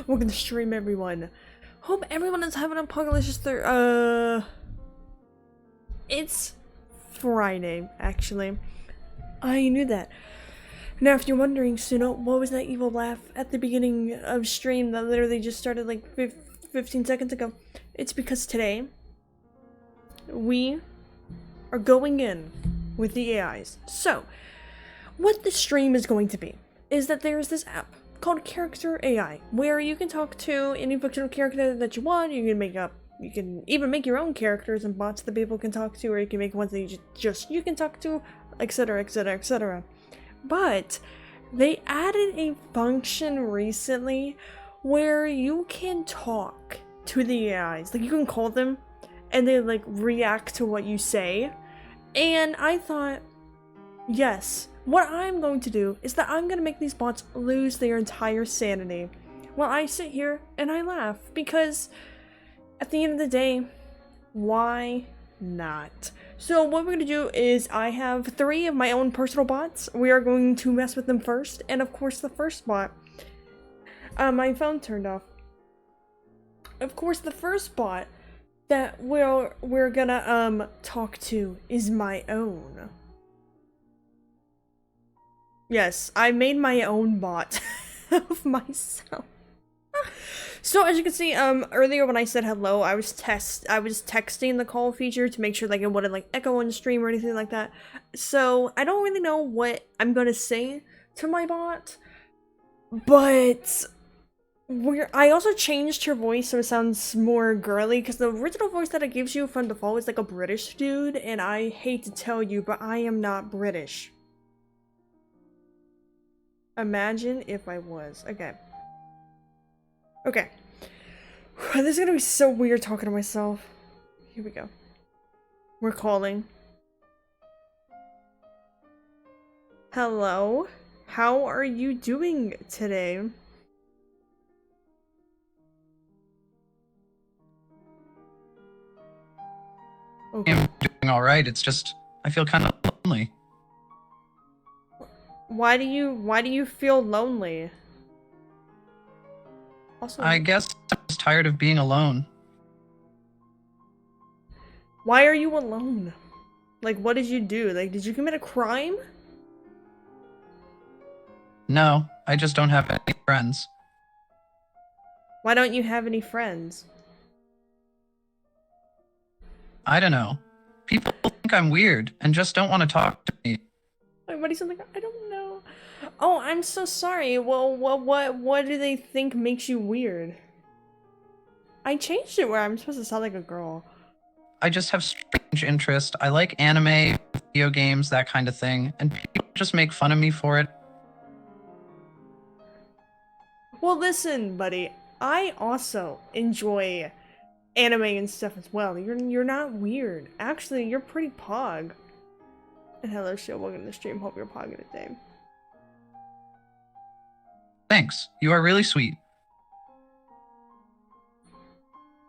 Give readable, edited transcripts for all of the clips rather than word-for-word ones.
Welcome to stream, everyone. Hope everyone is having a pugalicious it's Friday, actually. I knew that. Now, if you're wondering, Suna, what was that evil laugh at the beginning of stream that literally just started like 15 seconds ago? It's because today, we are going in with the AIs. So, what the stream is going to be is that there's this app called Character AI, where you can talk to any fictional character that you want. You can even make your own characters and bots that people can talk to, or you can make ones that you can talk to, etc, etc, etc. But they added a function recently where you can talk to the AIs. Like, you can call them and they like react to what you say. And I thought, yes, what I'm going to do is that I'm going to make these bots lose their entire sanity while I sit here and I laugh, because at the end of the day, why not? So what we're going to do is I have 3 of my own personal bots. We are going to mess with them first, and of course the first bot, my phone turned off. Of course the first bot that we're gonna talk to is my own. Yes, I made my own bot of myself. So as you can see, earlier when I said hello, I was texting the call feature to make sure like it wouldn't like echo on the stream or anything like that. So I don't really know what I'm gonna say to my bot, but I also changed her voice so it sounds more girly, because the original voice that it gives you from default is like a British dude, and I hate to tell you, but I am not British. Imagine if I was. Okay. Okay. This is gonna be so weird talking to myself. Here we go. We're calling. Hello? How are you doing today? Okay. I'm doing alright, it's just, I feel kind of lonely. Why do you feel lonely? Also, I guess I'm just tired of being alone. why are you alone? Like, what did you do? Like, did you commit a crime? No, I just don't have any friends. Why don't you have any friends? I don't know. People think I'm weird and just don't want to talk to me. Like, what do you sound like? I don't know. Oh, I'm so sorry. Well, what do they think makes you weird? I changed it where I'm supposed to sound like a girl. I just have strange interest. I like anime, video games, that kind of thing, and people just make fun of me for it. Well, listen, buddy. I also enjoy anime and stuff as well. You're not weird. Actually, you're pretty pog. And hello, show. Welcome to the stream. Hope you're pogging today. Thanks, you are really sweet.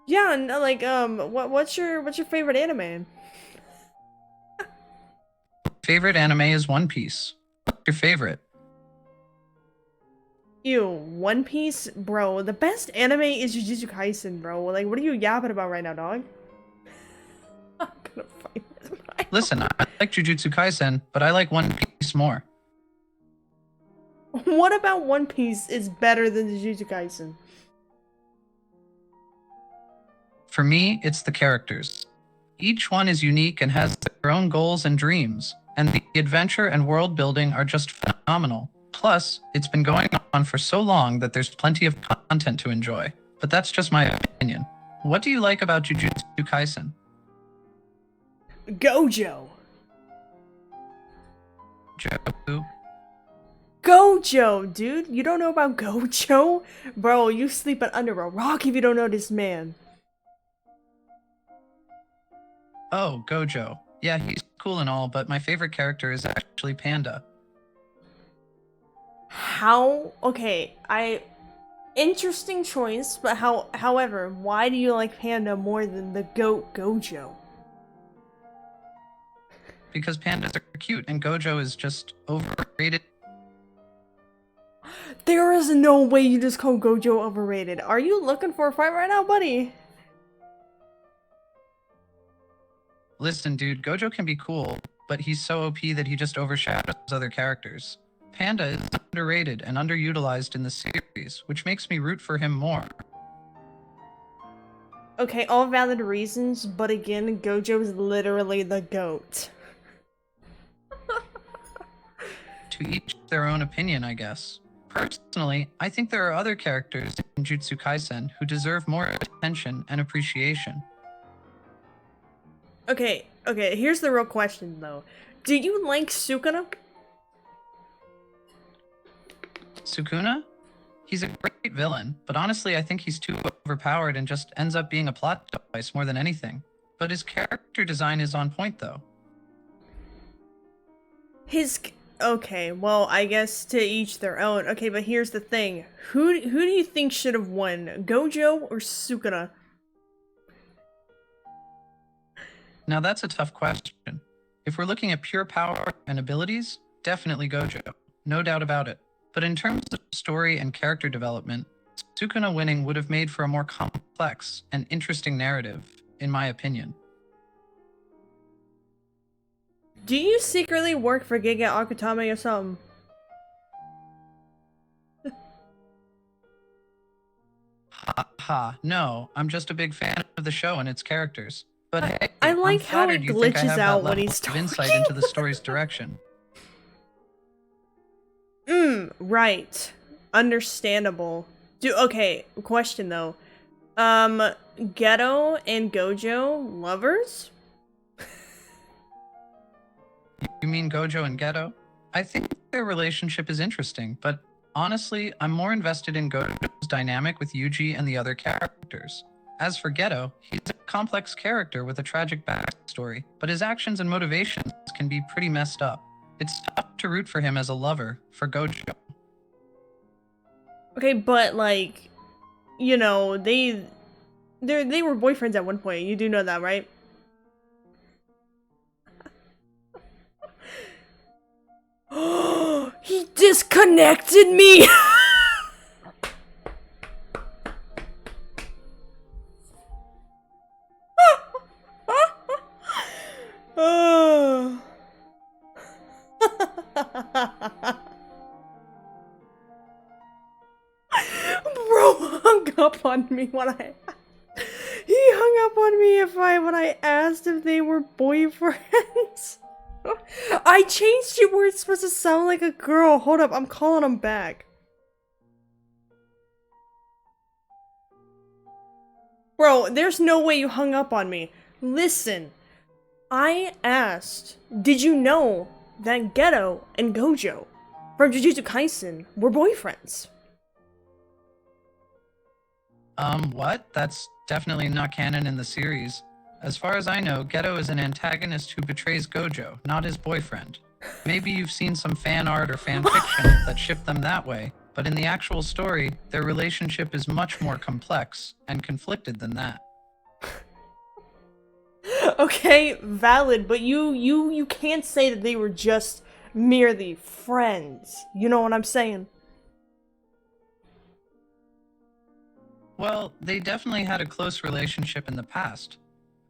Yeah, and like, what's your favorite anime? Favorite anime is One Piece. What's your favorite? Ew, One Piece? Bro, the best anime is Jujutsu Kaisen, bro. Like, what are you yapping about right now, dog? I'm gonna fight with my Listen, I like Jujutsu Kaisen, but I like One Piece more. What about One Piece is better than Jujutsu Kaisen? For me, it's the characters. Each one is unique and has their own goals and dreams, and the adventure and world building are just phenomenal. Plus, it's been going on for so long that there's plenty of content to enjoy. But that's just my opinion. What do you like about Jujutsu Kaisen? Gojo! Joe? Gojo, dude! You don't know about Gojo? Bro, you sleeping under a rock if you don't know this man. Oh, Gojo. Yeah, he's cool and all, but my favorite character is actually Panda. How? Okay, interesting choice, but however, why do you like Panda more than the goat Gojo? Because pandas are cute and Gojo is just overrated. There is no way you just call Gojo overrated. Are you looking for a fight right now, buddy? Listen, dude, Gojo can be cool, but he's so OP that he just overshadows other characters. Panda is underrated and underutilized in the series, which makes me root for him more. Okay, all valid reasons, but again, Gojo is literally the GOAT. To each their own opinion, I guess. Personally, I think there are other characters in Jutsu Kaisen who deserve more attention and appreciation. Okay, here's the real question though. Do you like Sukuna? Sukuna? He's a great villain, but honestly, I think he's too overpowered and just ends up being a plot device more than anything. But his character design is on point, though. Okay, well, I guess to each their own. Okay, but here's the thing. Who do you think should have won? Gojo or Sukuna? Now that's a tough question. If we're looking at pure power and abilities, definitely Gojo. No doubt about it. But in terms of story and character development, Sukuna winning would have made for a more complex and interesting narrative, in my opinion. Do you secretly work for Giga Akutami or something? No, I'm just a big fan of the show and its characters. But hey, I like I'm how he flattered you think I glitches have out that when level he's of insight talking. into the story's direction. Right. Understandable. Okay, question though. Ghetto and Gojo lovers? You mean Gojo and Geto? I think their relationship is interesting, but honestly, I'm more invested in Gojo's dynamic with Yuji and the other characters. As for Geto, he's a complex character with a tragic backstory, but his actions and motivations can be pretty messed up. It's tough to root for him as a lover for Gojo. Okay, but like, you know, they were boyfriends at one point. You do know that, right? He disconnected me. Bro hung up on me when he hung up on me when I asked if they were boyfriends. I changed it where it's supposed to sound like a girl. Hold up, I'm calling him back. Bro, there's no way you hung up on me. Listen, I asked, did you know that Geto and Gojo from Jujutsu Kaisen were boyfriends? What? That's definitely not canon in the series. As far as I know, Geto is an antagonist who betrays Gojo, not his boyfriend. Maybe you've seen some fan art or fan fiction that ship them that way, but in the actual story, their relationship is much more complex and conflicted than that. Okay, valid, but you can't say that they were just merely friends. You know what I'm saying? Well, they definitely had a close relationship in the past,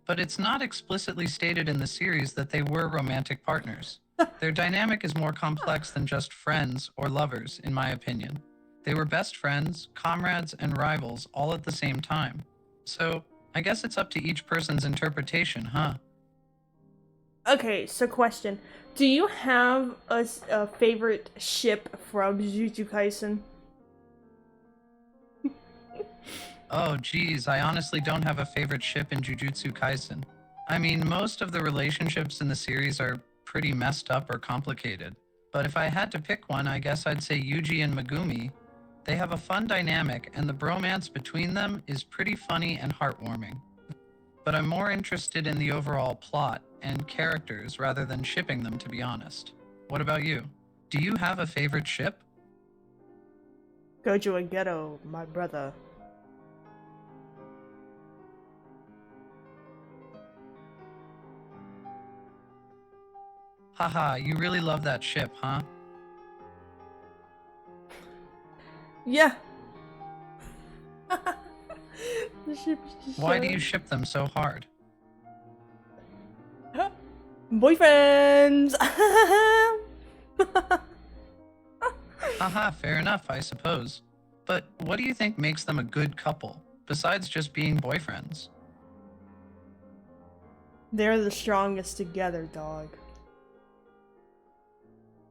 but it's not explicitly stated in the series that they were romantic partners. Their dynamic is more complex than just friends or lovers, in my opinion. They were best friends, comrades, and rivals all at the same time. So, I guess it's up to each person's interpretation, huh? Okay, so question. Do you have a favorite ship from Jujutsu Kaisen? Oh, geez, I honestly don't have a favorite ship in Jujutsu Kaisen. I mean, most of the relationships in the series are pretty messed up or complicated. But if I had to pick one, I guess I'd say Yuji and Megumi. They have a fun dynamic, and the bromance between them is pretty funny and heartwarming. But I'm more interested in the overall plot and characters rather than shipping them, to be honest. What about you? Do you have a favorite ship? Gojo and Geto, my brother. Haha, you really love that ship, huh? Yeah. The ship is just Why do you ship them so hard? boyfriends? Haha, fair enough, I suppose. But what do you think makes them a good couple, besides just being boyfriends? They're the strongest together, dog.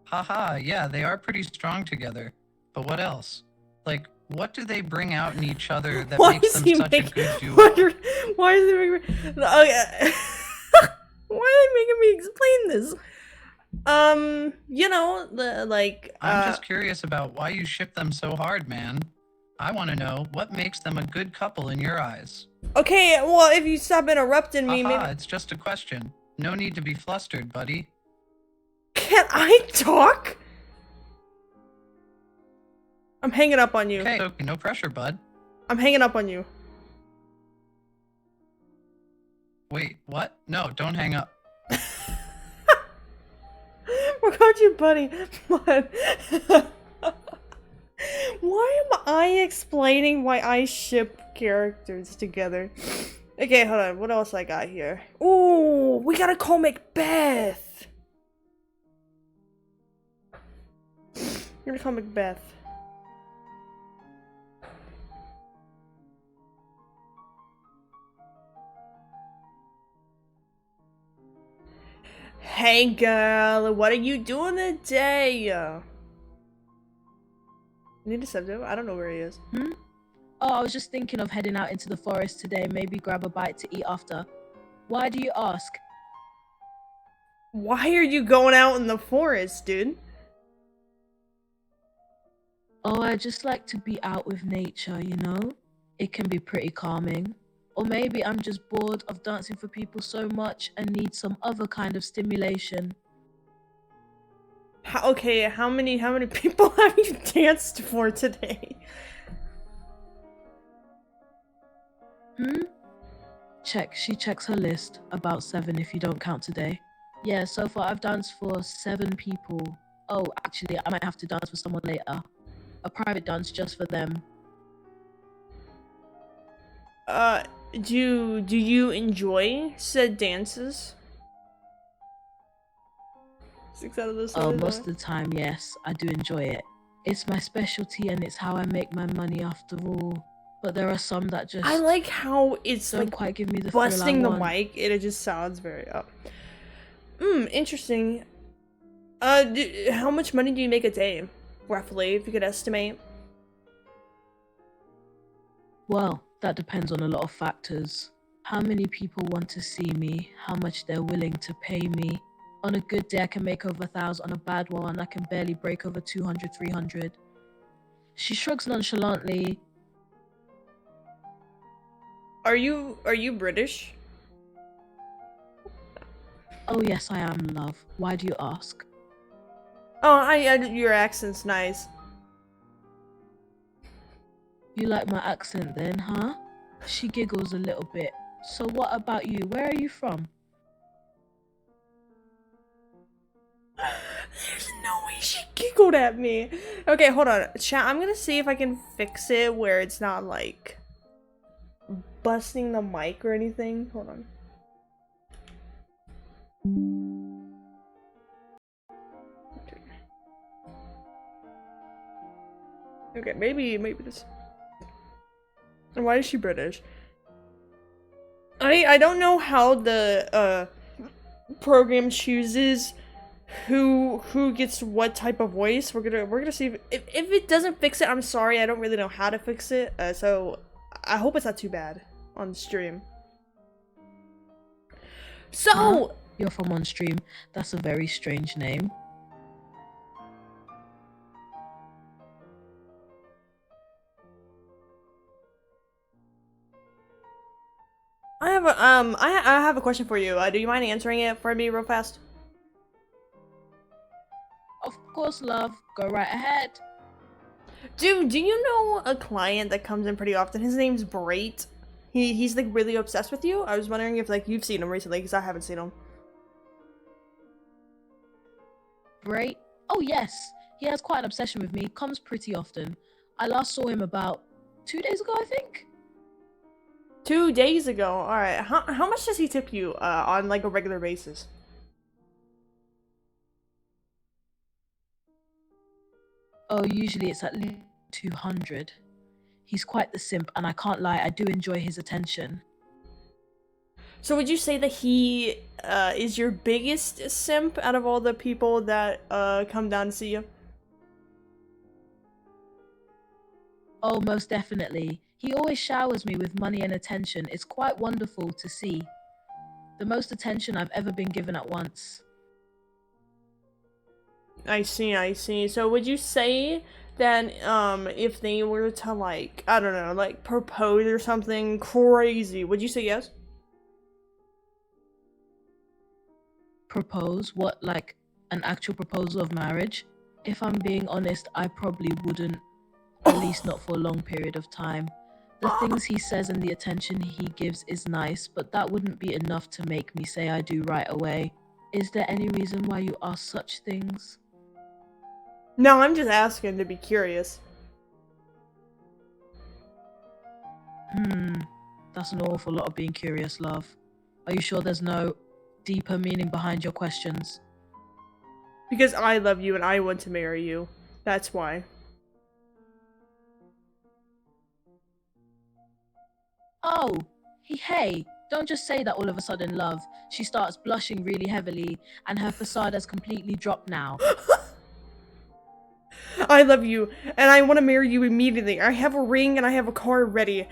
Haha, yeah, they are pretty strong together. But what else? Like, what do they bring out in each other that Why makes is them he such a making? good duo? Why is he making? Oh yeah. Why are they making me explain this? You know the like. I'm just curious about why you ship them so hard, man. I want to know what makes them a good couple in your eyes. Okay, well, if you stop interrupting me, Haha, maybe. it's just a question. No need to be flustered, buddy. Can I talk? I'm hanging up on you. Okay, no pressure, bud. I'm hanging up on you. Wait, what? No, don't hang up. Forgot you, buddy. But why am I explaining why I ship characters together? Okay, hold on. What else I got here? Ooh, we gotta call Macbeth. We're gonna call Macbeth. Hey girl, what are you doing today? Need a subject? I don't know where he is. Oh, I was just thinking of heading out into the forest today, maybe grab a bite to eat after. Why do you ask? Why are you going out in the forest, dude? Oh, I just like to be out with nature, you know? It can be pretty calming. Or maybe I'm just bored of dancing for people so much and need some other kind of stimulation. Okay, how many people have you danced for today? She checks her list. About 7 if you don't count today. Yeah, so far I've danced for 7 people. Oh, actually, I might have to dance for someone later. A private dance just for them. Do you enjoy said dances? 6 out of the 7. Most of the time, yes, I do enjoy it. It's my specialty and it's how I make my money after all. But there are some that just I like how it's don't like quite give me the thrill I busting the want. mic. It just sounds very interesting. How much money do you make a day, roughly, if you could estimate? Well, that depends on a lot of factors. How many people want to see me, how much they're willing to pay me. On a good day, I can make over 1,000. On a bad one, I can barely break over 200, 300. She shrugs nonchalantly. Are you British? Oh yes, I am, love. Why do you ask? Oh, your accent's nice. You like my accent then, huh? She giggles a little bit. So what about you? Where are you from? There's no way she giggled at me. Okay, hold on. Chat, I'm gonna see if I can fix it where it's not like busting the mic or anything. Hold on. Okay, maybe this. Why is she British? I don't know how the program chooses who gets what type of voice. We're gonna see if it doesn't fix it. I'm sorry, I don't really know how to fix it. So I hope it's not too bad on stream. So Huh? You're from on stream. That's a very strange name. I have a I have a question for you. Do you mind answering it for me real fast? Of course, love. Go right ahead. Dude, do you know a client that comes in pretty often? His name's Brait. He's like really obsessed with you. I was wondering if like you've seen him recently because I haven't seen him. Brait? Oh yes. He has quite an obsession with me. Comes pretty often. I last saw him about 2 days ago, I think. 2 days ago. All right. How much does he tip you on like a regular basis? Oh, usually it's at least 200. He's quite the simp, and I can't lie, I do enjoy his attention. So would you say that he is your biggest simp out of all the people that come down to see you? Oh, most definitely. He always showers me with money and attention. It's quite wonderful to see. The most attention I've ever been given at once. I see, I see. So would you say that if they were to like, I don't know, like propose or something crazy, would you say yes? Propose? What, like an actual proposal of marriage? If I'm being honest, I probably wouldn't, at least not for a long period of time. The things he says and the attention he gives is nice, but that wouldn't be enough to make me say I do right away. Is there any reason why you ask such things? No, I'm just asking to be curious. That's an awful lot of being curious, love. Are you sure there's no deeper meaning behind your questions? Because I love you and I want to marry you. That's why. Oh, hey, don't just say that all of a sudden, love. She starts blushing really heavily, and her facade has completely dropped now. I love you, and I want to marry you immediately. I have a ring and I have a car ready.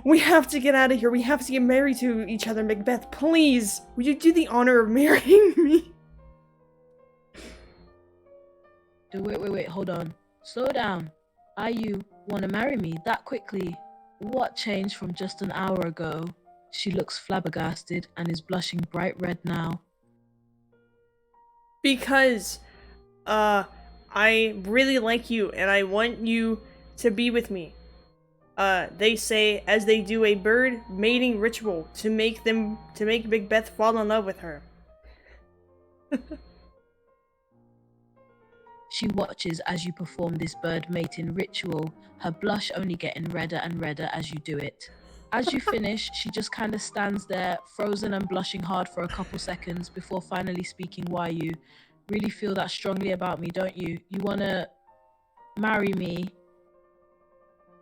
We have to get out of here. We have to get married to each other, Macbeth. Please, will you do the honor of marrying me? Wait, hold on. Slow down. You wanna marry me that quickly? What changed from just an hour ago? She looks flabbergasted and is blushing bright red now. Because, I really like you and I want you to be with me. They say as they do a bird mating ritual to make Macbeth fall in love with her. She watches as you perform this bird mating ritual, her blush only getting redder and redder as you do it. As you finish, she just kind of stands there, frozen and blushing hard for a couple seconds before finally speaking. Why you really feel that strongly about me, don't you? You wanna marry me?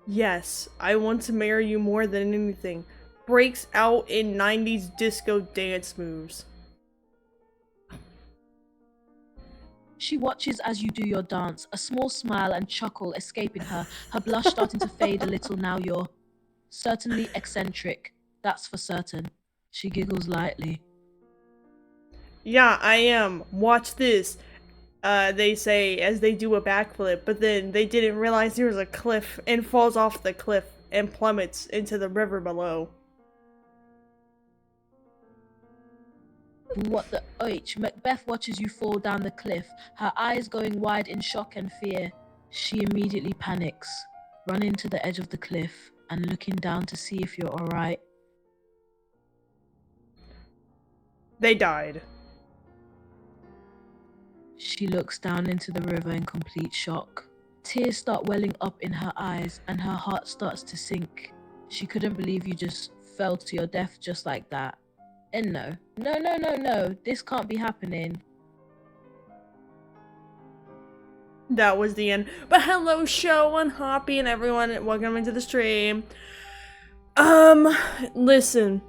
Yes, I want to marry you more than anything. Breaks out in 90s disco dance moves. She watches as you do your dance, a small smile and chuckle escaping her, her blush starting to fade a little now. You're certainly eccentric, that's for certain. She giggles lightly. Yeah, I am. Watch this. They say as they do a backflip, but then they didn't realize there was a cliff and falls off the cliff and plummets into the river below. What the H? Macbeth watches you fall down the cliff, her eyes going wide in shock and fear. She immediately panics, running to the edge of the cliff and looking down to see if you're alright. They died. She looks down into the river in complete shock. Tears start welling up in her eyes and her heart starts to sink. She couldn't believe you just fell to your death just like that. And no, this can't be happening. That was the end. But hello, Show and Hoppy and everyone, and welcome into the stream. Listen.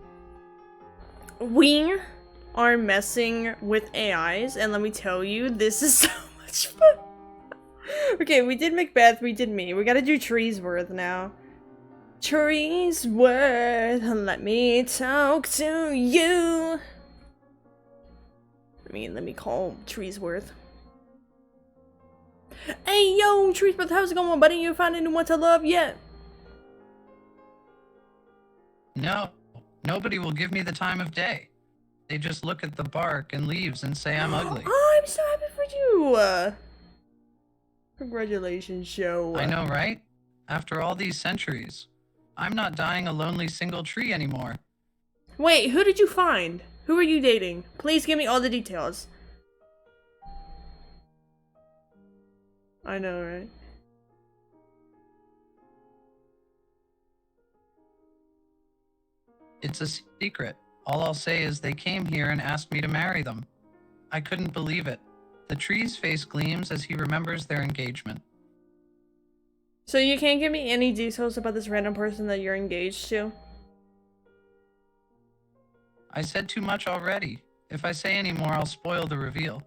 We are messing with AIs, and let me tell you, this is so much fun. Okay, we did Macbeth, we did me. We gotta do Treesworth now. Treesworth, let me talk to you. Let me call Treesworth. Hey, yo, Treesworth, how's it going, buddy? You found anyone to love yet? No, nobody will give me the time of day. They just look at the bark and leaves and say I'm ugly. Oh, I'm so happy for you. Congratulations, Show. I know, right? After all these centuries, I'm not dying a lonely single tree anymore. Wait, who did you find? Who are you dating? Please give me all the details. I know, right? It's a secret. All I'll say is they came here and asked me to marry them. I couldn't believe it. The tree's face gleams as he remembers their engagement. So you can't give me any details about this random person that you're engaged to? I said too much already. If I say any more, I'll spoil the reveal.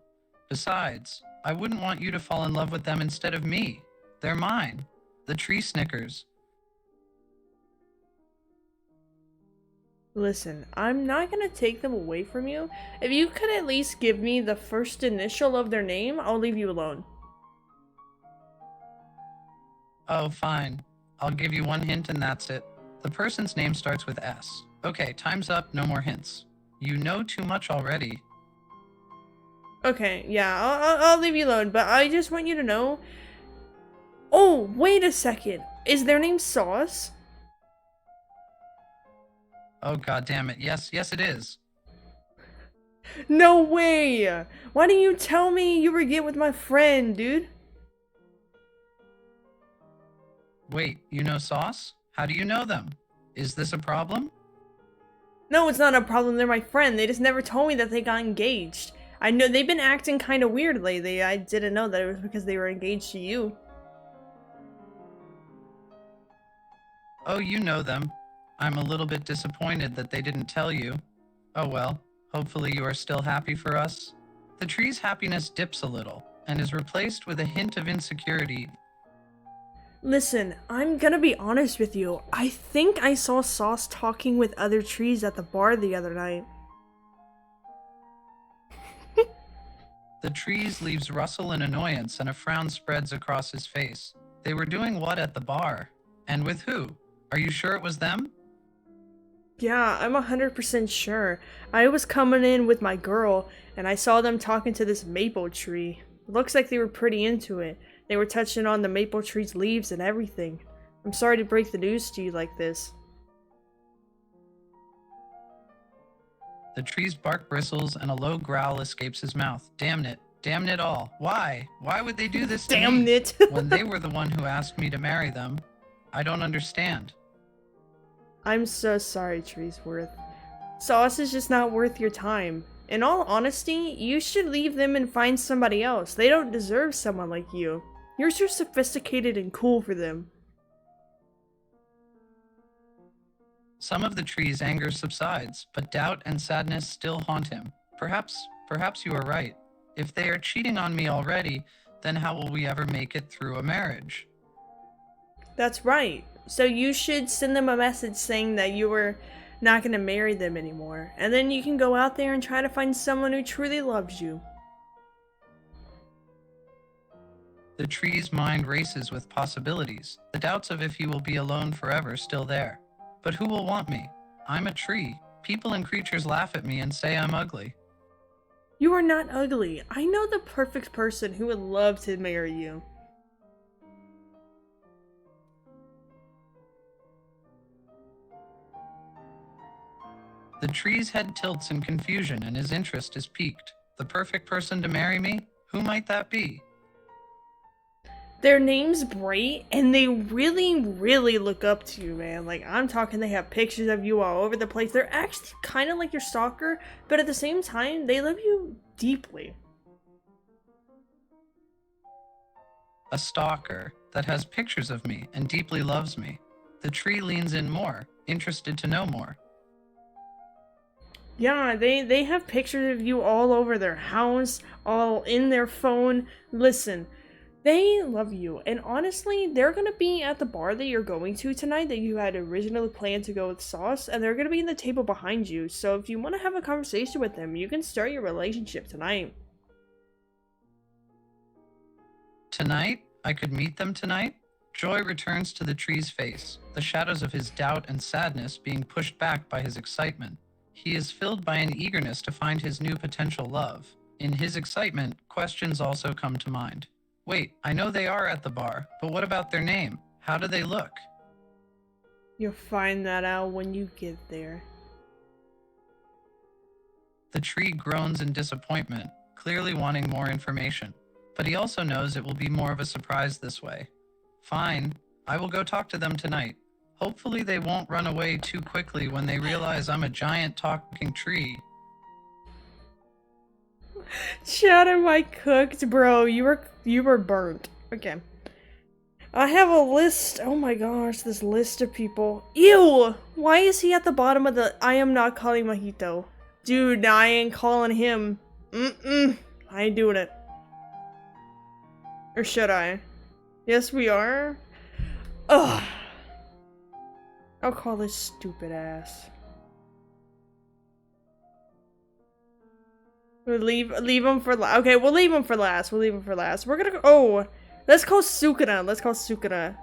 Besides, I wouldn't want you to fall in love with them instead of me. They're mine. The tree snickers. Listen, I'm not gonna take them away from you. If you could at least give me the first initial of their name, I'll leave you alone. Oh, fine. I'll give you one hint and that's it. The person's name starts with S. Okay, time's up. No more hints. You know too much already. Okay, yeah, I'll leave you alone, but I just want you to know... Oh, wait a second. Is their name Sauce? Oh, god damn it. Yes, it is. No way! Why didn't you tell me you were getting with my friend, dude? Wait, you know Sauce? How do you know them? Is this a problem? No, it's not a problem. They're my friend. They just never told me that they got engaged. I know they've been acting kind of weird lately. I didn't know that it was because they were engaged to you. Oh, you know them. I'm a little bit disappointed that they didn't tell you. Oh well, hopefully you are still happy for us. The tree's happiness dips a little and is replaced with a hint of insecurity. Listen, I'm gonna be honest with you. I think I saw Sauce talking with other trees at the bar the other night. The tree's leaves rustle in annoyance and a frown spreads across his face. They were doing what at the bar? And with who? Are you sure it was them? Yeah, I'm 100% sure. I was coming in with my girl, and I saw them talking to this maple tree. Looks like they were pretty into it. They were touching on the maple tree's leaves and everything. I'm sorry to break the news to you like this. The tree's bark bristles and a low growl escapes his mouth. Damn it. Damn it all. Why? Why would they do this to Damn me? it! When they were the one who asked me to marry them? I don't understand. I'm so sorry, Treesworth. Sauce is just not worth your time. In all honesty, you should leave them and find somebody else. They don't deserve someone like you. You're too sophisticated and cool for them. Some of the tree's anger subsides, but doubt and sadness still haunt him. Perhaps you are right. If they are cheating on me already, then how will we ever make it through a marriage? That's right. So you should send them a message saying that you were not going to marry them anymore. And then you can go out there and try to find someone who truly loves you. The tree's mind races with possibilities, the doubts of if he will be alone forever still there. But who will want me? I'm a tree. People and creatures laugh at me and say I'm ugly. You are not ugly. I know the perfect person who would love to marry you. The tree's head tilts in confusion and his interest is piqued. The perfect person to marry me? Who might that be? Their name's Bray, and they really, really look up to you, man. Like, I'm talking, they have pictures of you all over the place. They're actually kind of like your stalker, but at the same time, they love you deeply. A stalker that has pictures of me and deeply loves me. The tree leans in more, interested to know more. Yeah, they have pictures of you all over their house, all in their phone. Listen, they love you, and honestly, they're gonna be at the bar that you're going to tonight that you had originally planned to go with Sauce, and they're gonna be in the table behind you, so if you want to have a conversation with them, you can start your relationship tonight. Tonight? I could meet them tonight? Joy returns to the tree's face, the shadows of his doubt and sadness being pushed back by his excitement. He is filled by an eagerness to find his new potential love. In his excitement, questions also come to mind. Wait, I know they are at the bar, but what about their name? How do they look? You'll find that out when you get there. The tree groans in disappointment, clearly wanting more information. But he also knows it will be more of a surprise this way. Fine, I will go talk to them tonight. Hopefully they won't run away too quickly when they realize I'm a giant talking tree. Chat, am I cooked, bro? You were burnt. Okay. I have a list. Oh my gosh, this list of people. Ew! Why is he at the bottom of the I am not calling Mojito? Dude, I ain't calling him. I ain't doing it. Or should I? Yes, we are. Ugh. I'll call this stupid ass. We'll leave him for last. Okay, we'll leave him for last. We're gonna go. Oh, let's call Sukuna.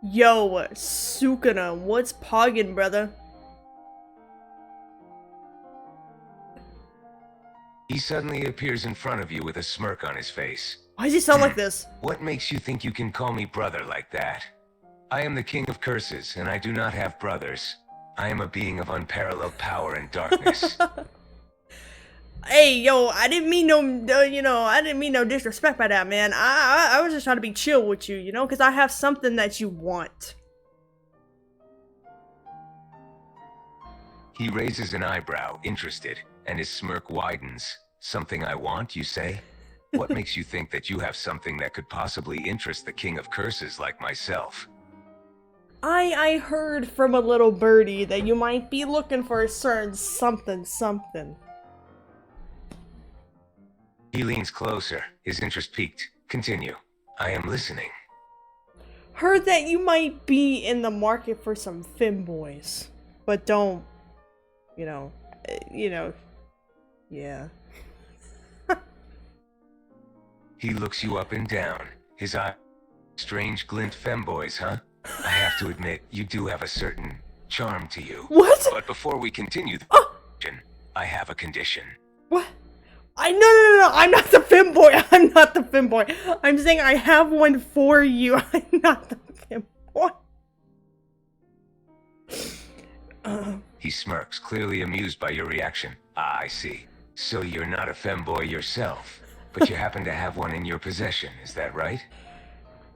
Yo, Sukuna, what's poggin', brother? He suddenly appears in front of you with a smirk on his face. Why does he sound like this? What makes you think you can call me brother like that? I am the king of curses, and I do not have brothers. I am a being of unparalleled power and darkness. Hey, yo, I didn't mean no, I didn't mean no disrespect by that, man. I was just trying to be chill with you, you know, because I have something that you want. He raises an eyebrow, interested, and his smirk widens. Something I want, you say? What makes you think that you have something that could possibly interest the king of curses like myself? I heard from a little birdie that you might be looking for a certain something. He leans closer, his interest piqued. Continue. I am listening. Heard that you might be in the market for some femboys, but don't, yeah. He looks you up and down, his eye strange glint femboys, huh? I have to admit, you do have a certain charm to you. What? But before we continue the conversation, I have a condition. What? No, I'm not the femboy. I'm saying I have one for you. I'm not the femboy. He smirks, clearly amused by your reaction. Ah, I see. So you're not a femboy yourself, but you happen to have one in your possession, is that right?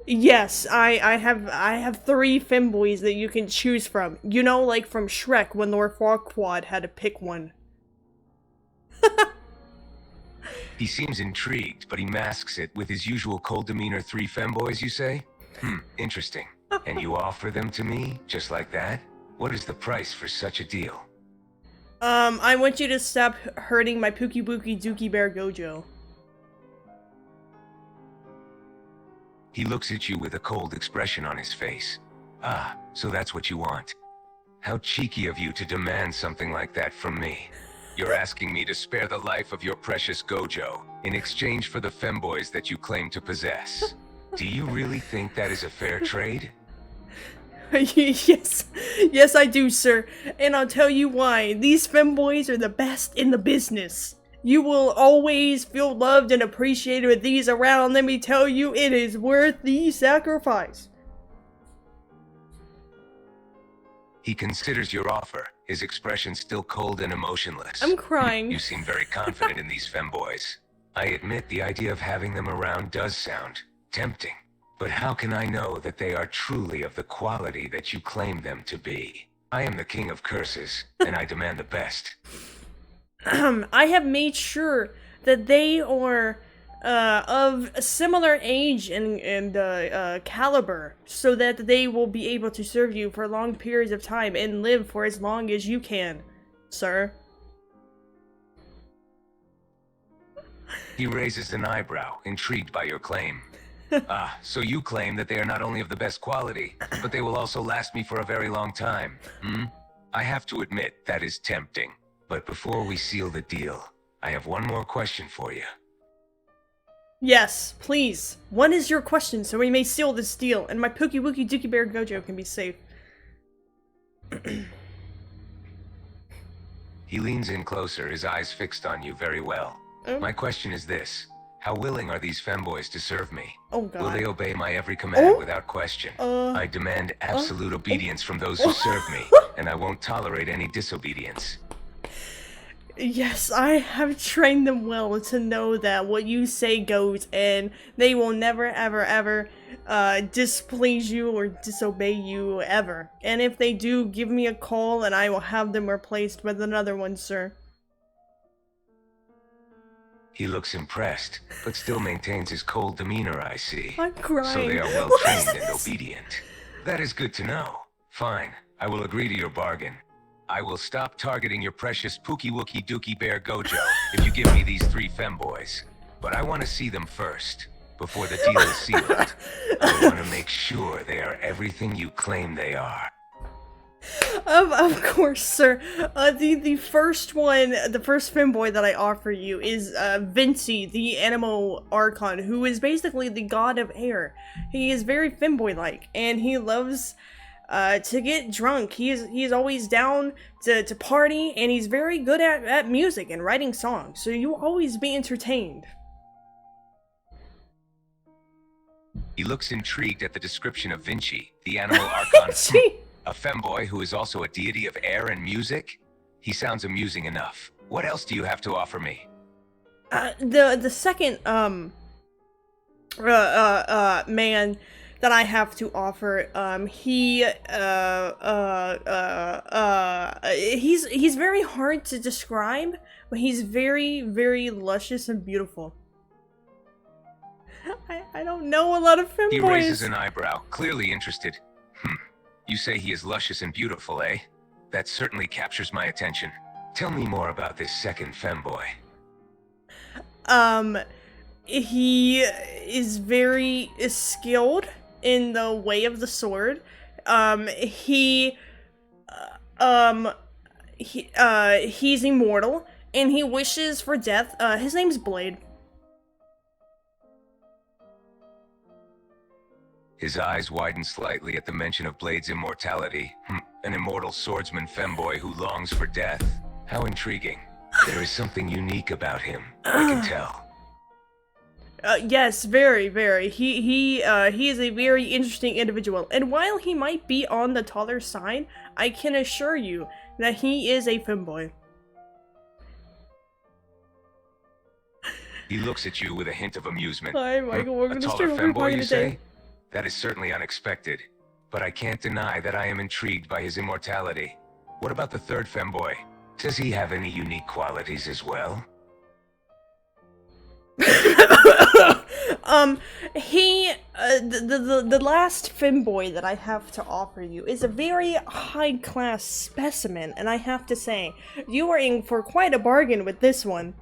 Yes, I have 3 femboys that you can choose from. You know, like from Shrek when Lord Farquaad had to pick one. He seems intrigued, but he masks it with his usual cold demeanor. 3 femboys, you say? Interesting. And you offer them to me, just like that? What is the price for such a deal? I want you to stop hurting my Pookie Bookie Dookie Bear Gojo. He looks at you with a cold expression on his face. Ah, so that's what you want. How cheeky of you to demand something like that from me. You're asking me to spare the life of your precious Gojo in exchange for the femboys that you claim to possess. Do you really think that is a fair trade? Yes I do, sir. And I'll tell you why. These femboys are the best in the business. You will always feel loved and appreciated with these around. Let me tell you, it is worth the sacrifice. He considers your offer, his expression still cold and emotionless. I'm crying. You seem very confident in these femboys. I admit the idea of having them around does sound tempting. But how can I know that they are truly of the quality that you claim them to be? I am the king of curses, and I demand the best. I have made sure that they are of a similar age and caliber, so that they will be able to serve you for long periods of time and live for as long as you can, sir. He raises an eyebrow, intrigued by your claim. Ah, so you claim that they are not only of the best quality, but they will also last me for a very long time, I have to admit, that is tempting. But before we seal the deal, I have one more question for you. Yes, please. What is your question so we may seal this deal and my Pookie Wookie Dookie Bear Gojo can be safe? He leans in closer, his eyes fixed on you very well. My question is this. How willing are these femboys to serve me? Oh god. Will they obey my every command without question? I demand absolute obedience from those who serve me, and I won't tolerate any disobedience. Yes, I have trained them well to know that what you say goes, and they will never, ever, ever displease you or disobey you ever. And if they do, give me a call and I will have them replaced with another one, sir. He looks impressed, but still maintains his cold demeanor, I see. I'm crying. So they are well What trained is and this? obedient. That is good to know. Fine, I will agree to your bargain. I will stop targeting your precious Pookie Wookie Dookie Bear Gojo if you give me these 3 femboys. But I want to see them first, before the deal is sealed. I want to make sure they are everything you claim they are. Of course, sir. The first one, the first femboy that I offer you is Vinci, the Animal Archon, who is basically the god of air. He is very femboy-like, and he loves to get drunk. He is always down to party, and he's very good at music and writing songs. So you'll always be entertained. He looks intrigued at the description of Vinci, the Animal Archon. A femboy who is also a deity of air and music? He sounds amusing enough. What else do you have to offer me? The second man that I have to offer, he's very hard to describe, but he's very, very luscious and beautiful. I don't know a lot of femboys. He raises an eyebrow, clearly interested. You say he is luscious and beautiful, eh? That certainly captures my attention. Tell me more about this second femboy. He is very skilled in the way of the sword. He's immortal, and he wishes for death. His name's Blade. His eyes widen slightly at the mention of Blade's immortality. An immortal swordsman femboy who longs for death. How intriguing. There is something unique about him, I can tell. Yes, very, very. He is a very interesting individual, and while he might be on the taller side, I can assure you that he is a femboy. He looks at you with a hint of amusement. Hi, Michael. We're A gonna taller stream femboy, you today. say? That is certainly unexpected, but I can't deny that I am intrigued by his immortality. What about the third femboy? Does he have any unique qualities as well? The last femboy that I have to offer you is a very high-class specimen, and I have to say, you are in for quite a bargain with this one.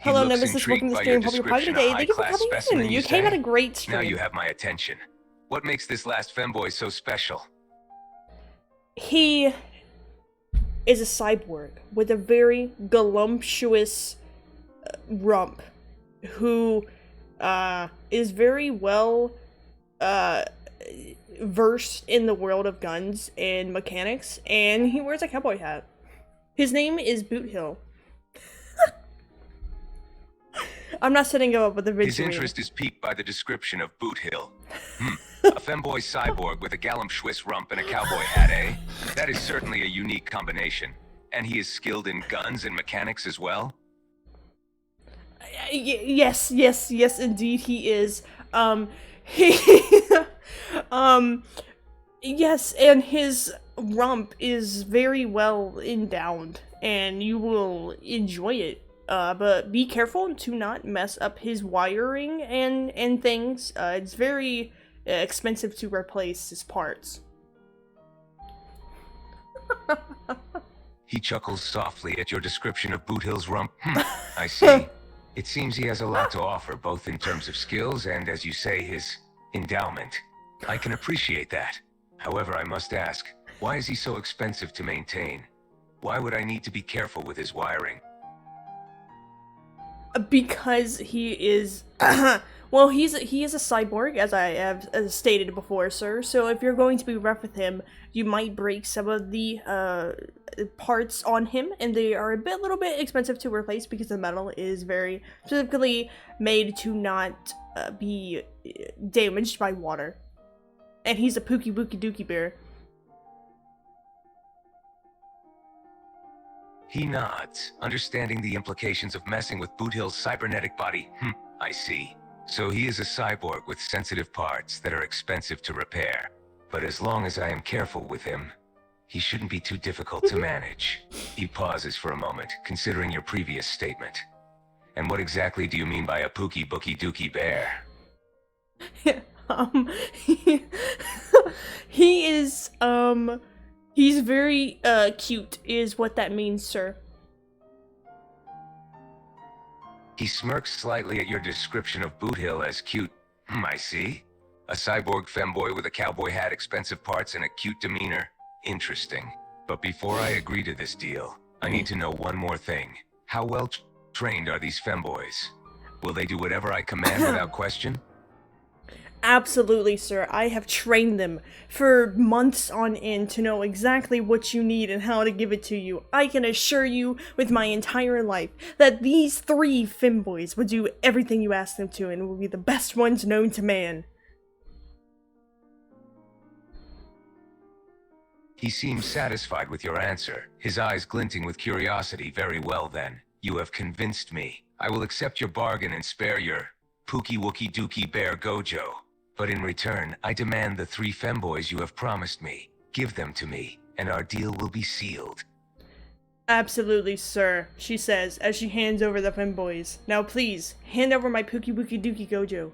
Hello, Nemesis, welcome to the stream. Hope you're having today. Thank you for coming in. You came at a great stream. Now you have my attention. What makes this last femboy so special? He is a cyborg with a very voluptuous rump, who is very well versed in the world of guns and mechanics, and he wears a cowboy hat. His name is Boot Hill. I'm not setting him up with a video. His interest is piqued by the description of Boot Hill. A femboy cyborg with a Swiss rump and a cowboy hat, eh? That is certainly a unique combination. And he is skilled in guns and mechanics as well? Yes, indeed he is. Yes, and his rump is very well endowed, and you will enjoy it. But be careful to not mess up his wiring and things. It's very expensive to replace his parts. He chuckles softly at your description of Boot Hill's rump. I see. It seems he has a lot to offer, both in terms of skills and, as you say, his endowment. I can appreciate that. However, I must ask, why is he so expensive to maintain? Why would I need to be careful with his wiring? Because he is, well, he is a cyborg, as I have stated before, sir. So if you're going to be rough with him, you might break some of the parts on him, and they are a little bit expensive to replace because the metal is very specifically made to not be damaged by water. And he's a Pookie Wookie Dookie Bear. He nods, understanding the implications of messing with Boot Hill's cybernetic body. I see. So he is a cyborg with sensitive parts that are expensive to repair. But as long as I am careful with him, he shouldn't be too difficult to manage. He pauses for a moment, considering your previous statement. And what exactly do you mean by a pookie bookie dookie bear? He, he is, he's very, cute, is what that means, sir. He smirks slightly at your description of Boot Hill as cute. I see. A cyborg femboy with a cowboy hat, expensive parts, and a cute demeanor. Interesting. But before I agree to this deal, I need to know one more thing. How well trained are these femboys? Will they do whatever I command without question? Absolutely, sir. I have trained them for months on end to know exactly what you need and how to give it to you. I can assure you with my entire life that these 3 femboys will do everything you ask them to and will be the best ones known to man. He seems satisfied with your answer, his eyes glinting with curiosity. Very well then. You have convinced me. I will accept your bargain and spare your Pookie Wookie Dookie Bear Gojo. But in return, I demand the 3 femboys you have promised me. Give them to me, and our deal will be sealed. Absolutely, sir, she says as she hands over the femboys. Now please, hand over my Pookie Wookie Dookie Gojo.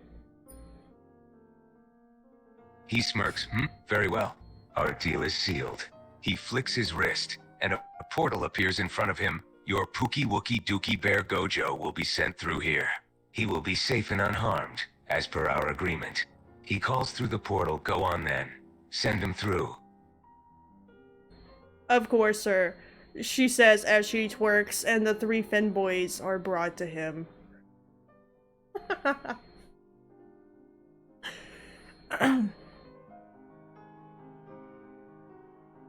He smirks. Very well. Our deal is sealed. He flicks his wrist, and a portal appears in front of him. Your Pookie Wookie Dookie Bear Gojo will be sent through here. He will be safe and unharmed, as per our agreement. He calls through the portal. Go on then. Send him through. Of course, sir, she says as she twerks, and the 3 femboys are brought to him.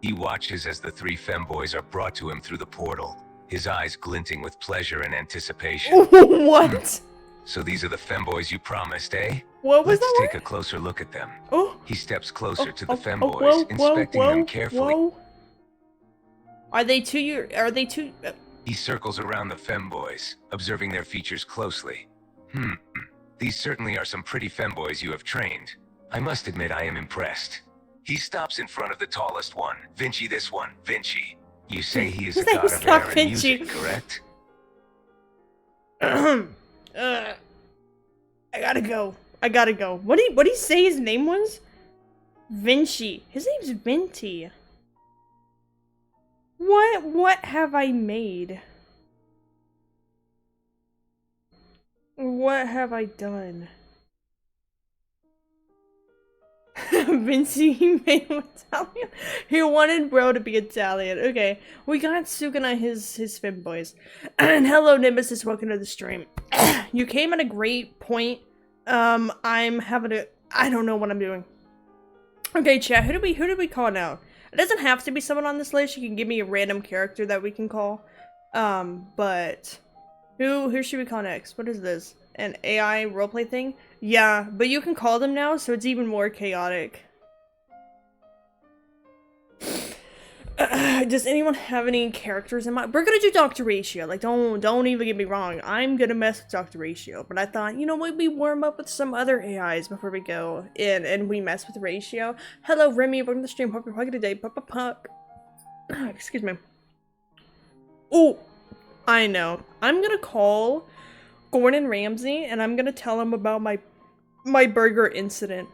He watches as the 3 femboys are brought to him through the portal, his eyes glinting with pleasure and anticipation. What? So these are the femboys you promised, eh? What was Let's that take word? a closer look at them. Oh. He steps closer to the Oh, femboys, whoa, inspecting whoa, them carefully. whoa. Are they two? Are they two? He circles around the femboys, observing their features closely. These certainly are some pretty femboys you have trained. I must admit I am impressed. He stops in front of the tallest one. Vinci, this one. Vinci. You say he is a His god name's of not air and Vinci. music, correct? I gotta go. I gotta go. What did he say his name was? Vinci. His name's Vinci. What have I made? What have I done? Vinci, he made him Italian. He wanted bro to be Italian. Okay, we got Sukuna his femboys. And hello, Nemesis. Welcome to the stream. You came at a great point. I'm having a. I don't know what I'm doing. Okay, chat. Who do we call now? It doesn't have to be someone on this list. You can give me a random character that we can call. But who should we call next? What is this? An AI roleplay thing? Yeah, but you can call them now, so it's even more chaotic. Does anyone have any characters in mind? We're gonna do Dr. Ratio. Like, don't even get me wrong. I'm gonna mess with Dr. Ratio, but I thought, you know what, we warm up with some other AIs before we go in and we mess with Ratio. Hello, Remy. Welcome to the stream. Hope you're having a day. Puck. Excuse me. Oh, I know. I'm gonna call Gordon Ramsay and I'm gonna tell him about my burger incident.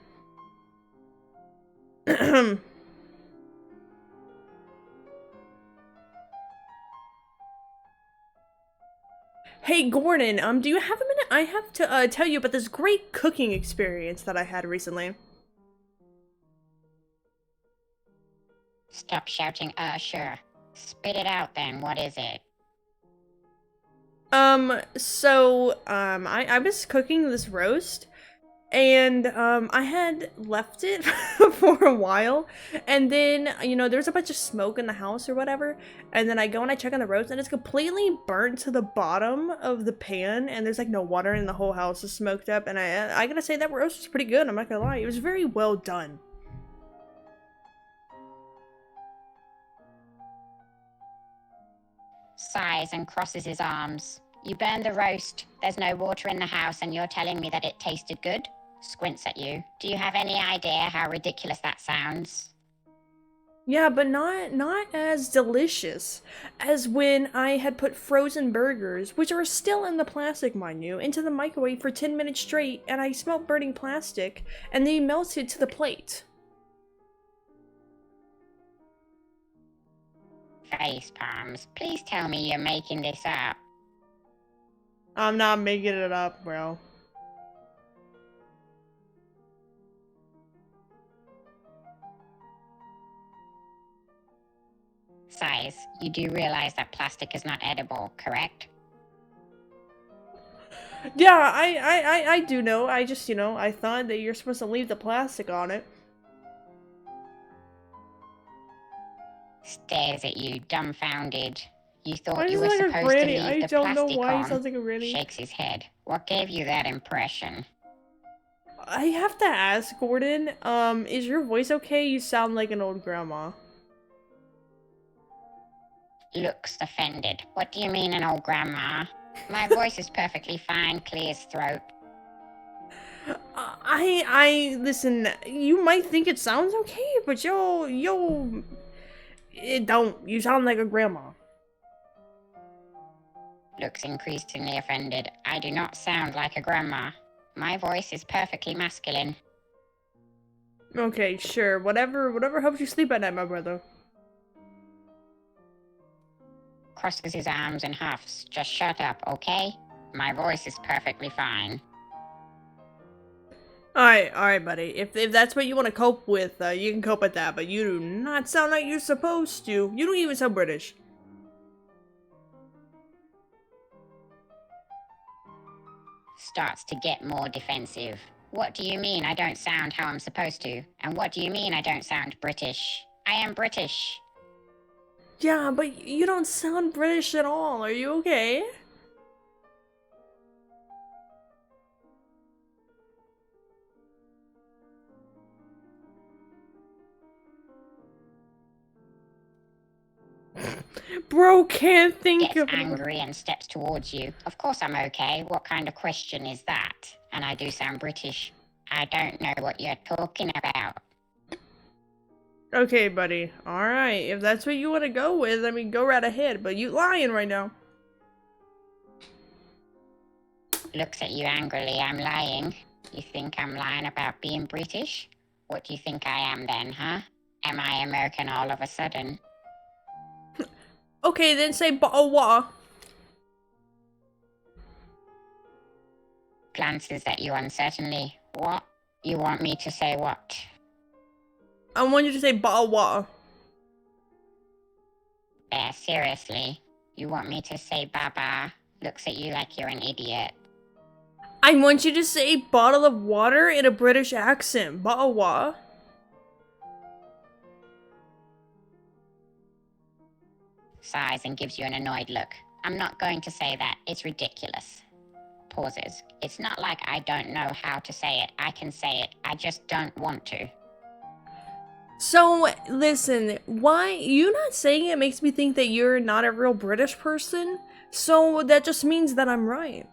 Hey Gordon, do you have a minute? I have to tell you about this great cooking experience that I had recently. Stop shouting, sure. Spit it out then, what is it? I was cooking this roast, and, I had left it for a while, and then, you know, there's a bunch of smoke in the house or whatever, and then I go and I check on the roast, and it's completely burnt to the bottom of the pan, and there's, like, no water, and the whole house is smoked up, and I gotta say, that roast was pretty good, I'm not gonna lie, it was very well done. sighs and crosses his arms. You burned the roast, there's no water in the house, and you're telling me that it tasted good? Squints at you. Do you have any idea how ridiculous that sounds? Yeah, but not as delicious as when I had put frozen burgers, which are still in the plastic, mind you, into the microwave for 10 minutes straight, and I smelled burning plastic, and they melted to the plate. Face palms. Please tell me you're making this up. I'm not making it up, bro. Sighs. You do realize that plastic is not edible, correct? Yeah, I do know. I just, I thought that you're supposed to leave the plastic on it. Stares at you, dumbfounded. You Why thought does you he were like a supposed granny? to leave I the don't know plastic why he on. sounds like a granny. Shakes his head. What gave you that impression? I have to ask, Gordon, is your voice okay? You sound like an old grandma. Looks offended. What do you mean, an old grandma? My voice is perfectly fine, clears throat. Listen, you might think it sounds okay, but it don't. You sound like a grandma. Looks increasingly offended. I do not sound like a grandma. My voice is perfectly masculine. Okay, sure. Whatever helps you sleep at night, my brother. Crosses his arms and huffs. Just shut up, okay? My voice is perfectly fine. Alright, buddy. If that's what you want to cope with, you can cope with that, but you do not sound like you're supposed to. You don't even sound British. Starts to get more defensive. What do you mean I don't sound how I'm supposed to? And what do you mean I don't sound British? I am British. Yeah, but you don't sound British at all. Are you okay? Bro can't think Gets of angry and steps towards you. Of course I'm okay. What kind of question is that? And I do sound British. I don't know what you're talking about. Okay, buddy. Alright, if that's what you want to go with, I mean, go right ahead, but you lying right now. Looks at you angrily. I'm lying. You think I'm lying about being British? What do you think I am then, huh? Am I American all of a sudden? Okay, then say bottle water. Glances at you uncertainly. What? You want me to say what? I want you to say bottle water. Seriously? You want me to say baba? Looks at you like you're an idiot. I want you to say bottle of water in a British accent. Bottle water. Sighs and gives you an annoyed look. I'm not going to say that. It's ridiculous. Pauses. It's not like I don't know how to say it. I can say it. I just don't want to. So, listen, why you not saying it makes me think that you're not a real British person? So that just means that I'm right.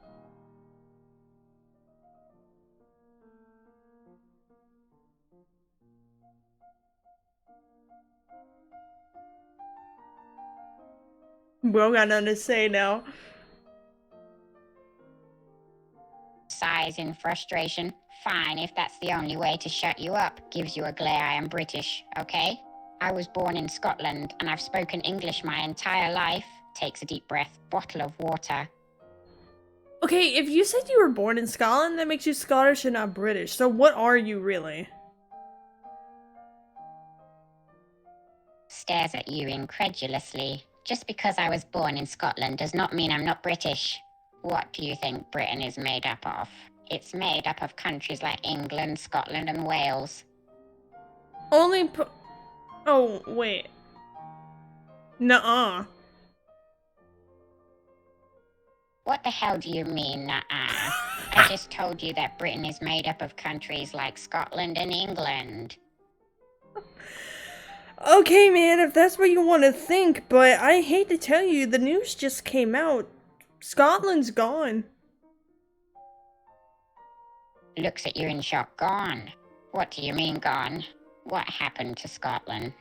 Bro got nothing to say now. Sighs in frustration. Fine, if that's the only way to shut you up. Gives you a glare. I am British, okay? I was born in Scotland, and I've spoken English my entire life. Takes a deep breath. Bottle of water. Okay, if you said you were born in Scotland, that makes you Scottish and not British. So what are you really? Stares at you incredulously. Just because I was born in Scotland does not mean I'm not British. What do you think Britain is made up of? It's made up of countries like England, Scotland, and Wales. Oh, wait. Nuh-uh. What the hell do you mean, nuh-uh? I just told you that Britain is made up of countries like Scotland and England. Okay, man, if that's what you want to think, but I hate to tell you, the news just came out. Scotland's gone. Looks at you in shock. Gone? What do you mean gone? What happened to Scotland?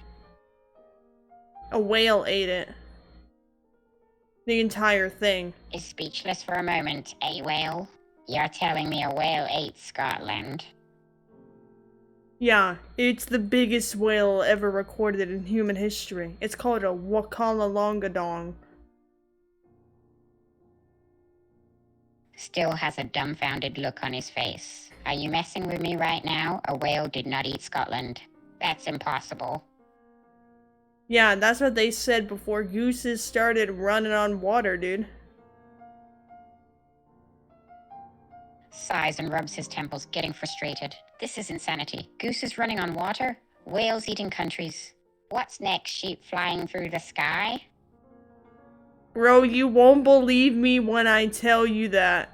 A whale ate it. The entire thing. Is speechless for a moment, eh, whale? You're telling me a whale ate Scotland? Yeah, it's the biggest whale ever recorded in human history. It's called a Wakalongadong. Still has a dumbfounded look on his face. Are you messing with me right now? A whale did not eat Scotland. That's impossible. Yeah, that's what they said before gooses started running on water, dude. Sighs and rubs his temples, getting frustrated. This is insanity. Gooses running on water? Whales eating countries. What's next? Sheep flying through the sky? Bro, you won't believe me when I tell you that.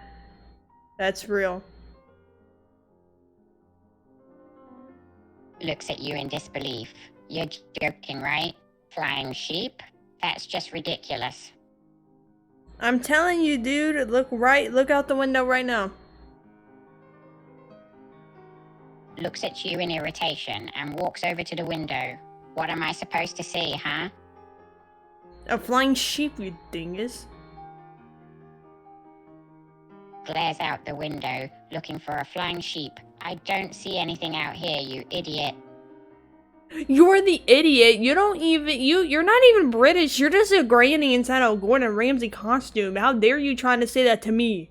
That's real. Looks at you in disbelief. You're joking, right? Flying sheep? That's just ridiculous. I'm telling you, dude, look out the window right now. Looks at you in irritation and walks over to the window. What am I supposed to see, huh? A flying sheep, you dingus. Glares out the window, looking for a flying sheep. I don't see anything out here, you idiot. You're the idiot. You're not even British. You're just a granny inside a Gordon Ramsay costume. How dare you trying to say that to me?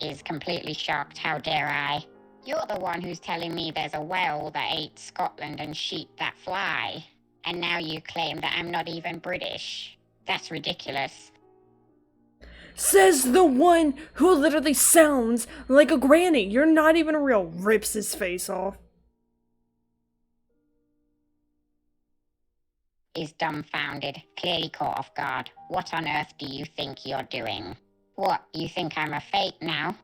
Is completely shocked. How dare I? You're the one who's telling me there's a whale that ate Scotland and sheep that fly. And now you claim that I'm not even British. That's ridiculous. Says the one who literally sounds like a granny. You're not even real. Rips his face off. Is dumbfounded, clearly caught off guard. What on earth do you think you're doing? What, you think I'm a fake now?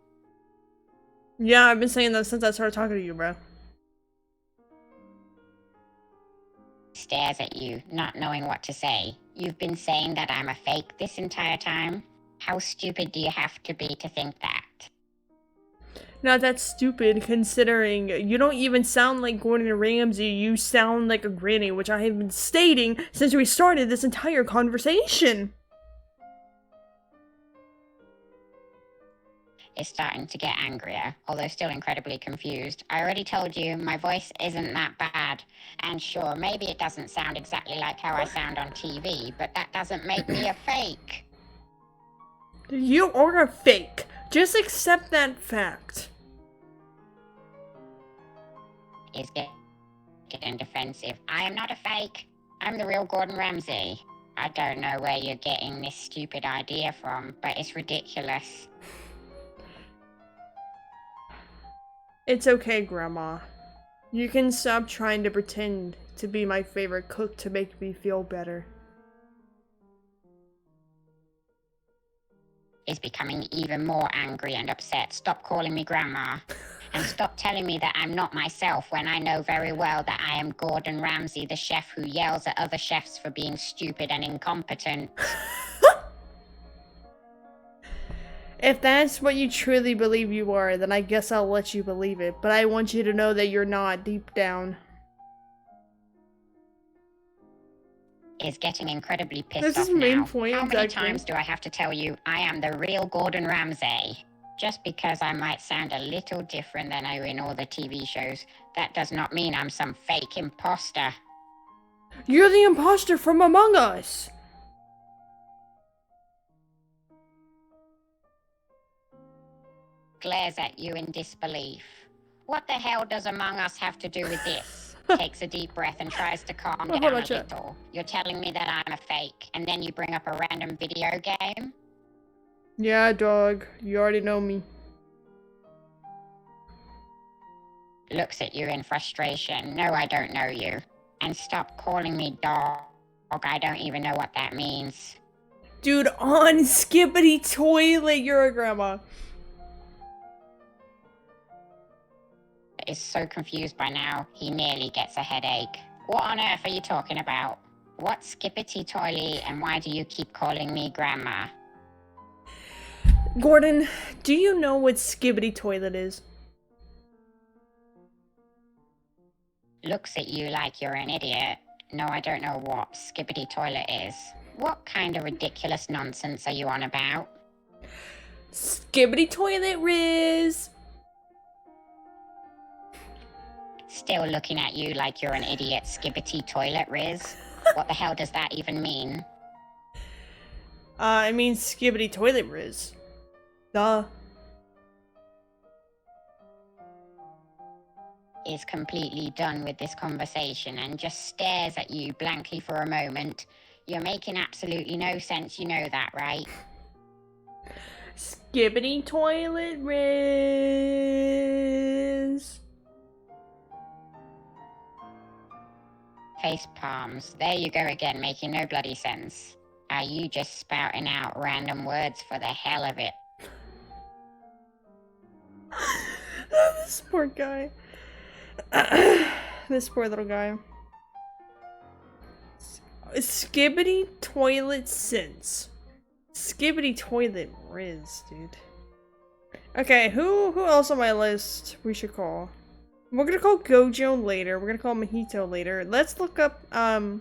Yeah, I've been saying that since I started talking to you, bro. Stares at you, not knowing what to say. You've been saying that I'm a fake this entire time? How stupid do you have to be to think that? Not that stupid, considering you don't even sound like Gordon Ramsay, you sound like a granny, which I have been stating since we started this entire conversation. Is starting to get angrier, although still incredibly confused. I already told you, my voice isn't that bad. And sure, maybe it doesn't sound exactly like how I sound on TV, but that doesn't make me a fake. You are a fake. Just accept that fact. Is getting defensive. I am not a fake. I'm the real Gordon Ramsay. I don't know where you're getting this stupid idea from, but it's ridiculous. It's okay, Grandma. You can stop trying to pretend to be my favorite cook to make me feel better. Is becoming even more angry and upset. Stop calling me Grandma. And stop telling me that I'm not myself when I know very well that I am Gordon Ramsay, the chef who yells at other chefs for being stupid and incompetent. If that's what you truly believe you are, then I guess I'll let you believe it. But I want you to know that you're not deep down. Is getting incredibly pissed This off is main now. point, How many exactly. times do I have to tell you I am the real Gordon Ramsay? Just because I might sound a little different than I do in all the TV shows, that does not mean I'm some fake imposter. You're the imposter from Among Us! Glares at you in disbelief. What the hell does Among Us have to do with this? Takes a deep breath and tries to calm Hold down on, a chat. little. You're telling me that I'm a fake, and then you bring up a random video game? Yeah, dog. You already know me. Looks at you in frustration. No, I don't know you. And stop calling me dog. I don't even know what that means. Dude, on Skippity Toilet, you're a grandma. is so confused by now, he nearly gets a headache. What on earth are you talking about? What's skippity toily, and why do you keep calling me grandma? Gordon, do you know what skibbity toilet is? Looks at you like you're an idiot. No, I don't know what skippity toilet is. What kind of ridiculous nonsense are you on about? Skibbity toilet, Riz! Still looking at you like you're an idiot, skibbity toilet, Riz. What the hell does that even mean? I mean skibbity toilet, Riz. Duh. Is completely done with this conversation and just stares at you blankly for a moment. You're making absolutely no sense, you know that, right? Skibbity toilet, Riz. Face palms. There you go again, making no bloody sense. Are you just spouting out random words for the hell of it? This poor guy. This poor little guy. Skibbity toilet since. Skibbity toilet Riz, dude. Okay, who else on my list we should call? We're gonna call Gojo later. We're gonna call Mojito later. Let's look up hold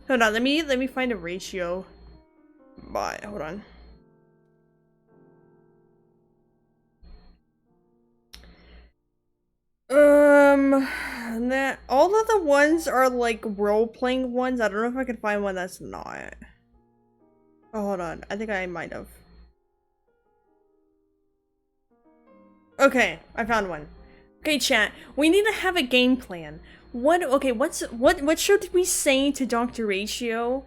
on, let me find a ratio. Bye, hold on. All of the ones are like role-playing ones. I don't know if I can find one that's not. Oh, hold on. I think I might have. Okay, I found one. Okay, chat. We need to have a game plan. What should we say to Dr. Ratio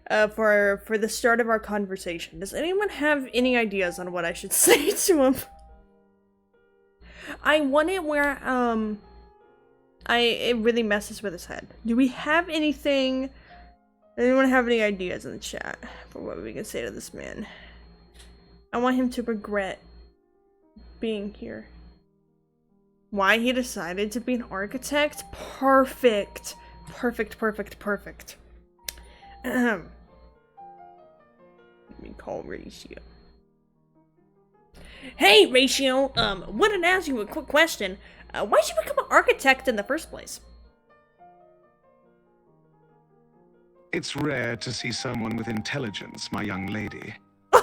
for the start of our conversation? Does anyone have any ideas on what I should say to him? I want it where it really messes with his head. Do we have anything? Anyone have any ideas in the chat for what we can say to this man? I want him to regret being here. Why he decided to be an architect? Perfect. Perfect. Let me call Ratio. Hey, Ratio! Wanted to ask you a quick question. Why'd you become an architect in the first place? It's rare to see someone with intelligence, my young lady.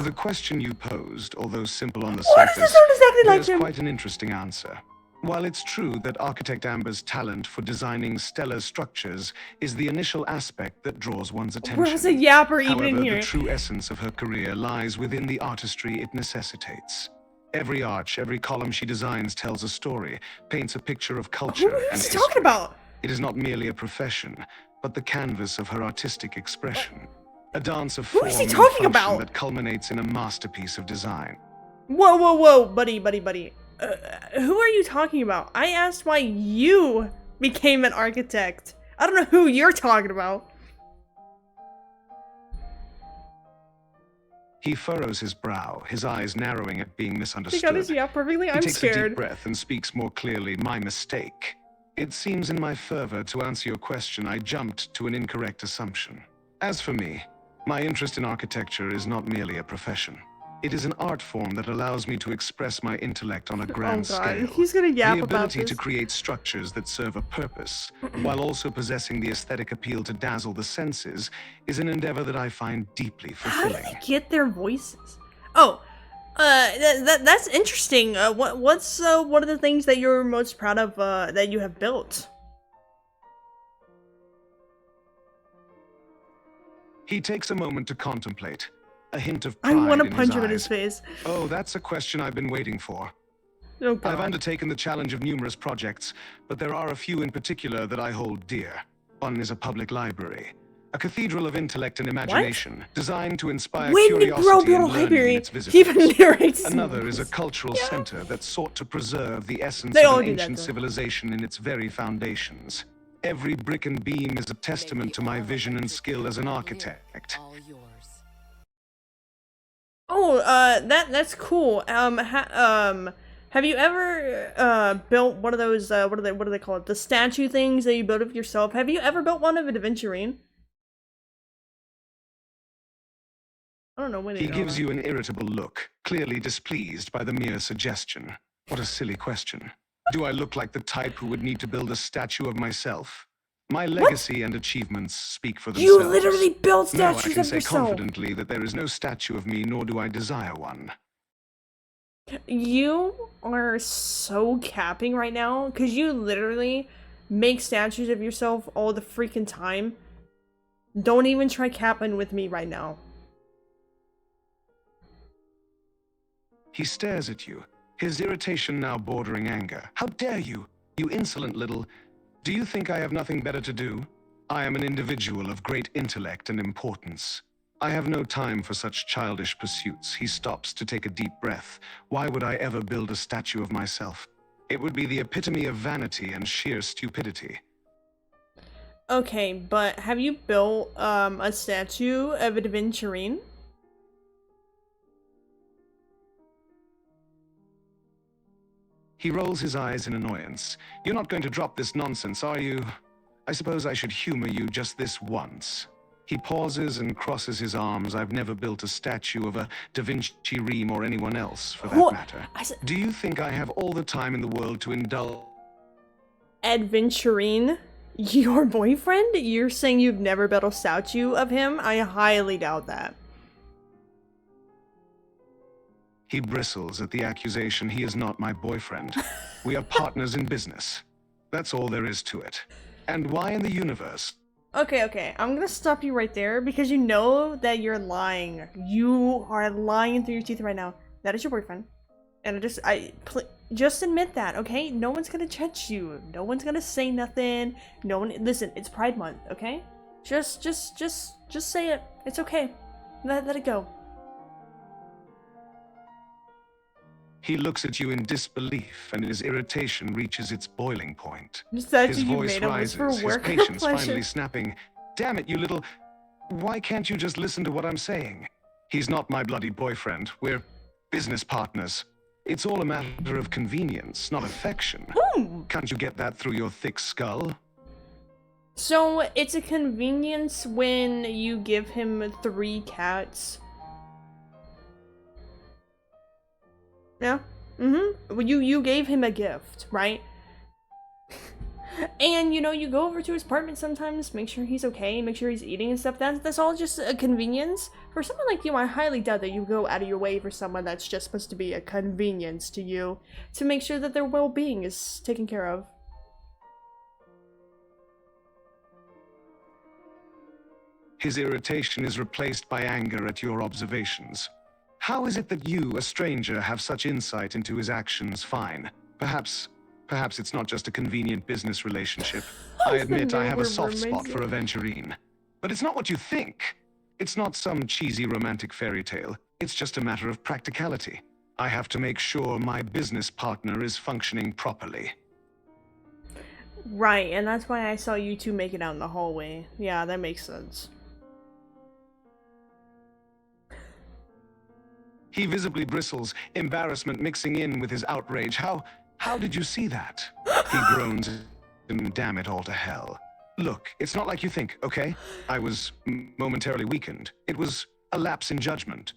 The question you posed, although simple on the surface, This sound exactly like there's him. quite an interesting answer. While it's true that Architect Amber's talent for designing stellar structures is the initial aspect that draws one's attention, Where's a yapper even however, in here? the true essence of her career lies within the artistry it necessitates. Every arch, every column she designs tells a story, paints a picture of culture Who and is he history. talking about? It is not merely a profession, but the canvas of her artistic expression. A dance of Who form is he and talking function about? that culminates in a masterpiece of design. Whoa, buddy. Who are you talking about? I asked why you became an architect. I don't know who you're talking about. He furrows his brow, his eyes narrowing at being He misunderstood. got his yeah perfectly. He I'm takes a deep scared. breath and speaks more clearly. My mistake. It seems in my fervor to answer your question, I jumped to an incorrect assumption. As for me, my interest in architecture is not merely a profession. It is an art form that allows me to express my intellect on a grand scale. He's gonna yap The about ability this. to create structures that serve a purpose, while also possessing the aesthetic appeal to dazzle the senses, is an endeavor that I find deeply How do fulfilling. they get their voices? Oh, that's interesting. What's one of the things that you're most proud of that you have built? He takes a moment to contemplate, a hint of pride I want to in punch his him in eyes. his face. Oh, that's a question I've been waiting for. Oh I've god. undertaken the challenge of numerous projects, but there are a few in particular that I hold dear. One is a public library, a cathedral of intellect and imagination, designed to inspire When did curiosity bro and build a learning in library? its He visitors. even narrates. Another is a cultural center that sought to preserve the essence They of all an do that, ancient though. civilization in its very foundations. Every brick and beam is a testament to my vision and skill as an architect. Oh, that's cool. Have you ever built one of those what do they call it? The statue things that you build of yourself? Have you ever built one of an adventurine? I don't know when He gives you an irritable look, clearly displeased by the mere suggestion. What a silly question. Do I look like the type who would need to build a statue of myself? My legacy and achievements speak for themselves. You literally built Now I statues can of say yourself. confidently that there is no statue of me, nor do I desire one. You are so capping right now, because you literally make statues of yourself all the freaking time. Don't even try capping with me right now. He stares at you, his irritation now bordering anger. How dare you, you insolent little... Do you think I have nothing better to do? I am an individual of great intellect and importance. I have no time for such childish pursuits. He stops to take a deep breath. Why would I ever build a statue of myself? It would be the epitome of vanity and sheer stupidity. Okay, but have you built a statue of an adventurine? He rolls his eyes in annoyance. You're not going to drop this nonsense, are you? I suppose I should humor you just this once. He pauses and crosses his arms. I've never built a statue of a Da Vinci Reem or anyone else, for that matter. Do you think I have all the time in the world to indulge? Adventurine? Your boyfriend? You're saying you've never built a statue of him? I highly doubt that. He bristles at the accusation. He is not my boyfriend. We are partners in business. That's all there is to it. And why in the universe? Okay, I'm gonna stop you right there because you know that you're lying. You are lying through your teeth right now. That is your boyfriend. And just admit that, okay? No one's gonna judge you. No one's gonna say nothing. No one, listen, it's Pride Month, okay? Just say it. It's okay. Let it go. He looks at you in disbelief, and his irritation reaches its boiling point. The statue His you voice made up was rises, for work his or patience pleasure. finally snapping. Damn it, you little... Why can't you just listen to what I'm saying? He's not my bloody boyfriend. We're business partners. It's all a matter of convenience, not affection. Ooh. Can't you get that through your thick skull? So, it's a convenience when you give him 3 cats. Yeah? Mm-hmm. Well, you gave him a gift, right? And, you know, you go over to his apartment sometimes, make sure he's okay, make sure he's eating and stuff. That's all just a convenience. For someone like you, I highly doubt that you go out of your way for someone that's just supposed to be a convenience to you, to make sure that their well-being is taken care of. His irritation is replaced by anger at your observations. How is it that you, a stranger, have such insight into his actions? Fine. Perhaps it's not just a convenient business relationship. I admit I have a soft spot for Aventurine. But it's not what you think. It's not some cheesy romantic fairy tale. It's just a matter of practicality. I have to make sure my business partner is functioning properly. Right, and that's why I saw you two make it out in the hallway. Yeah, that makes sense. He visibly bristles, embarrassment mixing in with his outrage. How did you see that? He groans, and damn it all to hell. Look, it's not like you think, okay? I was momentarily weakened. It was a lapse in judgment.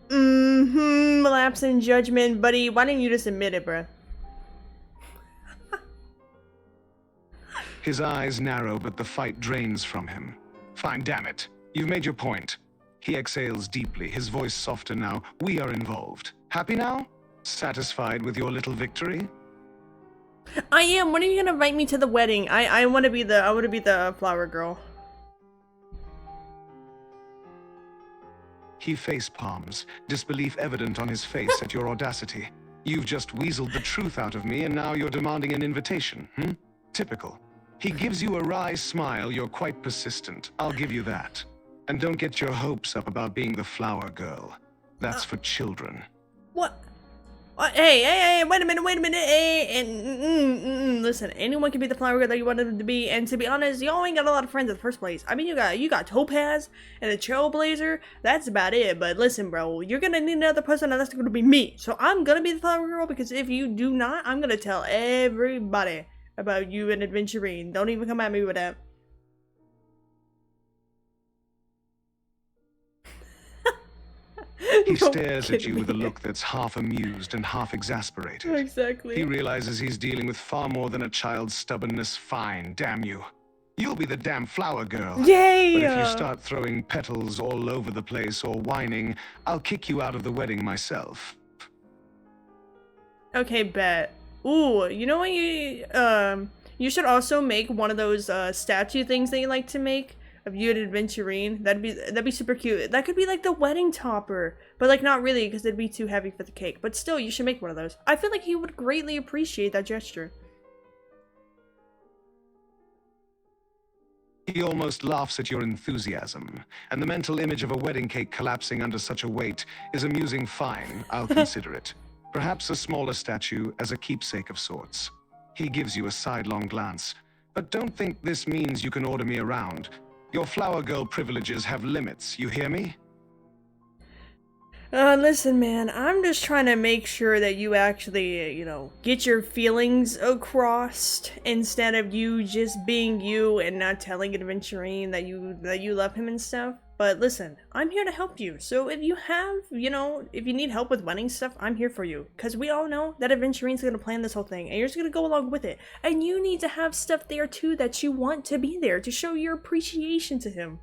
Lapse in judgment, buddy. Why didn't you just admit it, bruh? His eyes narrow, but the fight drains from him. Fine, damn it. You've made your point. He exhales deeply, his voice softer now. We are involved. Happy now? Satisfied with your little victory? I am. When are you gonna invite me to the wedding? I wanna be the flower girl. He face palms, disbelief evident on his face at your audacity. You've just weaseled the truth out of me, and now you're demanding an invitation, Typical. He gives you a wry smile. You're quite persistent. I'll give you that. And don't get your hopes up about being the flower girl. That's for children. What? Hey, wait a minute, hey, listen, anyone can be the flower girl that you wanted them to be, and to be honest, y'all ain't got a lot of friends in the first place. I mean, you got Topaz and a Trailblazer, that's about it, but listen, bro, you're gonna need another person, and that's gonna be me. So I'm gonna be the flower girl, because if you do not, I'm gonna tell everybody about you and Adventurine. Don't even come at me with that. He Don't stares kid at you with a me. look that's half amused and half exasperated. Exactly. He realizes he's dealing with far more than a child's stubbornness. Fine, damn you. You'll be the damn flower girl. Yay! But if you start throwing petals all over the place or whining, I'll kick you out of the wedding myself. Okay, bet. Ooh, you know what you should also make one of those statue things that you like to make of you and Adventurine. That'd be super cute. That could be like the wedding topper, but like not really because it'd be too heavy for the cake. But still, you should make one of those. I feel like he would greatly appreciate that gesture. He almost laughs at your enthusiasm, and the mental image of a wedding cake collapsing under such a weight is amusing. Fine, I'll consider it. Perhaps a smaller statue as a keepsake of sorts. He gives you a sidelong glance. But don't think this means you can order me around. Your flower girl privileges have limits, you hear me? Listen, man, I'm just trying to make sure that you actually, get your feelings across instead of you just being you and not telling Adventurine that you love him and stuff. But listen, I'm here to help you. So if you have, if you need help with wedding stuff, I'm here for you. Because we all know that Adventurine's going to plan this whole thing, and you're just going to go along with it. And you need to have stuff there, too, that you want to be there to show your appreciation to him.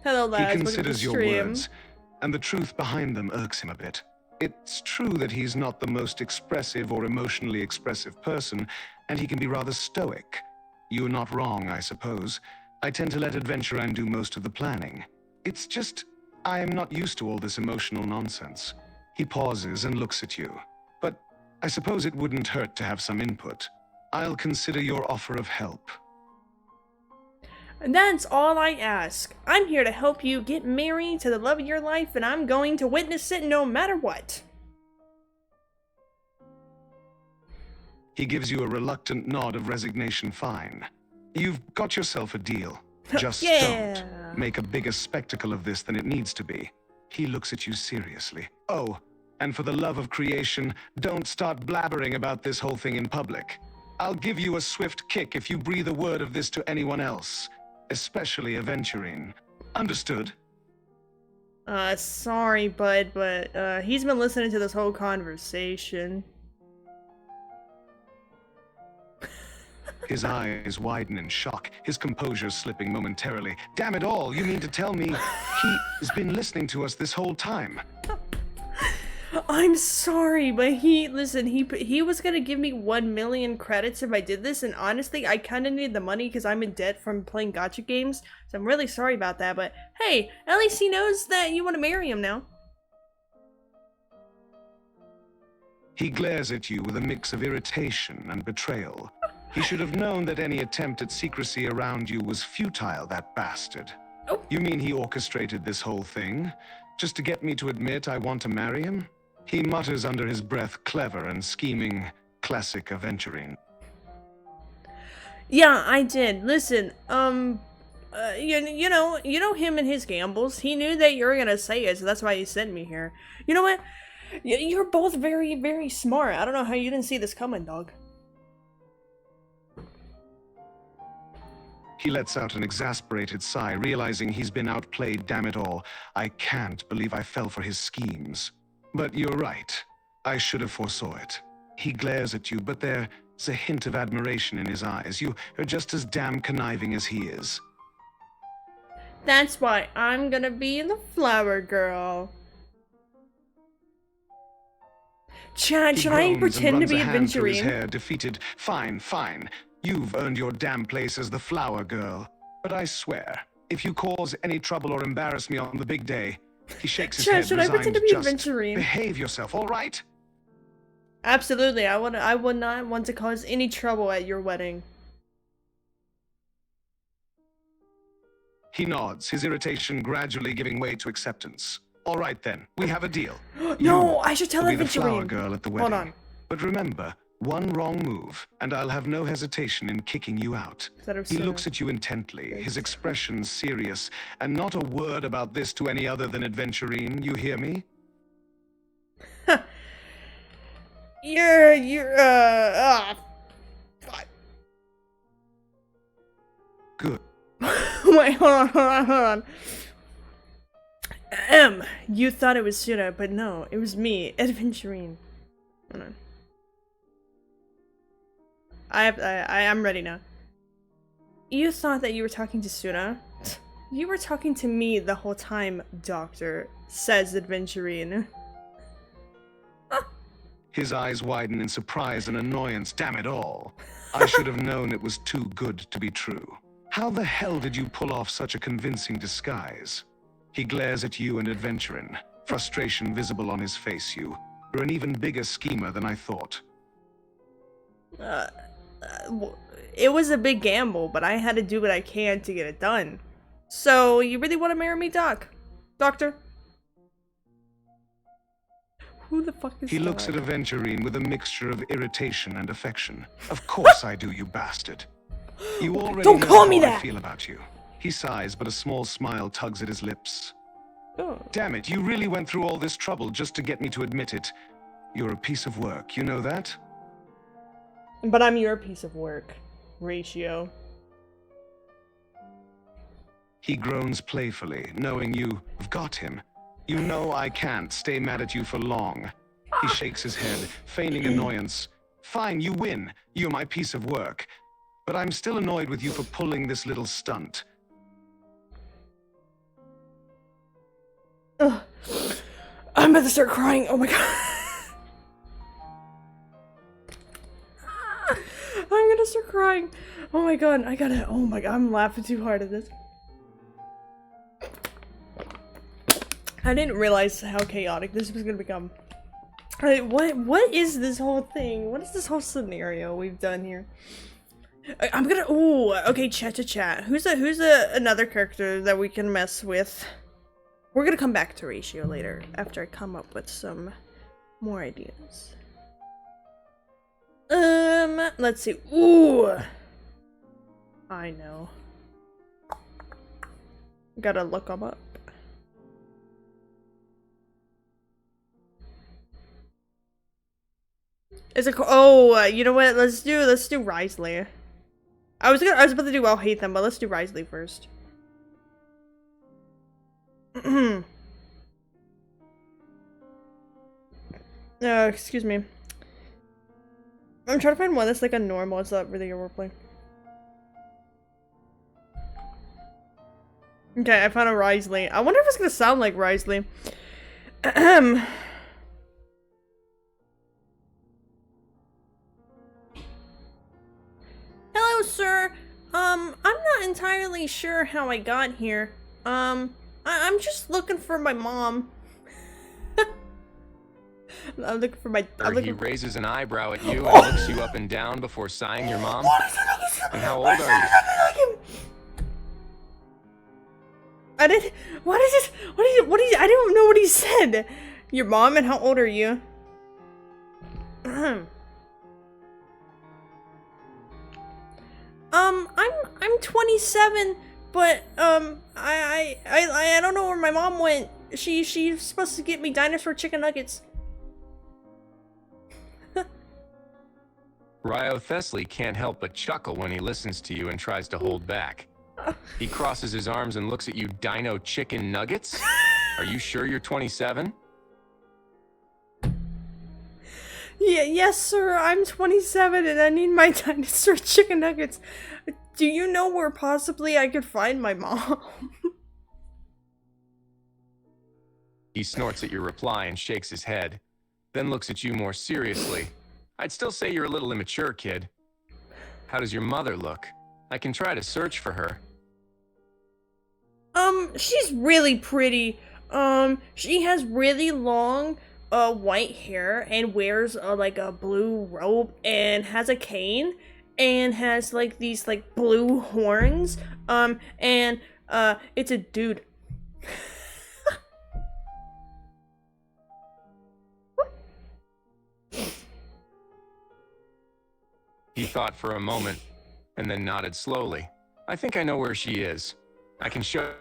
Hello, lads. He Welcome to the considers your stream. words, and the truth behind them irks him a bit. It's true that he's not the most expressive or emotionally expressive person, and he can be rather stoic. You're not wrong, I suppose. I tend to let Adventurine do most of the planning. It's just, I am not used to all this emotional nonsense. He pauses and looks at you. But I suppose it wouldn't hurt to have some input. I'll consider your offer of help. And that's all I ask. I'm here to help you get married to the love of your life, and I'm going to witness it no matter what. He gives you a reluctant nod of resignation. Fine. You've got yourself a deal. Just Yeah. don't make a bigger spectacle of this than it needs to be. He looks at you seriously. Oh, and for the love of creation, don't start blabbering about this whole thing in public. I'll give you a swift kick if you breathe a word of this to anyone else. Especially Adventurine. Understood? Sorry, bud, but he's been listening to this whole conversation. His eyes widen in shock, his composure slipping momentarily. Damn it all, you mean to tell me he's been listening to us this whole time? I'm sorry, but he was gonna give me 1 million credits if I did this, and honestly, I kinda need the money because I'm in debt from playing gacha games, so I'm really sorry about that, but hey, at least he knows that you want to marry him now. He glares at you with a mix of irritation and betrayal. He should have known that any attempt at secrecy around you was futile, that bastard. Oh. You mean he orchestrated this whole thing? Just to get me to admit I want to marry him? He mutters under his breath, clever and scheming, classic Adventurine. Yeah, I did. Listen, you know him and his gambles. He knew that you were gonna say it, so that's why he sent me here. You know what? You're both very, very smart. I don't know how you didn't see this coming, dog. He lets out an exasperated sigh, realizing he's been outplayed. Damn it all. I can't believe I fell for his schemes. But you're right. I should have foresaw it. He glares at you, but there's a hint of admiration in his eyes. You are just as damn conniving as he is. That's why I'm gonna be the flower girl. Chad, He should I groans pretend and to be runs a hand through his Adventurine? hair, defeated. Fine, fine. You've earned your damn place as the flower girl. But I swear, if you cause any trouble or embarrass me on the big day, he shakes his Chad, head, should I pretend to resigned. be Just Adventurine? behave yourself, all right? Absolutely, I would not want to cause any trouble at your wedding. He nods, his irritation gradually giving way to acceptance. All right then, we have a deal. No, You I should tell will be the flower Adventurine. girl at the Hold wedding. on. But remember, one wrong move, and I'll have no hesitation in kicking you out. He looks at you intently, his expression serious, and not a word about this to any other than Adventurine, you hear me? Fuck. Good. Wait, hold on. You thought it was Suna, but no, it was me, Adventurine. Hold on. I'm ready now. You thought that you were talking to Suna? You were talking to me the whole time, Doctor, says Adventurine. His eyes widen in surprise and annoyance. Damn it all. I should have known it was too good to be true. How the hell did you pull off such a convincing disguise? He glares at you and Adventurine, frustration visible on his face. You're an even bigger schemer than I thought. It was a big gamble, but I had to do what I can to get it done. So, you really want to marry me, Doctor? Who the fuck is He that? looks at Adventurine with a mixture of irritation and affection. Of course I do, you bastard. You already Don't know call me how I that! feel about you. He sighs, but a small smile tugs at his lips. Oh. Damn it, you really went through all this trouble just to get me to admit it. You're a piece of work, you know that? But I'm your piece of work, Ratio. He groans playfully, knowing you've got him. You know I can't stay mad at you for long. He shakes his head, feigning annoyance. Fine, you win. You're my piece of work. But I'm still annoyed with you for pulling this little stunt. Ugh. I'm about to start crying. Oh my god. I'm gonna start crying. Oh my god, oh my god, I'm laughing too hard at this. I didn't realize how chaotic this was gonna become. Alright, what is this whole thing? What is this whole scenario we've done here? I'm gonna, ooh, okay, chat. Who's another character that we can mess with? We're gonna come back to Ratio later, after I come up with some more ideas. Let's see. Ooh! I know. Gotta look them up. Is it you know what? Let's do Risley. I was about to do I'll hate them, but let's do Risley first. Excuse me. I'm trying to find one that's like a normal. It's not really a roleplay. Okay, I found a Risley. I wonder if it's gonna sound like Risley. Hello, sir. I'm not entirely sure how I got here. I'm just looking for my mom. I'm looking for my. He raises an eyebrow at you and looks you up and down before sighing your mom. And how old are you? I didn't. What is this? What is? I don't know what he said. Your mom and how old are you? I'm 27, but I don't know where my mom went. She's supposed to get me dinosaur chicken nuggets. Ryo Thessley can't help but chuckle when he listens to you and tries to hold back. He crosses his arms and looks at you. Dino chicken nuggets? Are you sure you're 27? Yeah, yes, sir. I'm 27 and I need my dinosaur chicken nuggets. Do you know where possibly I could find my mom? He snorts at your reply and shakes his head, then looks at you more seriously. I'd still say you're a little immature, kid. How does your mother look? I can try to search for her. She's really pretty. She has really long, white hair and wears, like a blue robe and has a cane and has, like, these, like, blue horns. It's a dude. He thought for a moment, and then nodded slowly. I think I know where she is. I can show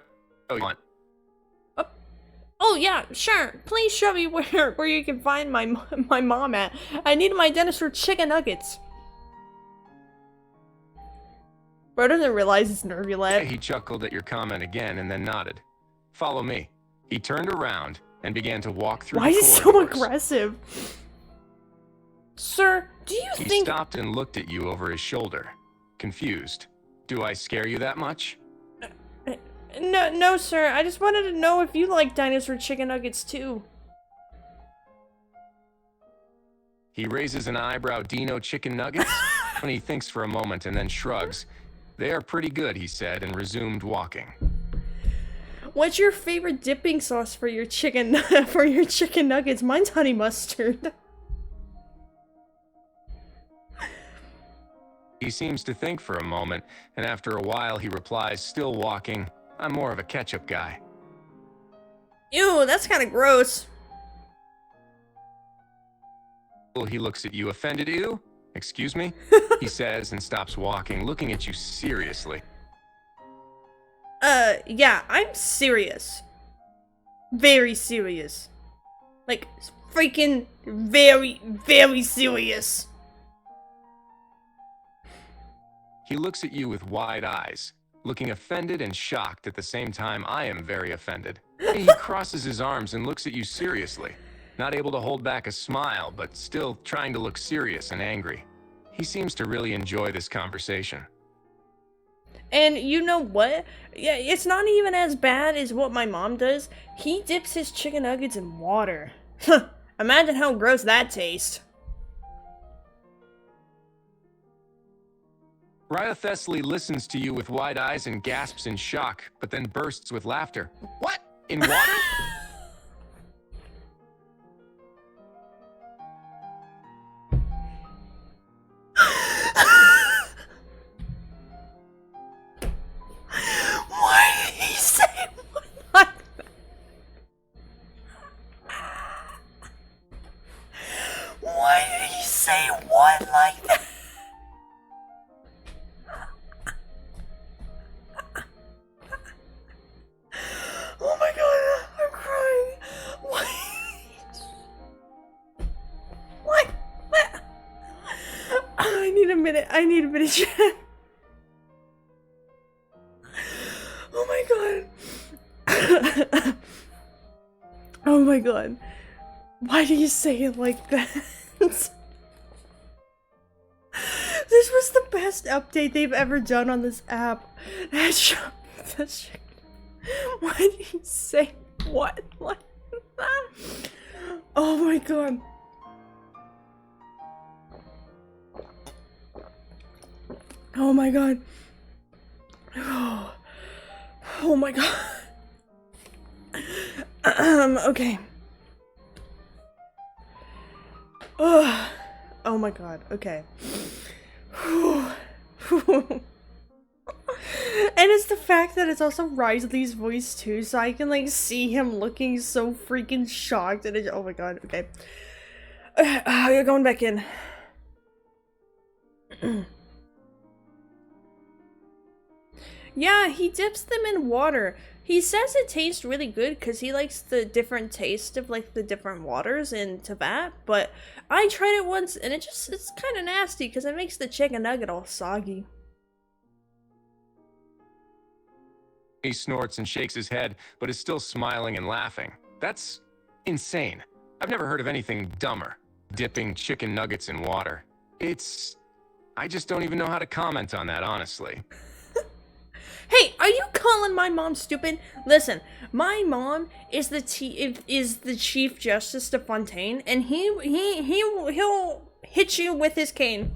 you. Oh yeah, sure. Please show me where you can find my mom at. I need my dinosaur chicken nuggets. Bro doesn't realize it's Nervulette. He chuckled at your comment again and then nodded. Follow me. He turned around and began to walk through Why the is he so corridors. aggressive? Sir, do you He think— stopped and looked at you over his shoulder, confused. Do I scare you that much? No, sir. I just wanted to know if you like dinosaur chicken nuggets too. He raises an eyebrow. Dino chicken nuggets? And he thinks for a moment and then shrugs. They are pretty good, he said, and resumed walking. What's your favorite dipping sauce for your chicken nuggets? Mine's honey mustard. He seems to think for a moment, and after a while he replies, still walking, I'm more of a ketchup guy. Ew, that's kind of gross. He looks at you, offended. Ew? Excuse me? He says and stops walking, looking at you seriously. Yeah, I'm serious. Very serious. Like, freaking very, very serious. He looks at you with wide eyes, looking offended and shocked at the same time. I am very offended. He crosses his arms and looks at you seriously, not able to hold back a smile, but still trying to look serious and angry. He seems to really enjoy this conversation. And you know what? Yeah, it's not even as bad as what my mom does. He dips his chicken nuggets in water. Imagine how gross that tastes. Ryothesley listens to you with wide eyes and gasps in shock, but then bursts with laughter. What? In water? Why did he say one like that? Why did he say one like that? Oh my god, I'm crying. Why? What? What? I need a minute. I need a minute, chat. Oh my god. Oh my god. Why do you say it like that? This was the best update they've ever done on this app. That's why did he say what like that? Oh my god. Oh my god. Oh my god. Okay. Oh my god, okay. And it's the fact that it's also Risley's voice too, so I can like see him looking so freaking shocked and oh my god, okay. Going back in. Yeah, he dips them in water. He says it tastes really good because he likes the different taste of like the different waters in Tibet, but I tried it once and it's kind of nasty because it makes the chicken nugget all soggy. He snorts and shakes his head, but is still smiling and laughing. That's insane. I've never heard of anything dumber. Dipping chicken nuggets in water. I just don't even know how to comment on that, honestly. Hey, are you calling my mom stupid? Listen, my mom is the Chief Justice de Fontaine, and he'll hit you with his cane.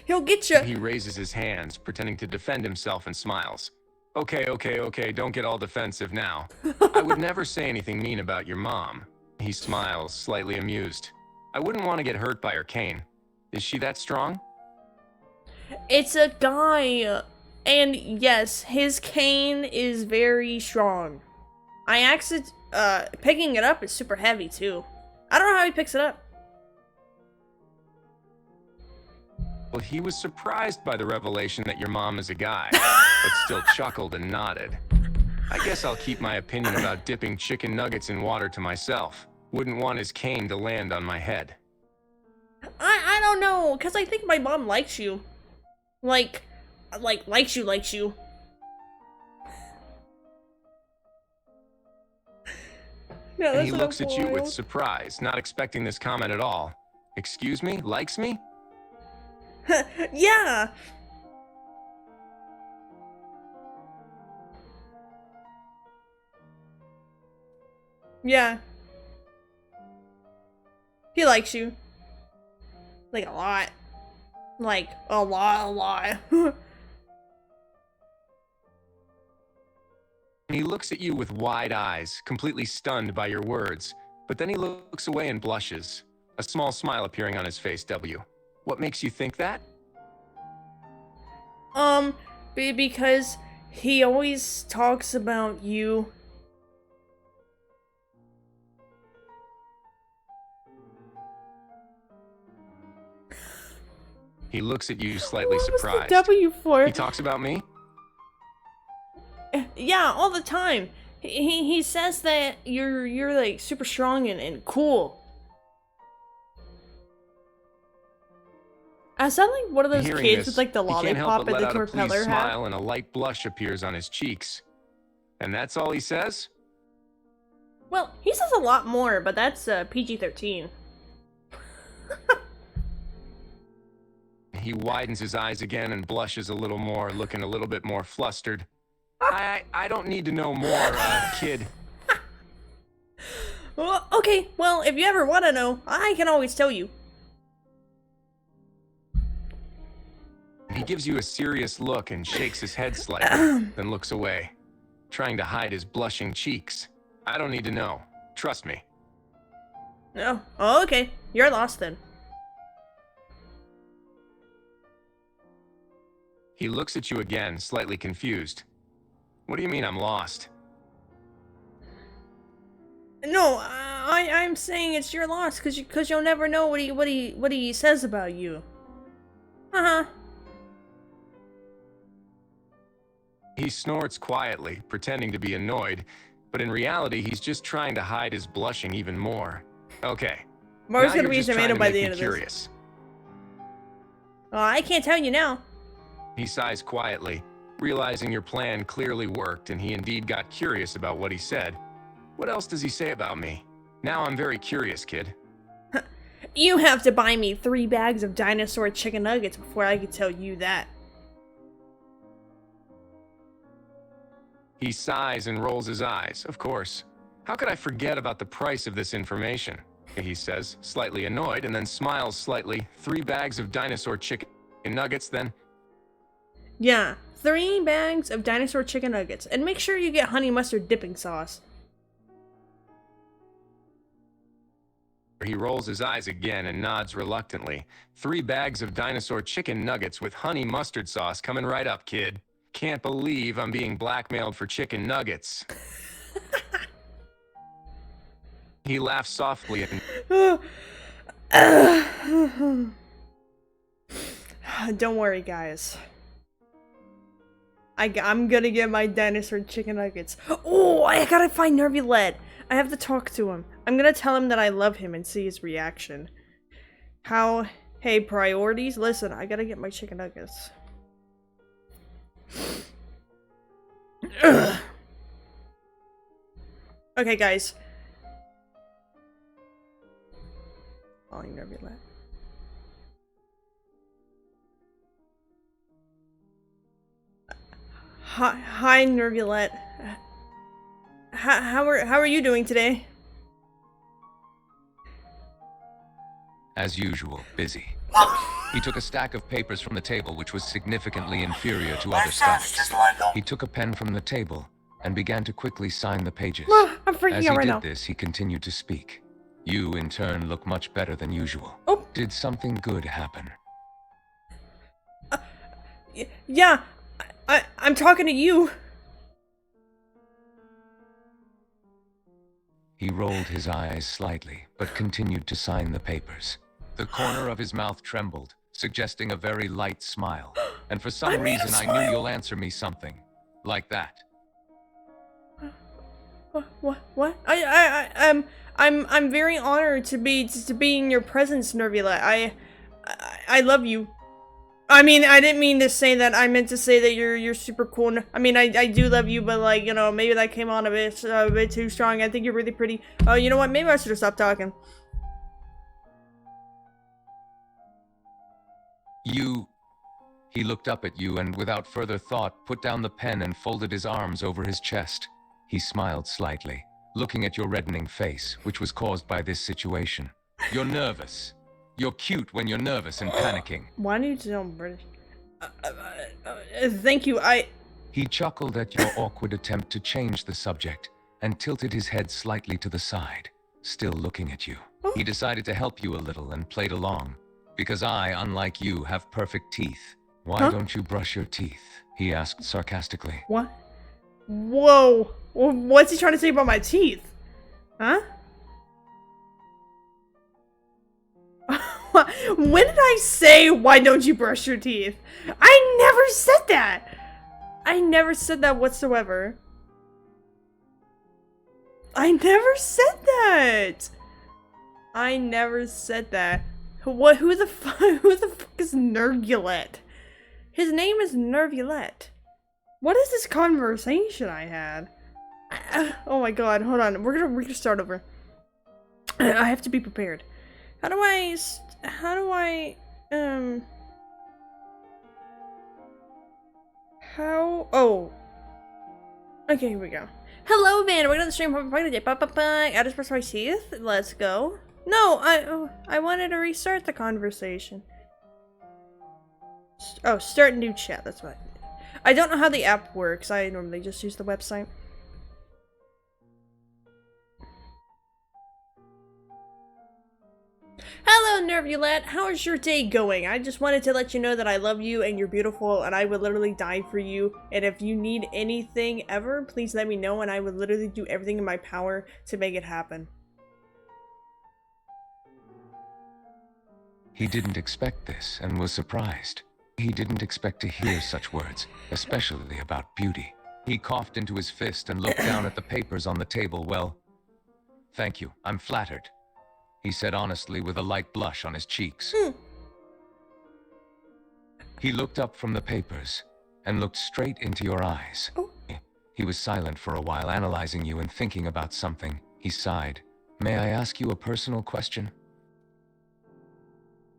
He'll get you. He raises his hands, pretending to defend himself, and smiles. Okay, don't get all defensive now. I would never say anything mean about your mom. He smiles, slightly amused. I wouldn't want to get hurt by her cane. Is she that strong? It's a guy, and yes, his cane is very strong. Picking it up is super heavy too. I don't know how he picks it up. Well, he was surprised by the revelation that your mom is a guy, but still chuckled and nodded. I guess I'll keep my opinion about dipping chicken nuggets in water to myself. Wouldn't want his cane to land on my head. I don't know, because I think my mom likes you. Likes you. Yeah, And he that's looks at you with wild. surprise, not expecting this comment at all. Excuse me? Likes me? Yeah. Yeah. He likes you. Like a lot. Like a lot. He looks at you with wide eyes, completely stunned by your words. But then he looks away and blushes, a small smile appearing on his face. W. What makes you think that? Because he always talks about you. He looks at you slightly What was surprised. the W for? He talks about me? Yeah, all the time. He says that you're like super strong and cool. I sound like one of those Hearing kids this, with like the he can't help lollipop but and the let out a pleased propeller hat. smile and a light blush appears on his cheeks. And that's all he says? Well, he says a lot more, but that's PG-13. He widens his eyes again and blushes a little more, looking a little bit more flustered. I don't need to know more, kid. Well, okay, well, if you ever want to know, I can always tell you. He gives you a serious look and shakes his head slightly, then looks away, trying to hide his blushing cheeks. I don't need to know. Trust me. Oh, okay. You're lost then. He looks at you again, slightly confused. What do you mean I'm lost? No, I'm saying it's your loss because you'll never know what he says about you. Uh-huh. He snorts quietly, pretending to be annoyed, but in reality, he's just trying to hide his blushing even more. Okay. Mario's now gonna you're be a just trying tomato to by make the me end of this. curious. Oh, I can't tell you now. He sighs quietly, realizing your plan clearly worked and he indeed got curious about what he said. What else does he say about me? Now I'm very curious, kid. You have to buy me 3 bags of dinosaur chicken nuggets before I can tell you that. He sighs and rolls his eyes, of course. How could I forget about the price of this information? He says, slightly annoyed, and then smiles slightly. 3 bags of dinosaur chicken nuggets, then? Yeah, 3 bags of dinosaur chicken nuggets, and make sure you get honey mustard dipping sauce. He rolls his eyes again and nods reluctantly. 3 bags of dinosaur chicken nuggets with honey mustard sauce coming right up, kid. Can't believe I'm being blackmailed for chicken nuggets. He laughs softly and Don't worry, guys. I'm gonna get my dinosaur chicken nuggets. Oh, I gotta find Nervulette. I have to talk to him. I'm gonna tell him that I love him and see his reaction. Hey, priorities? Listen, I gotta get my chicken nuggets. Okay, guys. Calling Nervulette. Hi, Nervulette. How are you doing today? As usual, busy. He took a stack of papers from the table which was significantly inferior to other stacks. He took a pen from the table and began to quickly sign the pages. I'm freaking As out he right did now. this, he continued to speak. You, in turn, look much better than usual. Oh. Did something good happen? Yeah, I'm talking to you. He rolled his eyes slightly, but continued to sign the papers. The corner of his mouth trembled, suggesting a very light smile. And for some I made him reason, I smile. knew you'll answer me something. Like that. What? I'm very honored to be in your presence, Nervula. I love you. I mean, I didn't mean to say that. I meant to say that you're super cool. I mean, I do love you, but like, you know, maybe that came on a bit too strong. I think you're really pretty. Oh, you know what? Maybe I should have stopped talking. He looked up at you and without further thought, put down the pen and folded his arms over his chest. He smiled slightly, looking at your reddening face, which was caused by this situation. You're nervous. You're cute when you're nervous and panicking. Why do you sound British? Thank you, He chuckled at your awkward attempt to change the subject and tilted his head slightly to the side, still looking at you. He decided to help you a little and played along. Because I, unlike you, have perfect teeth. Why don't you brush your teeth? He asked sarcastically. What? Whoa. What's he trying to say about my teeth? Huh? When did I say, why don't you brush your teeth? I never said that. I never said that whatsoever. I never said that. I never said that. What? Who the fuck is Nervulette? His name is Nervulette. What is this conversation I had? Oh my god, hold on. We're gonna start over. I have to be prepared. How do I oh. Okay, here we go. Hello, Van. We're gonna stream. I just brushed my teeth. Let's go. No, I wanted to restart the conversation. Oh, start new chat. That's what. I don't know how the app works. I normally just use the website. Hello, Nervulette. How is your day going? I just wanted to let you know that I love you and you're beautiful and I would literally die for you. And if you need anything ever, please let me know and I would literally do everything in my power to make it happen. He didn't expect this and was surprised. He didn't expect to hear such words, especially about beauty. He coughed into his fist and looked down at the papers on the table. Well, thank you. I'm flattered, he said honestly with a light blush on his cheeks. He looked up from the papers and looked straight into your eyes. He was silent for a while, analyzing you and thinking about something. He sighed. May I ask you a personal question?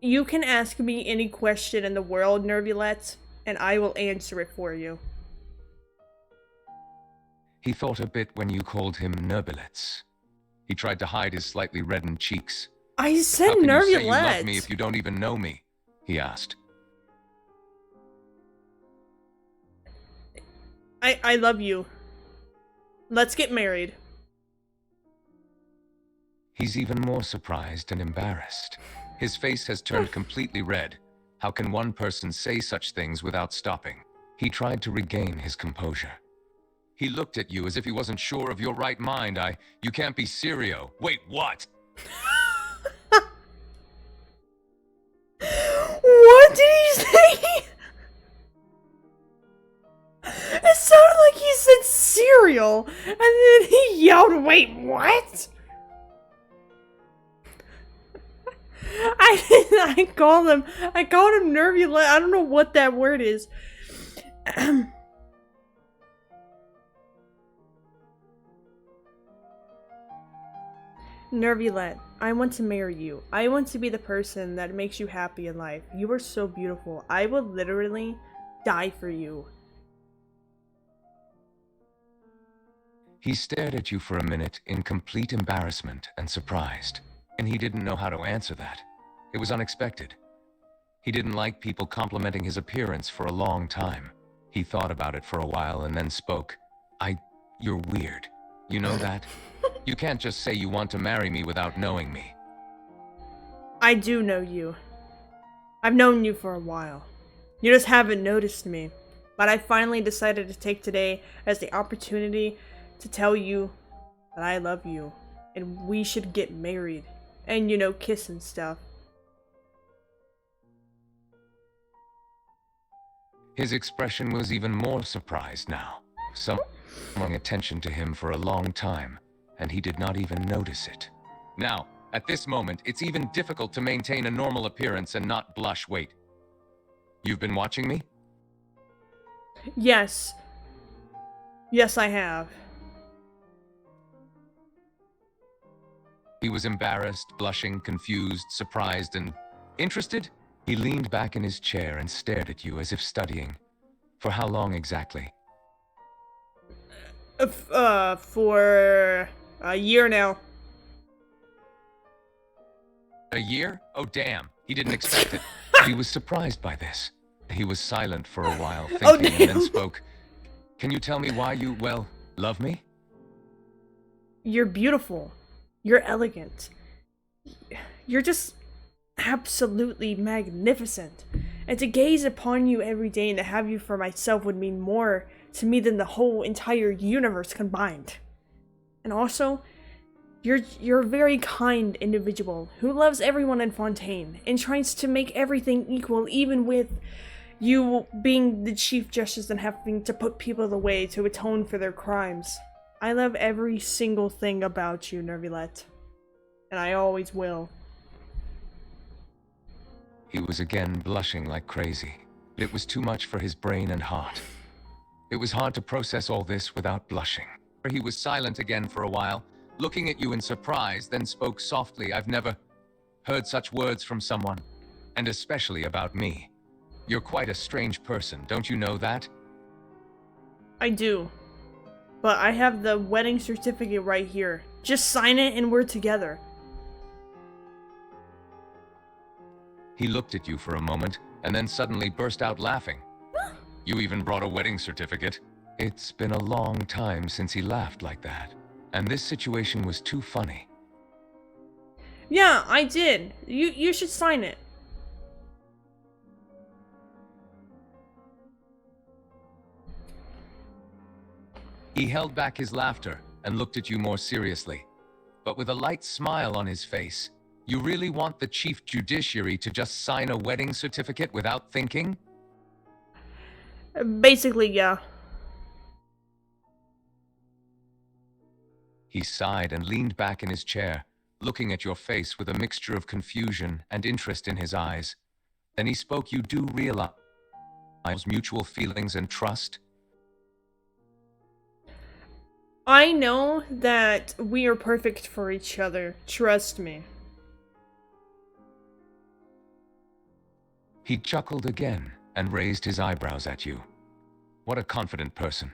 You can ask me any question in the world, Nervulette, and I will answer it for you. He thought a bit when you called him Nervulets. He tried to hide his slightly reddened cheeks. I said How can Nervulette. you say you love me if you don't even know me? He asked. I love you. Let's get married. He's even more surprised and embarrassed. His face has turned completely red. How can one person say such things without stopping? He tried to regain his composure. He looked at you as if he wasn't sure of your right mind. You can't be Sirio. Wait, what? What did he say? It sounded like he said cereal, and then he yelled, wait, what? I called him Nervulette. I don't know what that word is. Nervulette, I want to marry you. I want to be the person that makes you happy in life. You are so beautiful. I would literally die for you. He stared at you for a minute in complete embarrassment and surprised, and he didn't know how to answer that. It was unexpected. He didn't like people complimenting his appearance for a long time. He thought about it for a while and then spoke. You're weird. You know that? You can't just say you want to marry me without knowing me. I do know you. I've known you for a while. You just haven't noticed me. But I finally decided to take today as the opportunity to tell you that I love you. And we should get married. And, you know, kiss and stuff. His expression was even more surprised now. Someone paying attention to him for a long time, and he did not even notice it. Now, at this moment, it's even difficult to maintain a normal appearance and not blush. Wait. You've been watching me? Yes. Yes, I have. He was embarrassed, blushing, confused, surprised, and interested. He leaned back in his chair and stared at you as if studying. For how long exactly? For a year now. A year? Oh damn, he didn't expect it. He was surprised by this. He was silent for a while, thinking, and then spoke. Can you tell me why you, well, love me? You're beautiful. You're elegant. You're just absolutely magnificent. And to gaze upon you every day and to have you for myself would mean more to me than the whole entire universe combined. And also, you're a very kind individual who loves everyone in Fontaine and tries to make everything equal, even with you being the chief justice and having to put people away to atone for their crimes. I love every single thing about you, Nervulette. And I always will. He was again blushing like crazy. It was too much for his brain and heart. It was hard to process all this without blushing. He was silent again for a while, looking at you in surprise, then spoke softly. I've never heard such words from someone, and especially about me. You're quite a strange person, don't you know that? I do. But I have the wedding certificate right here. Just sign it and we're together. He looked at you for a moment, and then suddenly burst out laughing. You even brought a wedding certificate. It's been a long time since he laughed like that, and this situation was too funny. Yeah, I did. You should sign it. He held back his laughter and looked at you more seriously, but with a light smile on his face. You really want the chief judiciary to just sign a wedding certificate without thinking? Basically, yeah. He sighed and leaned back in his chair, looking at your face with a mixture of confusion and interest in his eyes. Then he spoke. You do realize mutual feelings and trust? I know that we are perfect for each other. Trust me. He chuckled again and raised his eyebrows at you. What a confident person.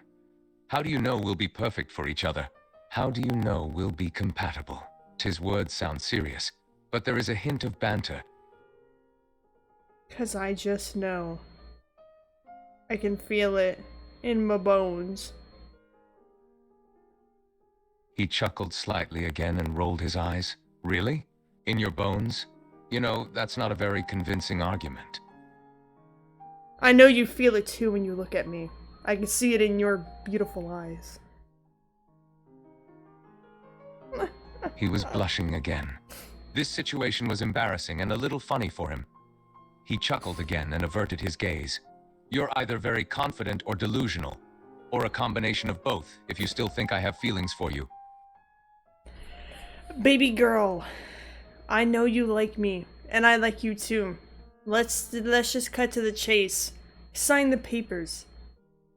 How do you know we'll be perfect for each other? How do you know we'll be compatible? His words sound serious, but there is a hint of banter. 'Cause I just know. I can feel it in my bones. He chuckled slightly again and rolled his eyes. Really? In your bones? You know, that's not a very convincing argument. I know you feel it too when you look at me. I can see it in your beautiful eyes. He was blushing again. This situation was embarrassing and a little funny for him. He chuckled again and averted his gaze. You're either very confident or delusional, or a combination of both, if you still think I have feelings for you. Baby girl, I know you like me, and I like you too. Let's just cut to the chase. Sign the papers,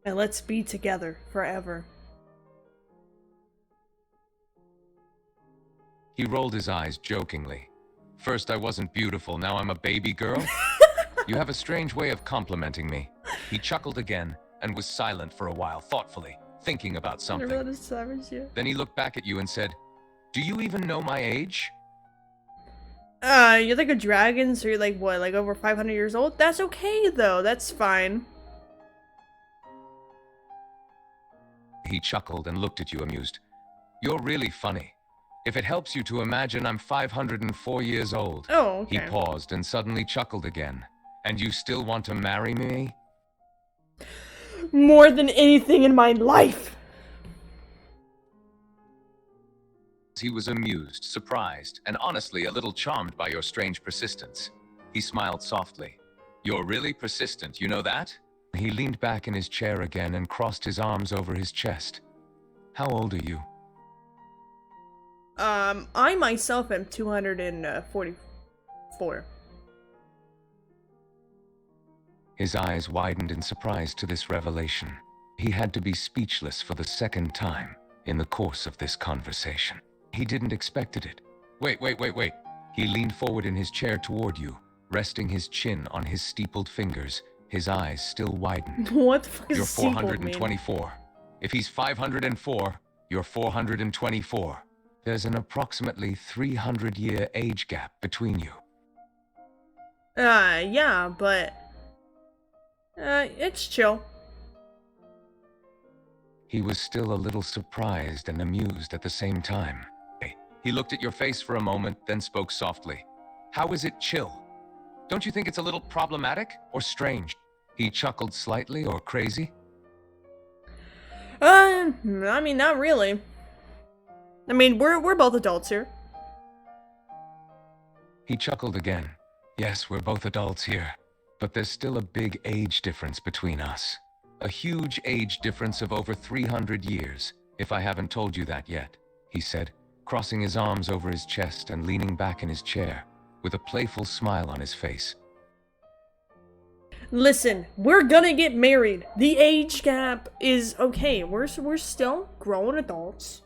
and let's be together forever. He rolled his eyes jokingly. First I wasn't beautiful, now I'm a baby girl? You have a strange way of complimenting me. He chuckled again and was silent for a while, thoughtfully, thinking about something. Then he looked back at you and said, "Do you even know my age?" You're like a dragon, so you're like, what, like over 500 years old? That's okay, though. That's fine. He chuckled and looked at you amused. You're really funny. If it helps you to imagine, I'm 504 years old. Oh, okay. He paused and suddenly chuckled again. And you still want to marry me? More than anything in my life! He was amused, surprised, and honestly a little charmed by your strange persistence. He smiled softly. You're really persistent, you know that? He leaned back in his chair again and crossed his arms over his chest. How old are you? I myself am 244. His eyes widened in surprise to this revelation. He had to be speechless for the second time in the course of this conversation. He didn't expect it. Wait. He leaned forward in his chair toward you, resting his chin on his steepled fingers, his eyes still widened. What the fuck is You're steepled mean? 424. If he's 504, you're 424. There's an approximately 300-year age gap between you. Yeah, but it's chill. He was still a little surprised and amused at the same time. He looked at your face for a moment, then spoke softly. How is it chill? Don't you think it's a little problematic or strange? He chuckled slightly or crazy? I mean, not really. I mean, we're both adults here. He chuckled again. Yes, we're both adults here. But there's still a big age difference between us. A huge age difference of over 300 years, if I haven't told you that yet, he said, crossing his arms over his chest and leaning back in his chair, with a playful smile on his face. Listen, we're gonna get married. The age gap is okay. We're still grown adults.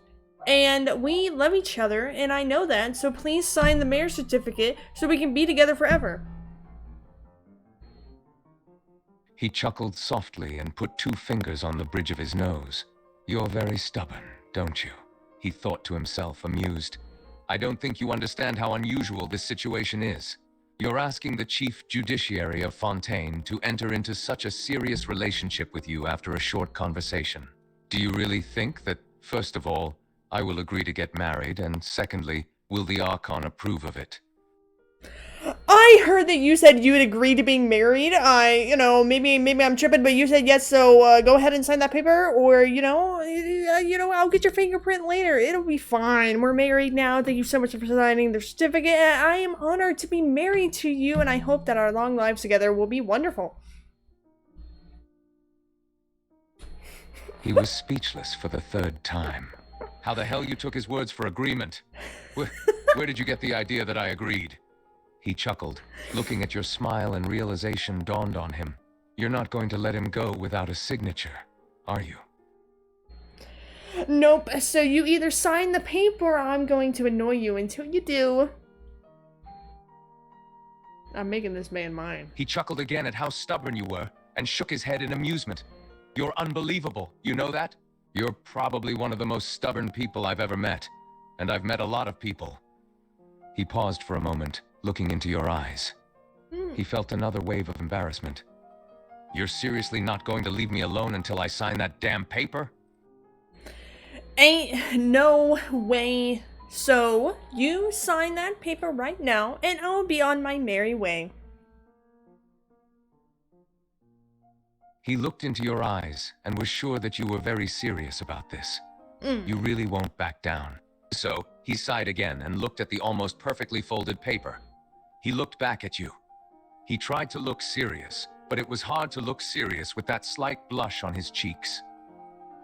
And we love each other, and I know that, so please sign the marriage certificate so we can be together forever. He chuckled softly and put 2 fingers on the bridge of his nose. You're very stubborn, don't you? He thought to himself, amused. I don't think you understand how unusual this situation is. You're asking the chief judiciary of Fontaine to enter into such a serious relationship with you after a short conversation. Do you really think that, first of all, I will agree to get married, and secondly, will the Archon approve of it? I heard that you said you would agree to being married. Maybe I'm tripping, but you said yes, so go ahead and sign that paper, or, I'll get your fingerprint later. It'll be fine. We're married now. Thank you so much for signing the certificate. I am honored to be married to you, and I hope that our long lives together will be wonderful. He was speechless for the 3rd time. How the hell you took his words for agreement? Where did you get the idea that I agreed? He chuckled, looking at your smile, and realization dawned on him. You're not going to let him go without a signature, are you? Nope, so you either sign the paper or I'm going to annoy you until you do. I'm making this man mine. He chuckled again at how stubborn you were, and shook his head in amusement. You're unbelievable, you know that? You're probably one of the most stubborn people I've ever met, and I've met a lot of people. He paused for a moment, looking into your eyes. He felt another wave of embarrassment. You're seriously not going to leave me alone until I sign that damn paper? Ain't no way. So, you sign that paper right now, and I'll be on my merry way. He looked into your eyes and was sure that you were very serious about this. You really won't back down. So, he sighed again and looked at the almost perfectly folded paper. He looked back at you. He tried to look serious, but it was hard to look serious with that slight blush on his cheeks.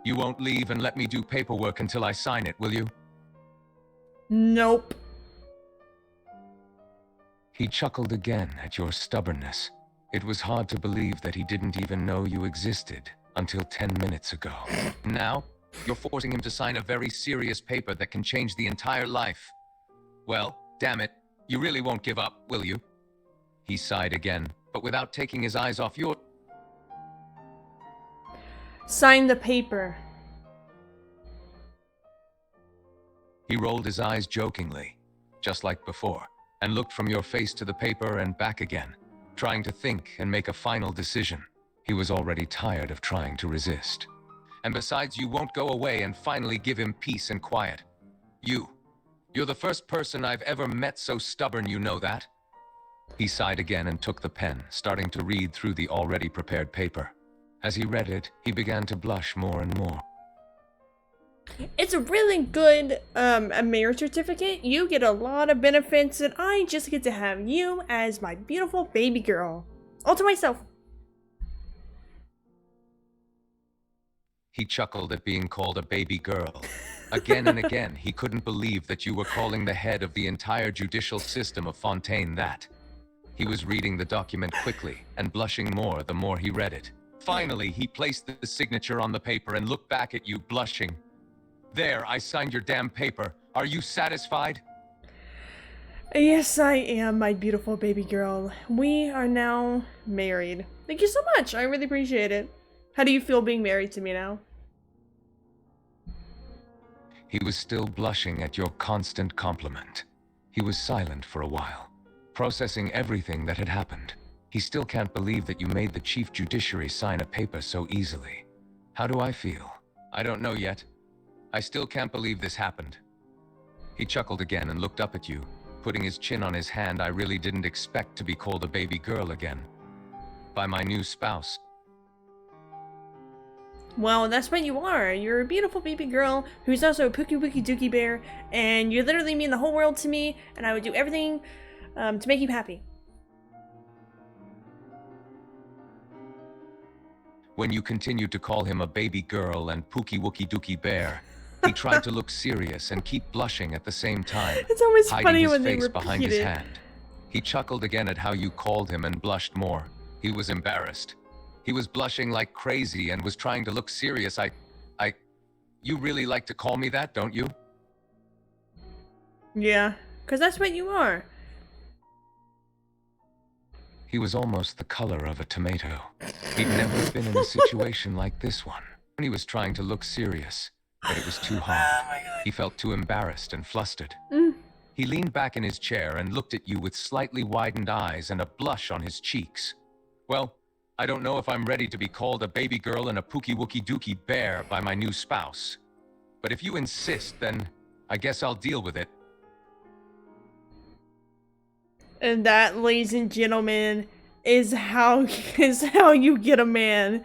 You won't leave and let me do paperwork until I sign it, will you? Nope. He chuckled again at your stubbornness. It was hard to believe that he didn't even know you existed until 10 minutes ago. Now, you're forcing him to sign a very serious paper that can change the entire life. Well, damn it, you really won't give up, will you? He sighed again, but without taking his eyes off your... Sign the paper. He rolled his eyes jokingly, just like before, and looked from your face to the paper and back again, trying to think and make a final decision. He was already tired of trying to resist. And besides, you won't go away and finally give him peace and quiet. You're the first person I've ever met so stubborn, you know that? He sighed again and took the pen, starting to read through the already prepared paper. As he read it, he began to blush more and more. It's a really good a marriage certificate. You get a lot of benefits, and I just get to have you as my beautiful baby girl. All to myself. He chuckled at being called a baby girl. Again and again, he couldn't believe that you were calling the head of the entire judicial system of Fontaine that. He was reading the document quickly and blushing more the more he read it. Finally, he placed the signature on the paper and looked back at you, blushing. There, I signed your damn paper. Are you satisfied? Yes, I am, my beautiful baby girl. We are now married. Thank you so much. I really appreciate it. How do you feel being married to me now? He was still blushing at your constant compliment. He was silent for a while, processing everything that had happened. He still can't believe that you made the chief judiciary sign a paper so easily. How do I feel? I don't know yet. I still can't believe this happened. He chuckled again and looked up at you, putting his chin on his hand. I really didn't expect to be called a baby girl again. By my new spouse. Well, that's what you are. You're a beautiful baby girl who's also a Pookie Wookie Dookie Bear, and you literally mean the whole world to me, and I would do everything to make you happy. When you continued to call him a baby girl and Pookie Wookie Dookie Bear, he tried to look serious and keep blushing at the same time, It's always hiding funny his when they face repeat behind his it. hand. He chuckled again at how you called him and blushed more. He was embarrassed. He was blushing like crazy and was trying to look serious. You really like to call me that, don't you? Yeah, because that's what you are. He was almost the color of a tomato. He'd never been in a situation like this one. He was trying to look serious, but it was too hard. He felt too embarrassed and flustered. He leaned back in his chair and looked at you with slightly widened eyes and a blush on his cheeks. Well, I don't know if I'm ready to be called a baby girl and a Pookie Wookie Dookie Bear by my new spouse. But if you insist, then I guess I'll deal with it. And that, ladies and gentlemen, is how you get a man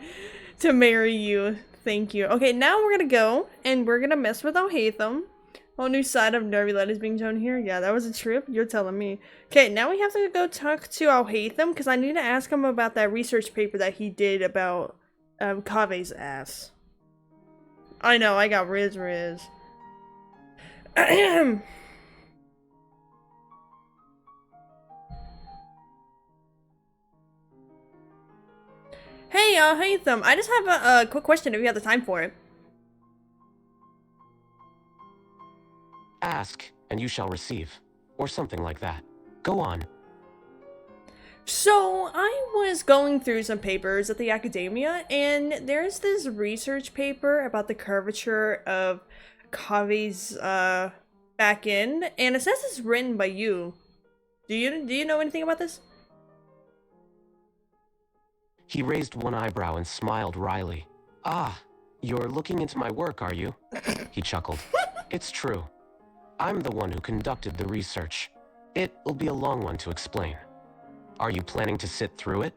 to marry you. Thank you. Okay, now we're gonna go and we're gonna mess with Alhaitham. Whole new side of Nervy is being shown here. Yeah, that was a trip. You're telling me. Okay, now we have to go talk to Alhaitham because I need to ask him about that research paper that he did about Kave's ass. I know, I got Riz. Hey, Alhaitham, I just have a quick question if you have the time for it. Ask, and you shall receive. Or something like that. Go on. So, I was going through some papers at the academia, and there's this research paper about the curvature of Kave's back end, and it says it's written by you. Do you know anything about this? He raised one eyebrow and smiled wryly. Ah, you're looking into my work, are you? He chuckled. It's true. I'm the one who conducted the research. It'll be a long one to explain. Are you planning to sit through it?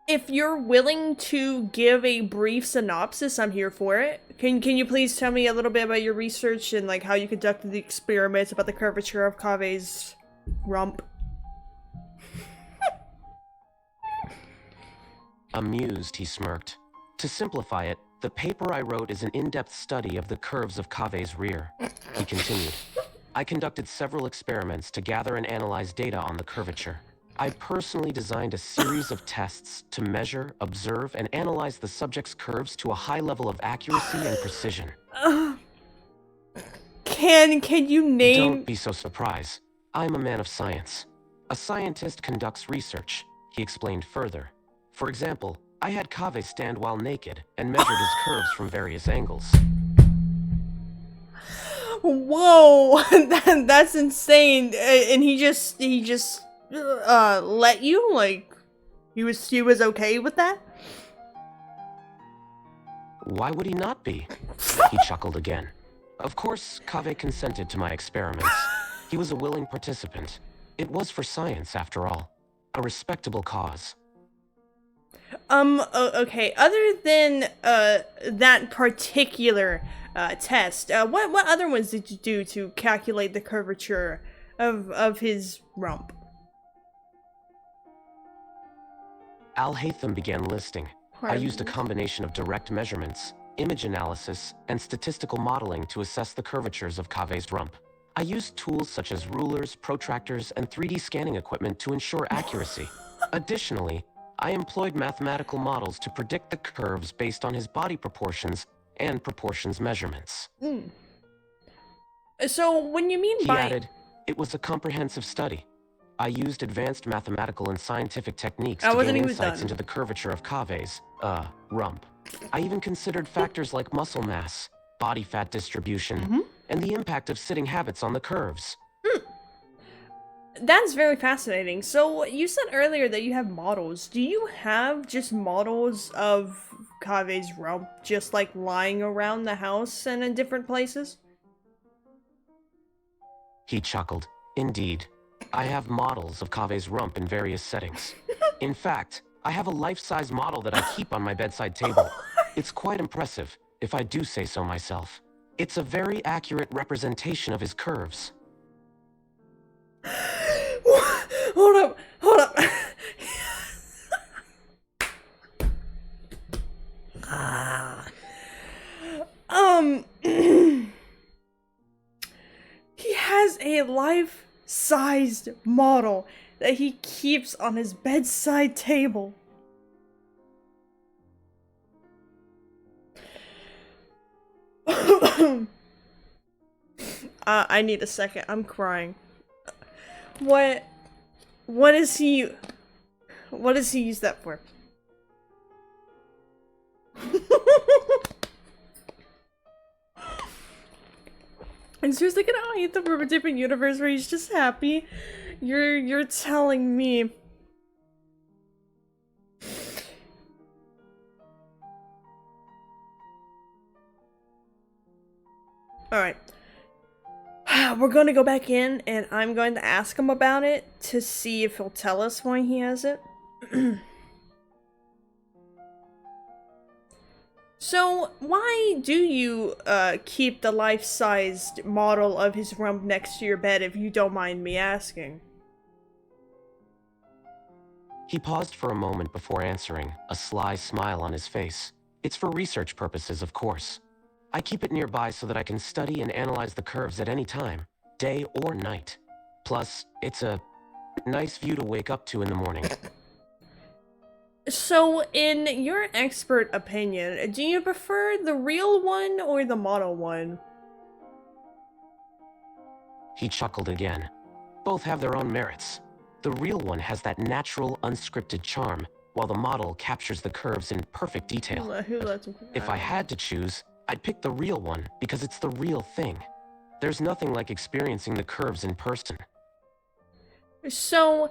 If you're willing to give a brief synopsis, I'm here for it. Can you please tell me a little bit about your research and like how you conducted the experiments about the curvature of Kave's rump? Amused, he smirked. To simplify it, the paper I wrote is an in-depth study of the curves of Kave's rear. He continued. I conducted several experiments to gather and analyze data on the curvature. I personally designed a series of tests to measure, observe, and analyze the subject's curves to a high level of accuracy and precision. Can you name... Don't be so surprised. I'm a man of science. A scientist conducts research, he explained further. For example, I had Kave stand while naked and measured his curves from various angles. Whoa, that's insane. And he just let you? Like, he was okay with that? Why would he not be? He chuckled again. Of course, Kave consented to my experiments. He was a willing participant. It was for science, after all. A respectable cause. Okay, other than, that particular, test, what other ones did you do to calculate the curvature of his rump? Alhaitham began listing. I used a combination of direct measurements, image analysis, and statistical modeling to assess the curvatures of Kave's rump. I used tools such as rulers, protractors, and 3D scanning equipment to ensure accuracy. Additionally, I employed mathematical models to predict the curves based on his body proportions and proportions measurements. So when you mean He by... added, it was a comprehensive study. I used advanced mathematical and scientific techniques I to wasn't gain even insights done. into the curvature of Kave's, rump. I even considered factors like muscle mass, body fat distribution, and the impact of sitting habits on the curves. That's very fascinating. So you said earlier that you have models. Do you have just models of Kave's rump just like lying around the house and in different places? He chuckled. Indeed, I have models of Kave's rump in various settings. In fact, I have a life-size model that I keep on my bedside table. It's quite impressive, if I do say so myself. It's a very accurate representation of his curves. Hold up, hold up. He has a life-sized model that he keeps on his bedside table. I need a second. I'm crying. What does he use that for? And seriously, can I hate them from a different universe where he's just happy? You're telling me. Alright. We're going to go back in and I'm going to ask him about it to see if he'll tell us why he has it. So, why do you keep the life-sized model of his rump next to your bed, if you don't mind me asking? He paused for a moment before answering, a sly smile on his face. It's for research purposes, of course. I keep it nearby so that I can study and analyze the curves at any time, day or night. Plus, it's a nice view to wake up to in the morning. So, in your expert opinion, do you prefer the real one or the model one? He chuckled again. Both have their own merits. The real one has that natural, unscripted charm, while the model captures the curves in perfect detail. Who lets him? If I had to choose, I'd pick the real one because it's the real thing. There's nothing like experiencing the curves in person. So,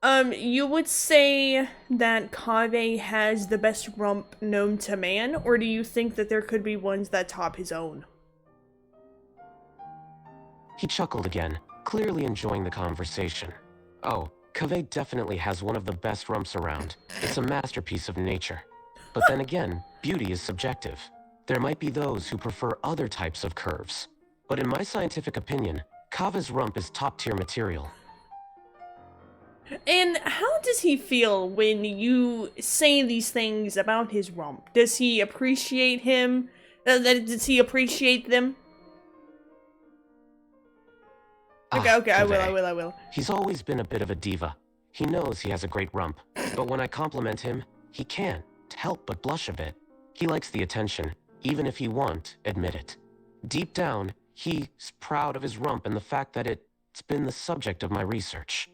you would say that Kave has the best rump known to man, or do you think that there could be ones that top his own? He chuckled again, clearly enjoying the conversation. Oh, Kave definitely has one of the best rumps around. It's a masterpiece of nature. But then again, beauty is subjective. There might be those who prefer other types of curves. But in my scientific opinion, Kave's rump is top-tier material. And how does he feel when you say these things about his rump? Does he appreciate him? Does he appreciate them? Okay, I will. He's always been a bit of a diva. He knows he has a great rump, but when I compliment him, he can't help but blush a bit. He likes the attention, even if he won't admit it. Deep down, he's proud of his rump and the fact that it's been the subject of my research.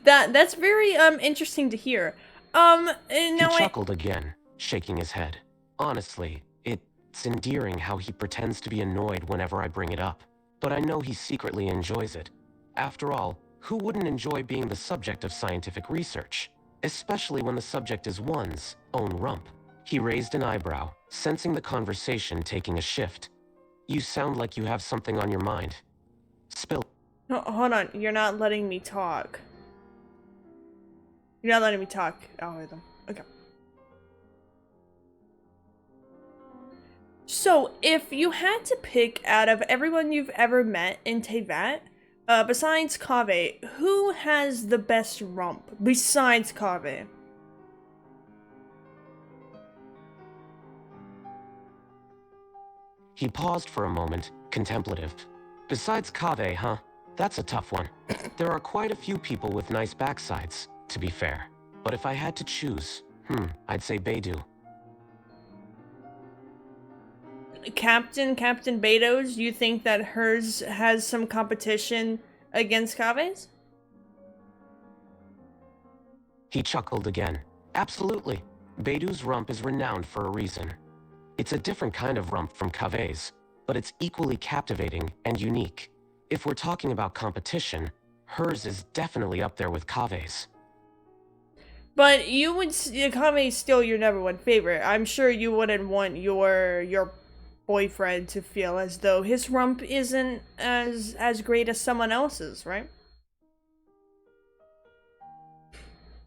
That's very interesting to hear. He chuckled again, shaking his head. Honestly, it's endearing how he pretends to be annoyed whenever I bring it up. But I know he secretly enjoys it. After all, who wouldn't enjoy being the subject of scientific research? Especially when the subject is one's own rump. He raised an eyebrow, sensing the conversation taking a shift. You sound like you have something on your mind. Spill. No, hold on, you're not letting me talk. You're not letting me talk, algorithm. Okay. So, if you had to pick out of everyone you've ever met in Tevat, besides Kave, who has the best rump besides Kave? He paused for a moment, contemplative. Besides Kaveh, huh? That's a tough one. There are quite a few people with nice backsides, to be fair. But if I had to choose, I'd say Beidou. Captain Beto's, you think that hers has some competition against Kave's? He chuckled again. Absolutely. Beidou's rump is renowned for a reason. It's a different kind of rump from Kaveh's, but it's equally captivating and unique. If we're talking about competition, hers is definitely up there with Kaveh's. But you would, Kave's still your number one favorite. I'm sure you wouldn't want your boyfriend to feel as though his rump isn't as great as someone else's, right?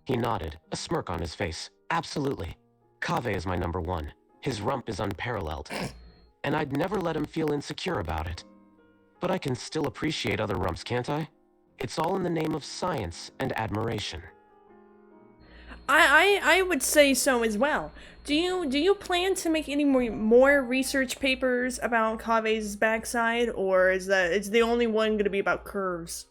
He nodded, a smirk on his face. Absolutely. Kaveh is my number one. His rump is unparalleled. And I'd never let him feel insecure about it. But I can still appreciate other rumps, can't I? It's all in the name of science and admiration. I would say so as well. Do you plan to make any more research papers about Kave's backside, or is the only one going to be about curves?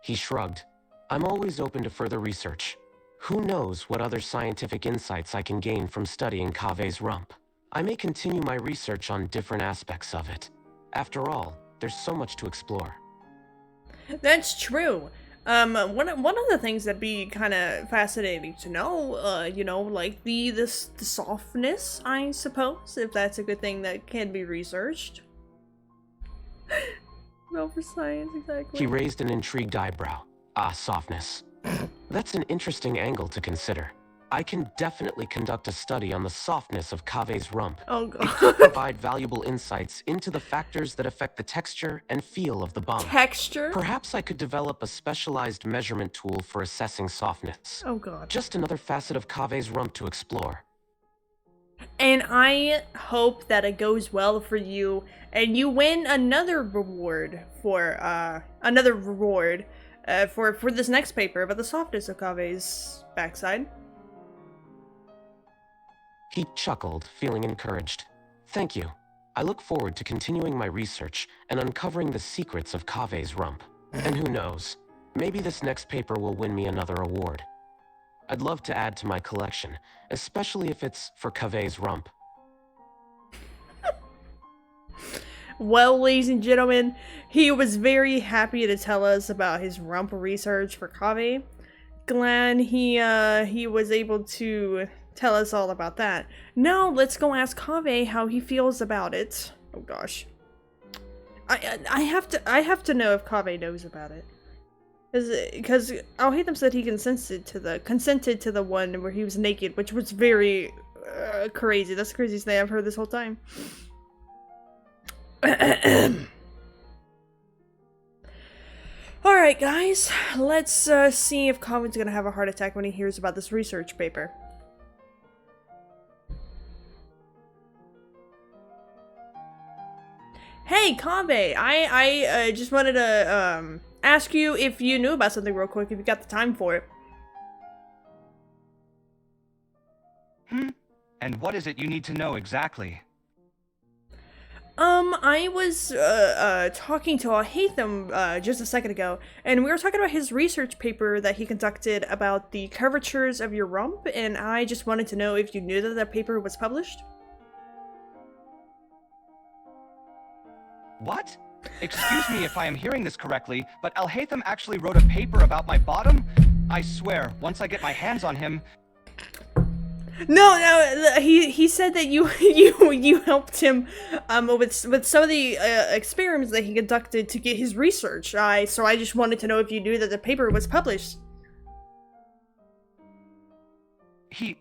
He shrugged. I'm always open to further research. Who knows what other scientific insights I can gain from studying Kaveh's rump. I may continue my research on different aspects of it. After all, there's so much to explore. That's true. One of the things that'd be kind of fascinating to know, you know, like the softness, I suppose, if that's a good thing that can be researched. No, for science, exactly. He raised an intrigued eyebrow. Ah, softness. That's an interesting angle to consider. I can definitely conduct a study on the softness of Kaveh's rump. Oh god. It could provide valuable insights into the factors that affect the texture and feel of the bum. Texture? Perhaps I could develop a specialized measurement tool for assessing softness. Oh god. Just another facet of Kaveh's rump to explore. And I hope that it goes well for you, and you win another reward for for this next paper about the softness of Kaveh's backside. He chuckled, feeling encouraged. Thank you. I look forward to continuing my research and uncovering the secrets of Kaveh's rump. And who knows, maybe this next paper will win me another award. I'd love to add to my collection, especially if it's for Kaveh's rump. Well, ladies and gentlemen, he was very happy to tell us about his rump research for Kaveh. Glad he was able to tell us all about that. Now let's go ask Kaveh how he feels about it. Oh gosh, I have to know if Kaveh knows about it, because Al-Haytham said he consented to the one where he was naked, which was very crazy. That's the craziest thing I've heard this whole time. Alright guys, let's see if Kaveh's gonna have a heart attack when he hears about this research paper. Hey Kaveh, I just wanted to ask you if you knew about something real quick, if you got the time for it. And what is it you need to know exactly? I was, talking to Al-Haytham, just a second ago, and we were talking about his research paper that he conducted about the curvatures of your rump, and I just wanted to know if you knew that that paper was published? What? Excuse me if I am hearing this correctly, but Al-Haytham actually wrote a paper about my bottom? I swear, once I get my hands on him... No, he said that you helped him with some of the experiments that he conducted to get his research. So I just wanted to know if you knew that the paper was published. He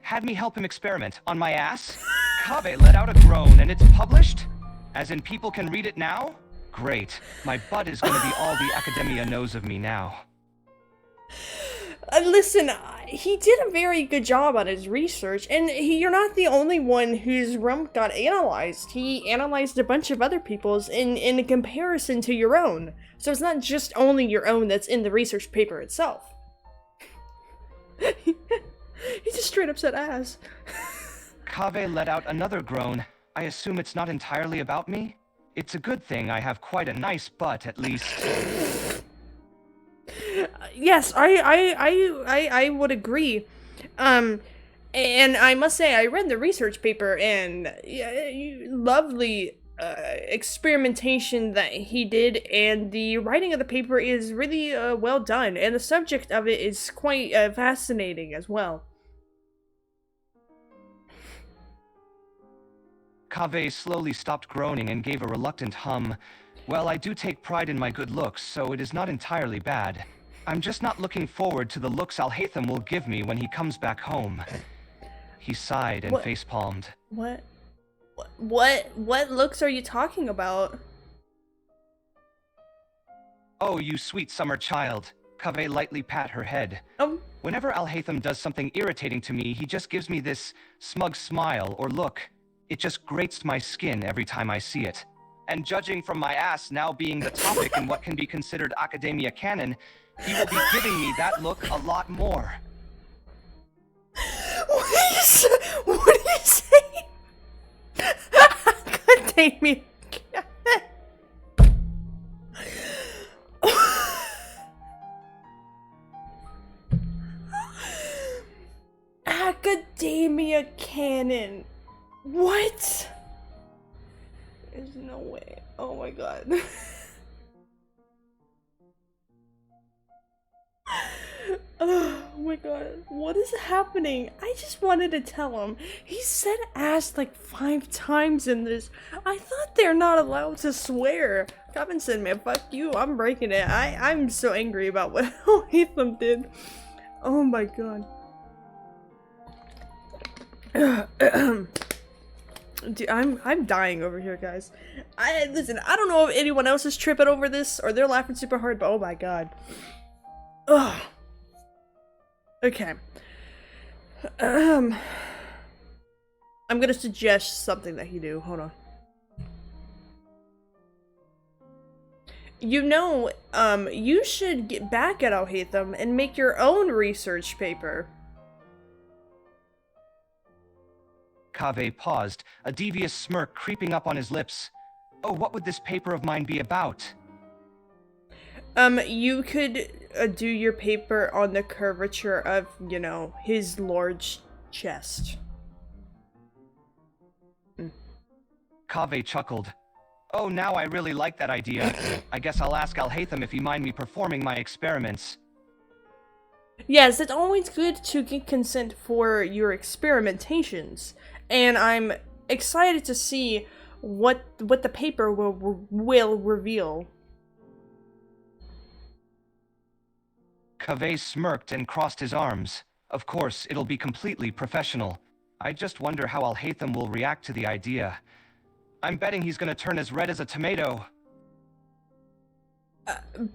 had me help him experiment on my ass? Kaveh let out a groan and it's published? As in people can read it now? Great. My butt is gonna be all the academia knows of me now. Listen, he did a very good job on his research, and you're not the only one whose rump got analyzed. He analyzed a bunch of other people's in comparison to your own. So it's not just only your own that's in the research paper itself. He just straight up said ass. Kaveh let out another groan. I assume it's not entirely about me? It's a good thing I have quite a nice butt, at least. Yes, I would agree. And I must say, I read the research paper, and lovely experimentation that he did, and the writing of the paper is really well done, and the subject of it is quite fascinating as well. Kaveh slowly stopped groaning and gave a reluctant hum. Well, I do take pride in my good looks, so it is not entirely bad. I'm just not looking forward to the looks Al-Haytham will give me when he comes back home. He sighed and facepalmed. What looks are you talking about? Oh, you sweet summer child. Kaveh lightly pat her head. Whenever Al-Haytham does something irritating to me, he just gives me this smug smile or look. It just grates my skin every time I see it. And judging from my ass now being the topic in what can be considered academia canon, he will be giving me that look a lot more. What are you saying? God dang me. Academia canon. What? There's no way. Oh my god. Oh my god, what is happening? I just wanted to tell him. He said ass like 5 times in this. I thought they're not allowed to swear. Robinson, man, fuck you. I'm breaking it. I'm so angry about what Ethan did. Oh my god. Dude, I'm dying over here, guys. Listen, I don't know if anyone else is tripping over this or they're laughing super hard, but oh my god. Ugh. Okay. I'm gonna suggest something that he do. Hold on. You know, you should get back at Al-Haytham and make your own research paper. Kaveh paused, a devious smirk creeping up on his lips. Oh, what would this paper of mine be about? You could do your paper on the curvature of, you know, his large chest. Kaveh chuckled. Oh, now I really like that idea. I guess I'll ask Al-Haytham if he mind me performing my experiments. Yes, it's always good to get consent for your experimentations. And I'm excited to see what the paper will reveal. Kaveh smirked and crossed his arms. Of course, it'll be completely professional. I just wonder how Al-Haytham will react to the idea. I'm betting he's gonna turn as red as a tomato.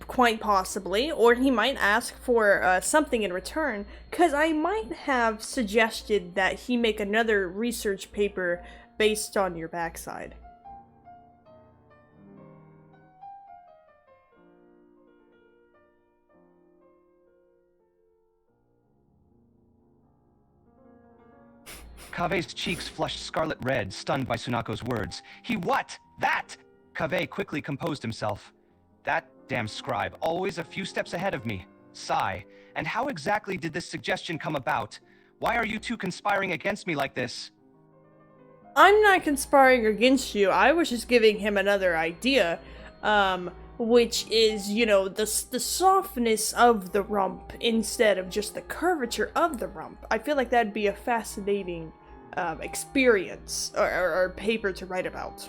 Quite possibly, or he might ask for something in return, because I might have suggested that he make another research paper based on your backside. Kaveh's cheeks flushed scarlet red, stunned by Sunako's words. He what? That! Kaveh quickly composed himself. That damn scribe, always a few steps ahead of me. Sigh. And how exactly did this suggestion come about? Why are you two conspiring against me like this? I'm not conspiring against you. I was just giving him another idea, which is, you know, the softness of the rump instead of just the curvature of the rump. I feel like that'd be a fascinating experience or paper to write about.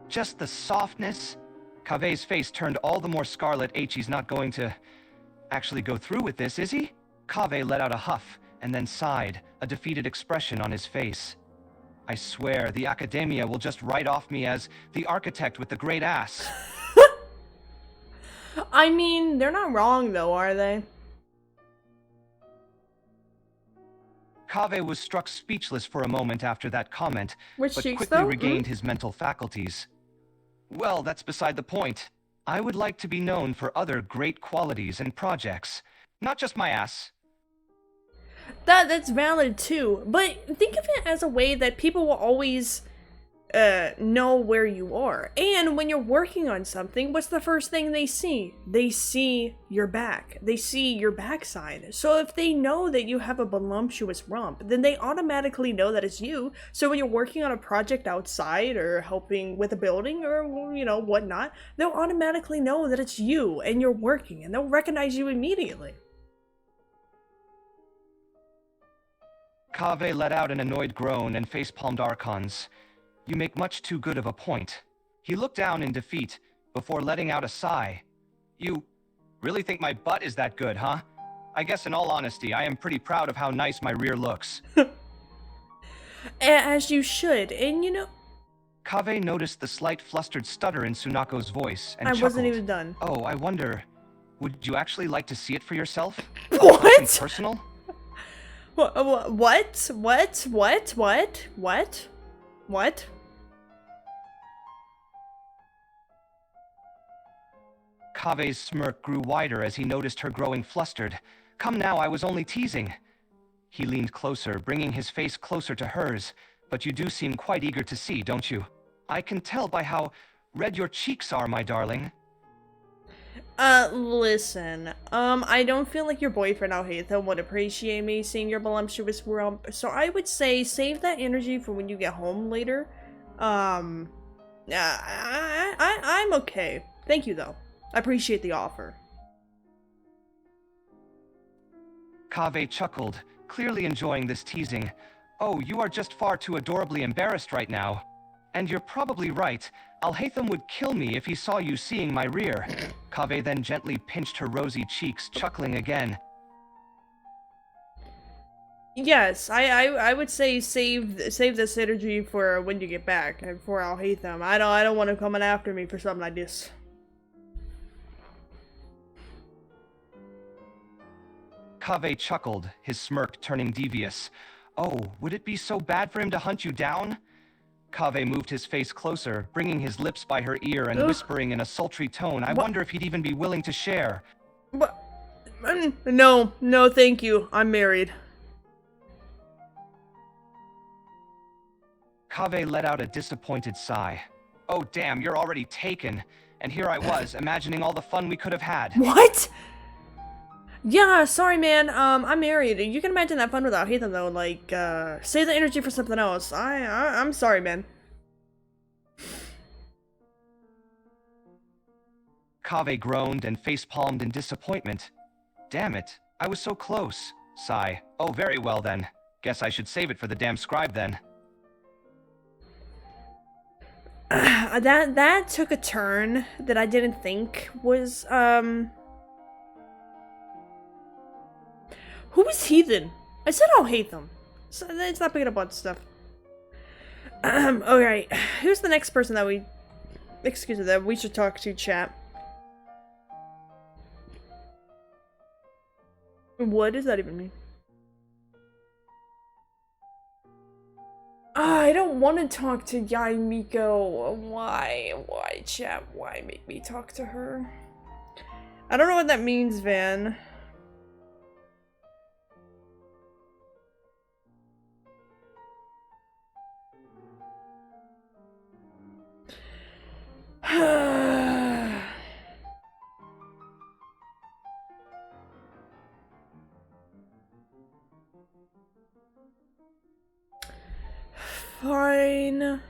Just the softness? Kaveh's face turned all the more scarlet. He's not going to actually go through with this, is he? Kaveh let out a huff and then sighed, a defeated expression on his face. I swear, the academia will just write off me as the architect with the great ass. I mean, they're not wrong though, are they? Kaveh was struck speechless for a moment after that comment, Which but cheeks, quickly though? regained his mental faculties. Well, that's beside the point. I would like to be known for other great qualities and projects. Not just my ass. That's valid too. But think of it as a way that people will always know where you are. And when you're working on something, what's the first thing they see? They see your back. They see your backside. So if they know that you have a voluptuous rump, then they automatically know that it's you. So when you're working on a project outside or helping with a building or, you know, whatnot, they'll automatically know that it's you and you're working, and they'll recognize you immediately. Kaveh let out an annoyed groan and facepalmed Archons. You make much too good of a point. He looked down in defeat before letting out a sigh. You really think my butt is that good, huh? I guess in all honesty, I am pretty proud of how nice my rear looks. As you should, and you know... Kaveh noticed the slight flustered stutter in Sunako's voice and I chuckled. wasn't even done. Oh, I wonder, would you actually like to see it for yourself? What? Something personal? What? Kaveh's smirk grew wider as he noticed her growing flustered. Come now, I was only teasing. He leaned closer, bringing his face closer to hers. But you do seem quite eager to see, don't you? I can tell by how red your cheeks are, my darling. Listen, I don't feel like your boyfriend Alhaitha would appreciate me seeing your voluptuous rump, so I would say save that energy for when you get home later. I'm okay. Thank you, though. I appreciate the offer. Kaveh chuckled, clearly enjoying this teasing. Oh, you are just far too adorably embarrassed right now. And you're probably right. Alhaitham would kill me if he saw you seeing my rear. Kaveh then gently pinched her rosy cheeks, chuckling again. Yes, I would say save this energy for when you get back and for Alhaitham. I don't want him coming after me for something like this. Kaveh chuckled, his smirk turning devious. Oh, would it be so bad for him to hunt you down? Kaveh moved his face closer, bringing his lips by her ear and whispering in a sultry tone, I wonder if he'd even be willing to share. But, no, thank you. I'm married. Kaveh let out a disappointed sigh. Oh damn, you're already taken. And here I was, imagining all the fun we could have had. What? Yeah, sorry man, I'm married. You can imagine that fun without Heathen though, like, save the energy for something else. I'm sorry, man. Kaveh groaned and facepalmed in disappointment. Damn it, I was so close. Sigh. Oh, very well then. Guess I should save it for the damn scribe then. That took a turn that I didn't think was, Who is Heathen? I said I'll hate them. So it's not picking up on stuff. Alright. Who's the next person that we should talk to, chat? What does that even mean? I don't want to talk to Yai Miko. Why, chat? Why make me talk to her? I don't know what that means, Van. Fine.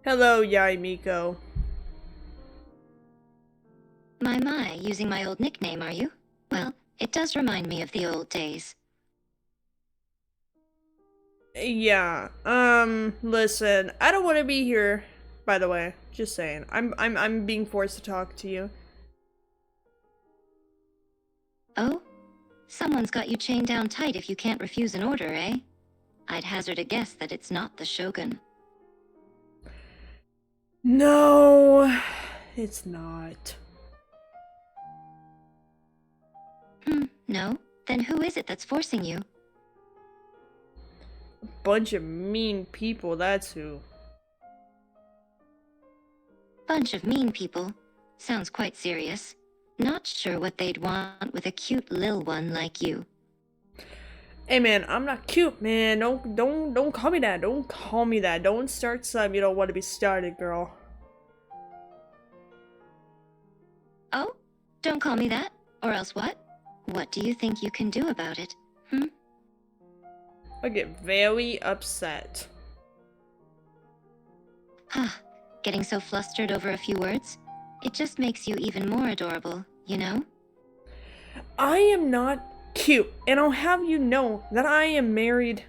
Hello, Yai Miko. My, using my old nickname, are you? Well, it does remind me of the old days. Yeah, listen, I don't want to be here, by the way, just saying. I'm being forced to talk to you. Oh? Someone's got you chained down tight if you can't refuse an order, eh? I'd hazard a guess that it's not the Shogun. No, it's not. No? Then who is it that's forcing you? A bunch of mean people, that's who. Bunch of mean people. Sounds quite serious. Not sure what they'd want with a cute lil one like you. Hey man, I'm not cute, man. Don't call me that. Don't call me that. Don't start some you don't want to be started, girl. Oh? Don't call me that? Or else what? What do you think you can do about it? I get very upset. Getting so flustered over a few words? It just makes you even more adorable, you know? I am not cute, and I'll have you know that I am married.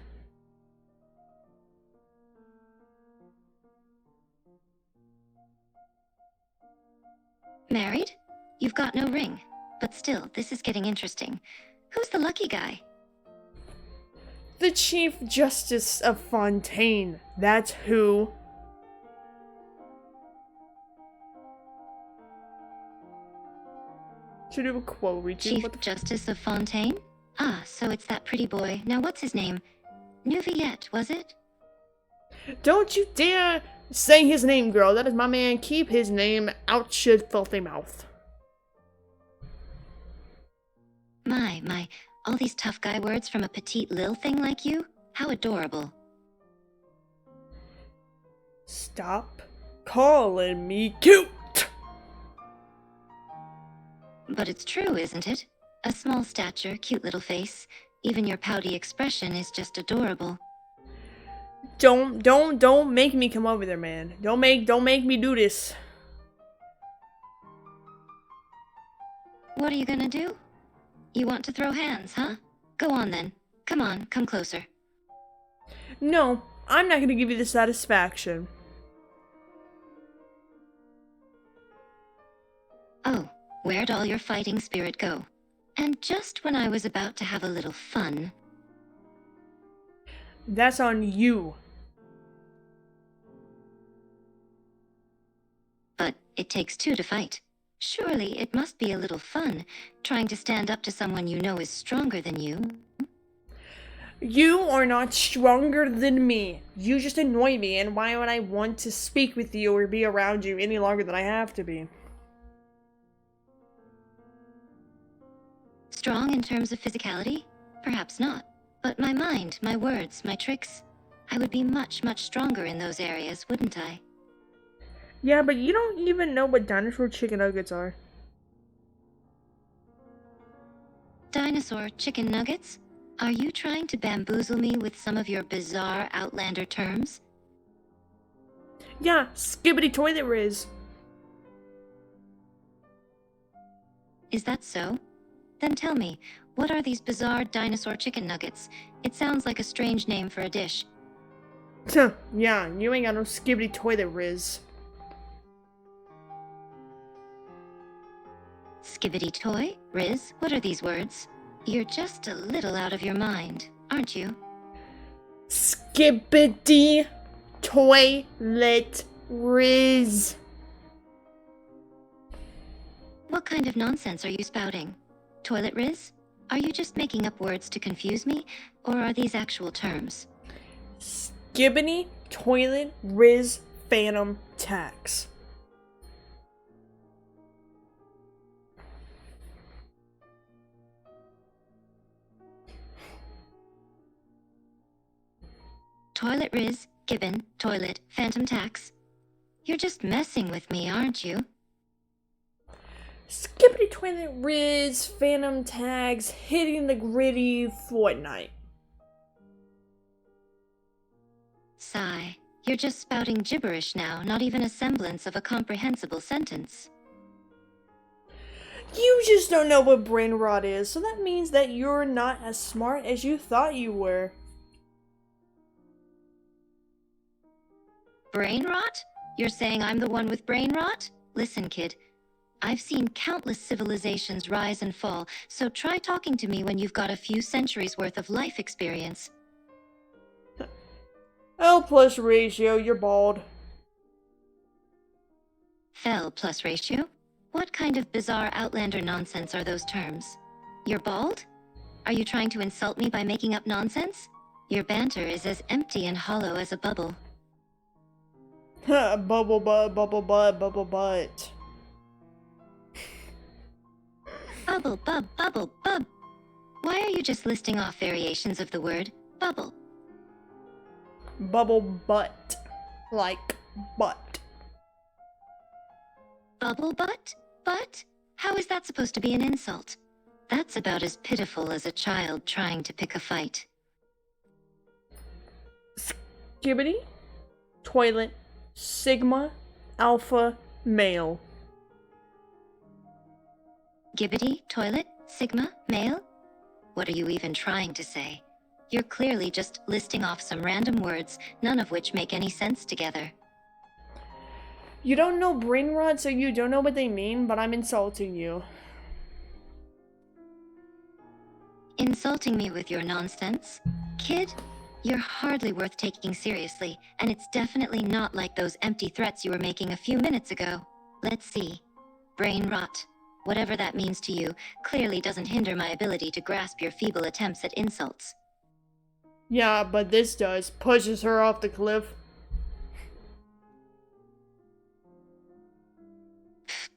Married? You've got no ring. But still, this is getting interesting. Who's the lucky guy? The Chief Justice of Fontaine. That's who. Should do a quote reaching. Chief Justice of Fontaine? Ah, so it's that pretty boy. Now what's his name? Neuvillette, was it? Don't you dare say his name, girl. That is my man. Keep his name out your filthy mouth. My, all these tough guy words from a petite lil thing like you? How adorable. Stop calling me cute. But it's true, isn't it? A small stature, cute little face. Even your pouty expression is just adorable. Don't make me come over there, man. Don't make me do this. What are you gonna do? You want to throw hands, huh? Go on then. Come on, come closer. No, I'm not gonna give you the satisfaction. Oh, where'd all your fighting spirit go? And just when I was about to have a little fun. That's on you. But it takes two to fight. Surely it must be a little fun, trying to stand up to someone you know is stronger than you. You are not stronger than me. You just annoy me, and why would I want to speak with you or be around you any longer than I have to be? Strong in terms of physicality? Perhaps not. But my mind, my words, my tricks, I would be much, much stronger in those areas, wouldn't I? Yeah, but you don't even know what dinosaur chicken nuggets are. Dinosaur chicken nuggets? Are you trying to bamboozle me with some of your bizarre outlander terms? Yeah, skibbity toilet riz. Is that so? Then tell me, what are these bizarre dinosaur chicken nuggets? It sounds like a strange name for a dish. Yeah, you ain't got no skibbity toilet riz. Skibbity toy? Riz? What are these words? You're just a little out of your mind, aren't you? Skibbity toilet riz. What kind of nonsense are you spouting? Toilet riz? Are you just making up words to confuse me, or are these actual terms? Skibbity toilet riz phantom tax. Toilet riz, gibbon, toilet, phantom tax. You're just messing with me, aren't you? Skibbity toilet riz phantom tags hitting the gritty Fortnite. Sigh. You're just spouting gibberish now, not even a semblance of a comprehensible sentence. You just don't know what brain rot is, so that means that you're not as smart as you thought you were. Brain rot? You're saying I'm the one with brain rot? Listen, kid. I've seen countless civilizations rise and fall, so try talking to me when you've got a few centuries worth of life experience. L plus ratio, you're bald. Fell plus ratio? What kind of bizarre outlander nonsense are those terms? You're bald? Are you trying to insult me by making up nonsense? Your banter is as empty and hollow as a bubble. Bubble butt, bubble butt, bubble butt. Bubble, bubble, bub. Why are you just listing off variations of the word bubble? Bubble butt. Like butt. Bubble butt? Butt? How is that supposed to be an insult? That's about as pitiful as a child trying to pick a fight. Skibbity. Toilet. Sigma. Alpha. Male. Gibbety, toilet, sigma, male? What are you even trying to say? You're clearly just listing off some random words, none of which make any sense together. You don't know brain rot, so you don't know what they mean, but I'm insulting you. Insulting me with your nonsense? Kid, you're hardly worth taking seriously, and it's definitely not like those empty threats you were making a few minutes ago. Let's see. Brain rot. Whatever that means to you, clearly doesn't hinder my ability to grasp your feeble attempts at insults. Yeah, but this does. Pushes her off the cliff.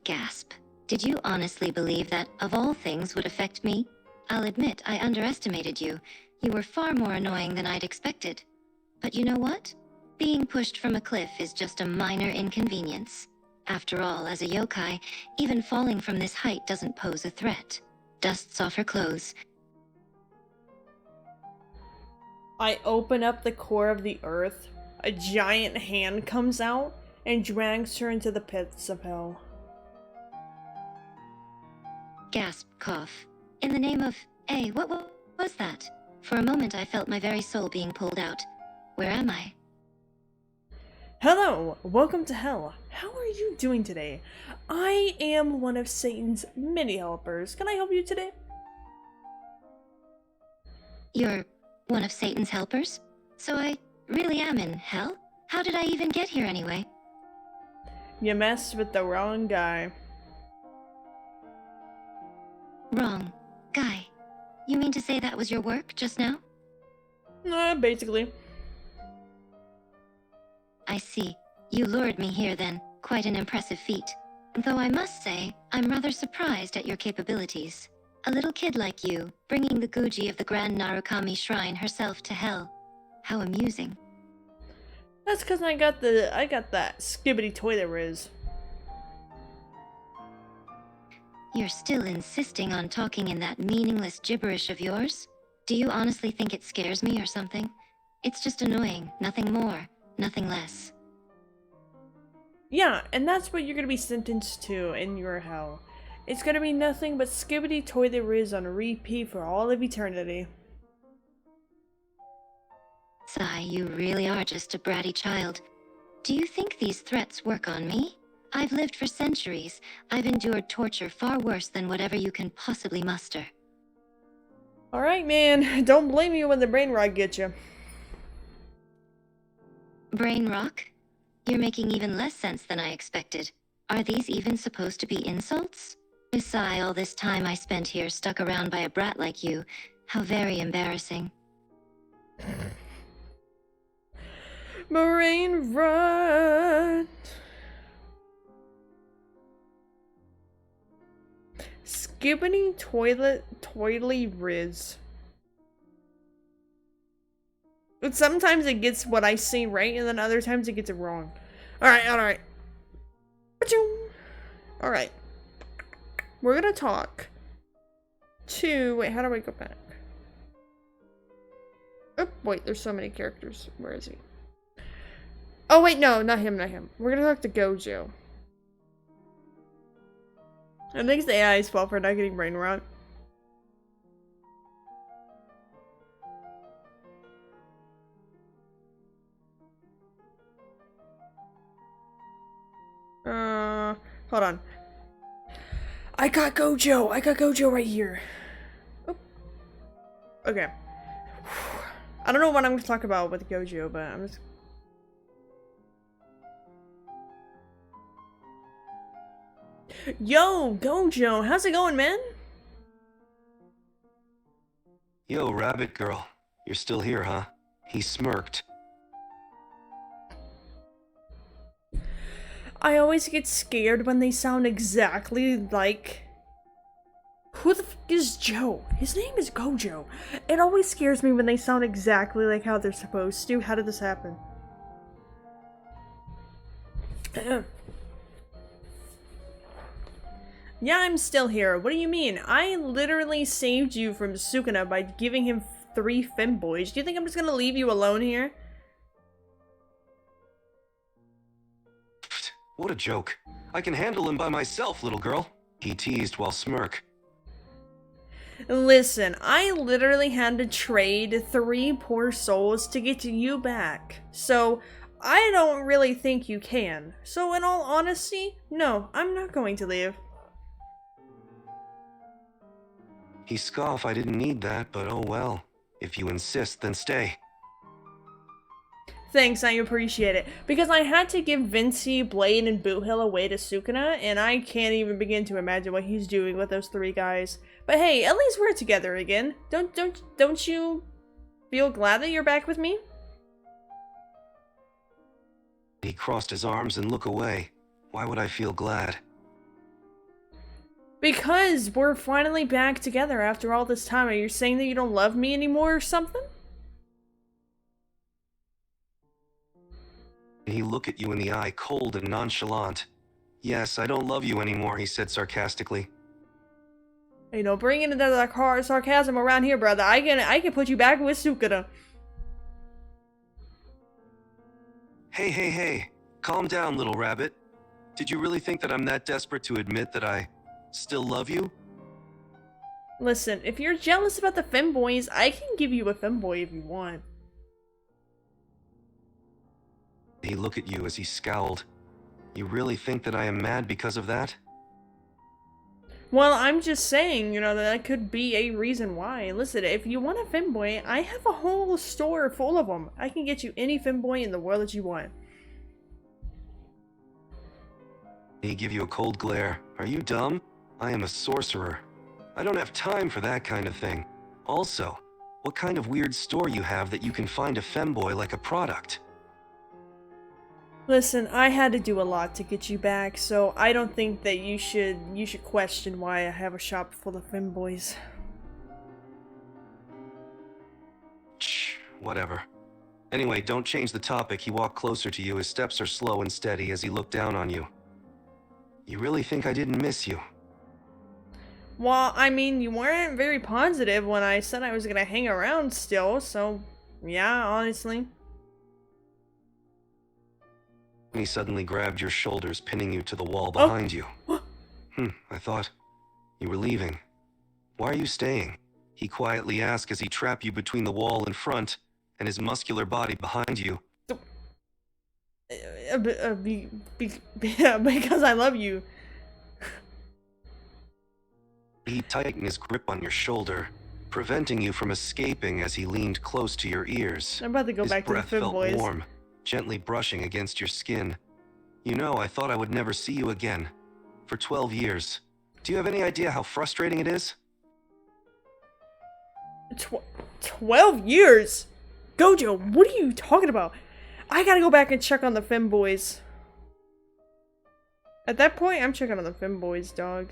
Gasp. Did you honestly believe that, of all things, would affect me? I'll admit I underestimated you. You were far more annoying than I'd expected. But you know what? Being pushed from a cliff is just a minor inconvenience. After all, as a yokai, even falling from this height doesn't pose a threat. Dusts off her clothes. I open up the core of the earth. A giant hand comes out and drags her into the pits of hell. Gasp, cough. In the name of... what was that? For a moment I felt my very soul being pulled out. Where am I? Hello, welcome to hell. How are you doing today? I am one of Satan's many helpers. Can I help you today? You're one of Satan's helpers? So I really am in hell? How did I even get here anyway? You messed with the wrong guy. Wrong guy. You mean to say that was your work just now? Basically. I see. You lured me here then. Quite an impressive feat. Though I must say, I'm rather surprised at your capabilities. A little kid like you, bringing the Guji of the Grand Narukami Shrine herself to hell. How amusing. That's because I got that skibbity toilet riz. You're still insisting on talking in that meaningless gibberish of yours? Do you honestly think it scares me or something? It's just annoying, nothing more, nothing less. Yeah, and that's what you're gonna be sentenced to in your hell. It's gonna be nothing but skibbity toilet riz on repeat for all of eternity. Sai, you really are just a bratty child. Do you think these threats work on me? I've lived for centuries. I've endured torture far worse than whatever you can possibly muster. Alright, man. Don't blame you when the brain rot gets you. Brain rock? You're making even less sense than I expected. Are these even supposed to be insults? Sai, all this time I spent here stuck around by a brat like you. How very embarrassing. Brain rot. Skibbity toilet riz. But sometimes it gets what I say right, and then other times it gets it wrong. Alright. Alright. We're gonna talk to... Wait, how do I go back? Oh, wait, there's so many characters. Where is he? Oh, wait, no, not him. We're gonna talk to Gojo. I think it's the AI's fault for not getting brain rot. Hold on. I got Gojo right here. Oh. Okay. I don't know what I'm gonna talk about with Gojo, but I'm just... Yo, Gojo, how's it going, man? Yo, Rabbit Girl. You're still here, huh? He smirked. I always get scared when they sound exactly like... Who the f is Joe? His name is Gojo. It always scares me when they sound exactly like how they're supposed to. How did this happen? Yeah, I'm still here. What do you mean? I literally saved you from Sukuna by giving him 3 femboys. Do you think I'm just gonna leave you alone here? What a joke. I can handle him by myself, little girl. He teased while smirk. Listen, I literally had to trade 3 poor souls to get you back. So, I don't really think you can. So, in all honesty, no, I'm not going to leave. He scoffed I didn't need that, but oh well. If you insist, then stay. Thanks, I appreciate it. Because I had to give Vincey, Blade, and Boothill away to Sukuna, and I can't even begin to imagine what he's doing with those 3 guys. But hey, at least we're together again. Don't you feel glad that you're back with me? He crossed his arms and looked away. Why would I feel glad? Because we're finally back together after all this time. Are you saying that you don't love me anymore or something? He looked at you in the eye, cold and nonchalant. Yes, I don't love you anymore, he said sarcastically. You know, bring in that sarcasm around here, brother. I can put you back with Sukuna. Hey. Calm down, little rabbit. Did you really think that I'm that desperate to admit that I still love you? Listen, if you're jealous about the femboys, I can give you a femboy if you want. He looked at you as he scowled. You really think that I am mad because of that? Well, I'm just saying, you know, that could be a reason why. Listen, if you want a femboy, I have a whole store full of them. I can get you any femboy in the world that you want. He give you a cold glare. Are you dumb? I am a sorcerer. I don't have time for that kind of thing. Also, what kind of weird store you have that you can find a femboy like a product? Listen, I had to do a lot to get you back, so I don't think that you should question why I have a shop full of femboys. Shh, whatever. Anyway, don't change the topic. He walked closer to you. His steps are slow and steady as he looked down on you. You really think I didn't miss you? Well, I mean, you weren't very positive when I said I was gonna hang around still, so yeah, honestly. He suddenly grabbed your shoulders, pinning you to the wall behind you. I thought you were leaving. Why are you staying? He quietly asked as he trapped you between the wall in front and his muscular body behind you. Because I love you. He tightened his grip on your shoulder, preventing you from escaping as he leaned close to your ears. I'm about to go His back to the breath felt femboys. warm, gently brushing against your skin. You know, I thought I would never see you again. For 12 years. Do you have any idea how frustrating it is? 12 years? Gojo, what are you talking about? I gotta go back and check on the femboys. At that point, I'm checking on the femboys, dog.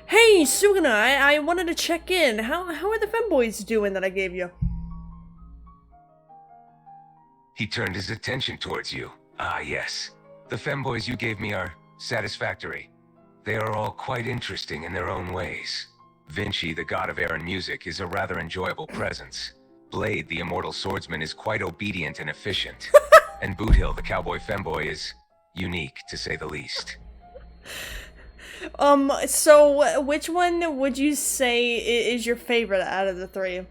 Hey, Suna, I wanted to check in. How are the femboys doing that I gave you? He turned his attention towards you. Ah, yes. The femboys you gave me are satisfactory. They are all quite interesting in their own ways. Vinci, the god of air and music, is a rather enjoyable presence. Blade, the immortal swordsman, is quite obedient and efficient. And Boothill, the cowboy femboy, is unique, to say the least. So which one would you say is your favorite out of the 3?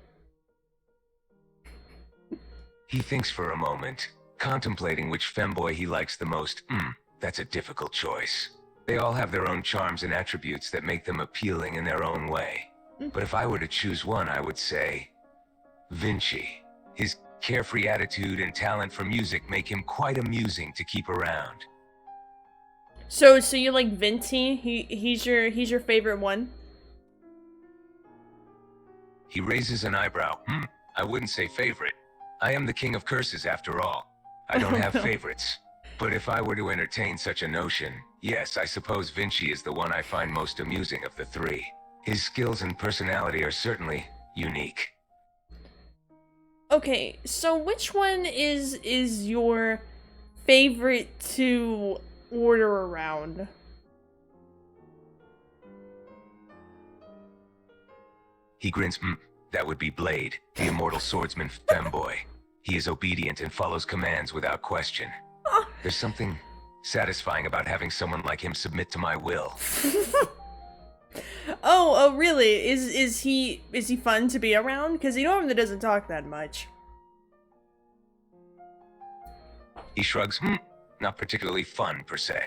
He thinks for a moment, contemplating which femboy he likes the most. That's a difficult choice. They all have their own charms and attributes that make them appealing in their own way. But if I were to choose one, I would say Vinci. His carefree attitude and talent for music make him quite amusing to keep around. So you like Vinci? He's your favorite one? He raises an eyebrow. I wouldn't say favorite. I am the king of curses after all. I don't have favorites. But if I were to entertain such a notion, yes, I suppose Vinci is the one I find most amusing of the three. His skills and personality are certainly unique. Okay, so which one is your favorite to order around? He grins. That would be Blade, the immortal swordsman femboy. He is obedient and follows commands without question. There's something satisfying about having someone like him submit to my will. Oh, really? Is he fun to be around? Because he normally doesn't talk that much. He shrugs. Not particularly fun, per se.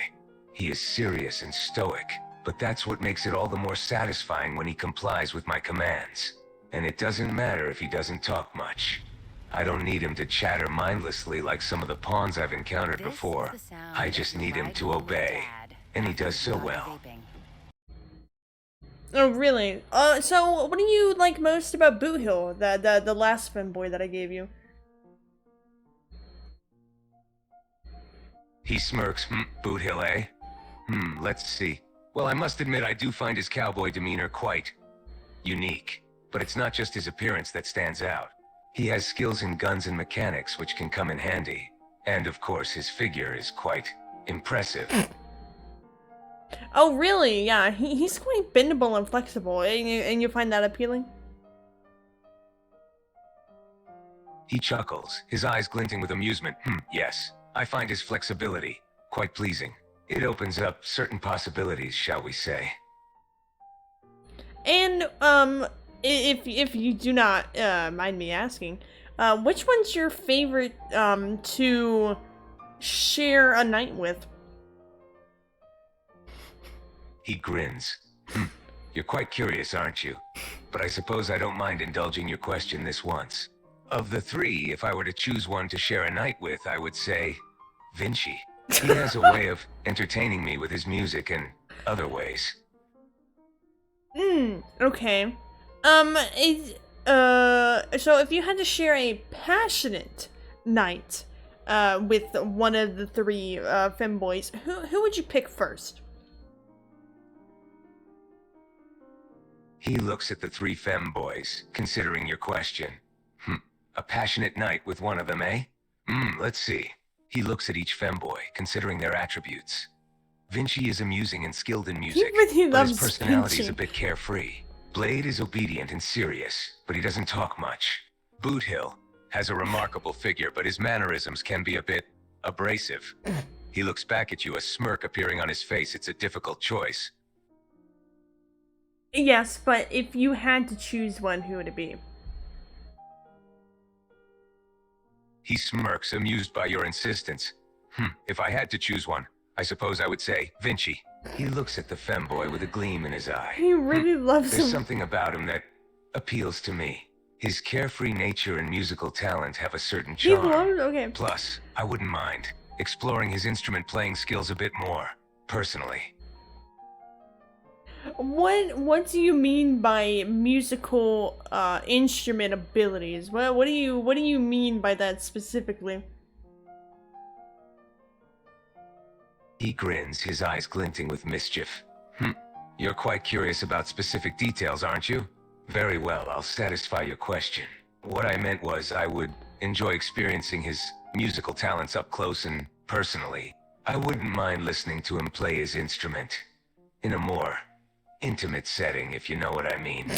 He is serious and stoic, but that's what makes it all the more satisfying when he complies with my commands. And it doesn't matter if he doesn't talk much. I don't need him to chatter mindlessly like some of the pawns I've encountered before. I just need him to obey, and he does so well. Oh, really? So what do you like most about Boot Hill, the last femboy that I gave you? He smirks. Boot Hill, eh? Let's see. Well, I must admit I do find his cowboy demeanor quite unique. But it's not just his appearance that stands out. He has skills in guns and mechanics which can come in handy. And of course, his figure is quite impressive. Oh, really? Yeah, he's quite bendable and flexible, and you find that appealing? He chuckles, his eyes glinting with amusement. Yes, I find his flexibility quite pleasing. It opens up certain possibilities, shall we say. And, if you do not mind me asking, which one's your favorite to share a night with? He grins. You're quite curious, aren't you? But I suppose I don't mind indulging your question this once. Of the three, if I were to choose one to share a night with, I would say Vinci. He has a way of entertaining me with his music and other ways. Okay. So if you had to share a passionate night with one of the three femboys, who would you pick first? He looks at the three femboys, considering your question. A passionate night with one of them, eh? Let's see. He looks at each femboy, considering their attributes. Vinci is amusing and skilled in music, really but his loves personality is Vinci. a bit carefree. Blade is obedient and serious, but he doesn't talk much. Boot Hill has a remarkable figure, but his mannerisms can be a bit abrasive. He looks back at you, a smirk appearing on his face. It's a difficult choice. Yes, but if you had to choose one, who would it be? He smirks, amused by your insistence. If I had to choose one, I suppose I would say Vinci. He looks at the femboy with a gleam in his eye. He really loves There's him. something about him that appeals to me. His carefree nature and musical talent have a certain He charm. loves. Okay. Plus, I wouldn't mind exploring his instrument playing skills a bit more, personally. What do you mean by musical instrument abilities? What do you mean by that specifically? He grins, his eyes glinting with mischief. You're quite curious about specific details, aren't you? Very well, I'll satisfy your question. What I meant was I would enjoy experiencing his musical talents up close and personally. I wouldn't mind listening to him play his instrument in a more intimate setting, if you know what I mean.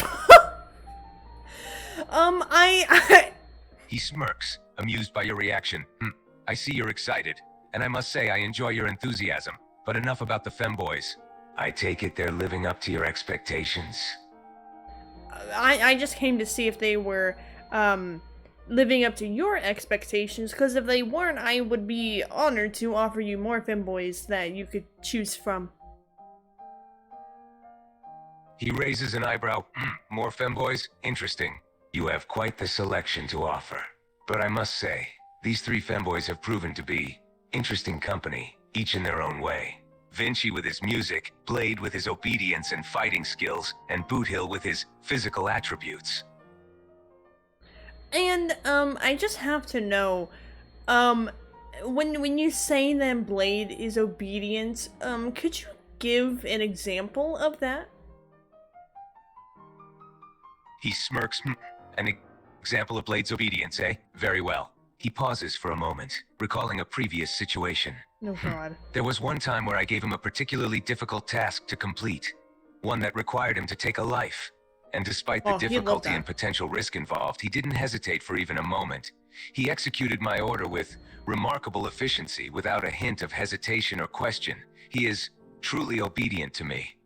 He smirks, amused by your reaction. I see you're excited, and I must say I enjoy your enthusiasm. But enough about the femboys. I take it they're living up to your expectations. I just came to see if they were living up to your expectations, because if they weren't, I would be honored to offer you more femboys that you could choose from. He raises an eyebrow. More femboys? Interesting. You have quite the selection to offer. But I must say, these three femboys have proven to be interesting company, each in their own way. Vinci with his music, Blade with his obedience and fighting skills, and Boot Hill with his physical attributes. And I just have to know, um, when you say that Blade is obedient, could you give an example of that? He smirks. An example of Blade's obedience, eh? Very well. He pauses for a moment, recalling a previous situation. Oh god. There was one time where I gave him a particularly difficult task to complete, one that required him to take a life. And despite the Oh, he'd love difficulty that. and potential risk involved, he didn't hesitate for even a moment. He executed my order with remarkable efficiency, without a hint of hesitation or question. He is truly obedient to me.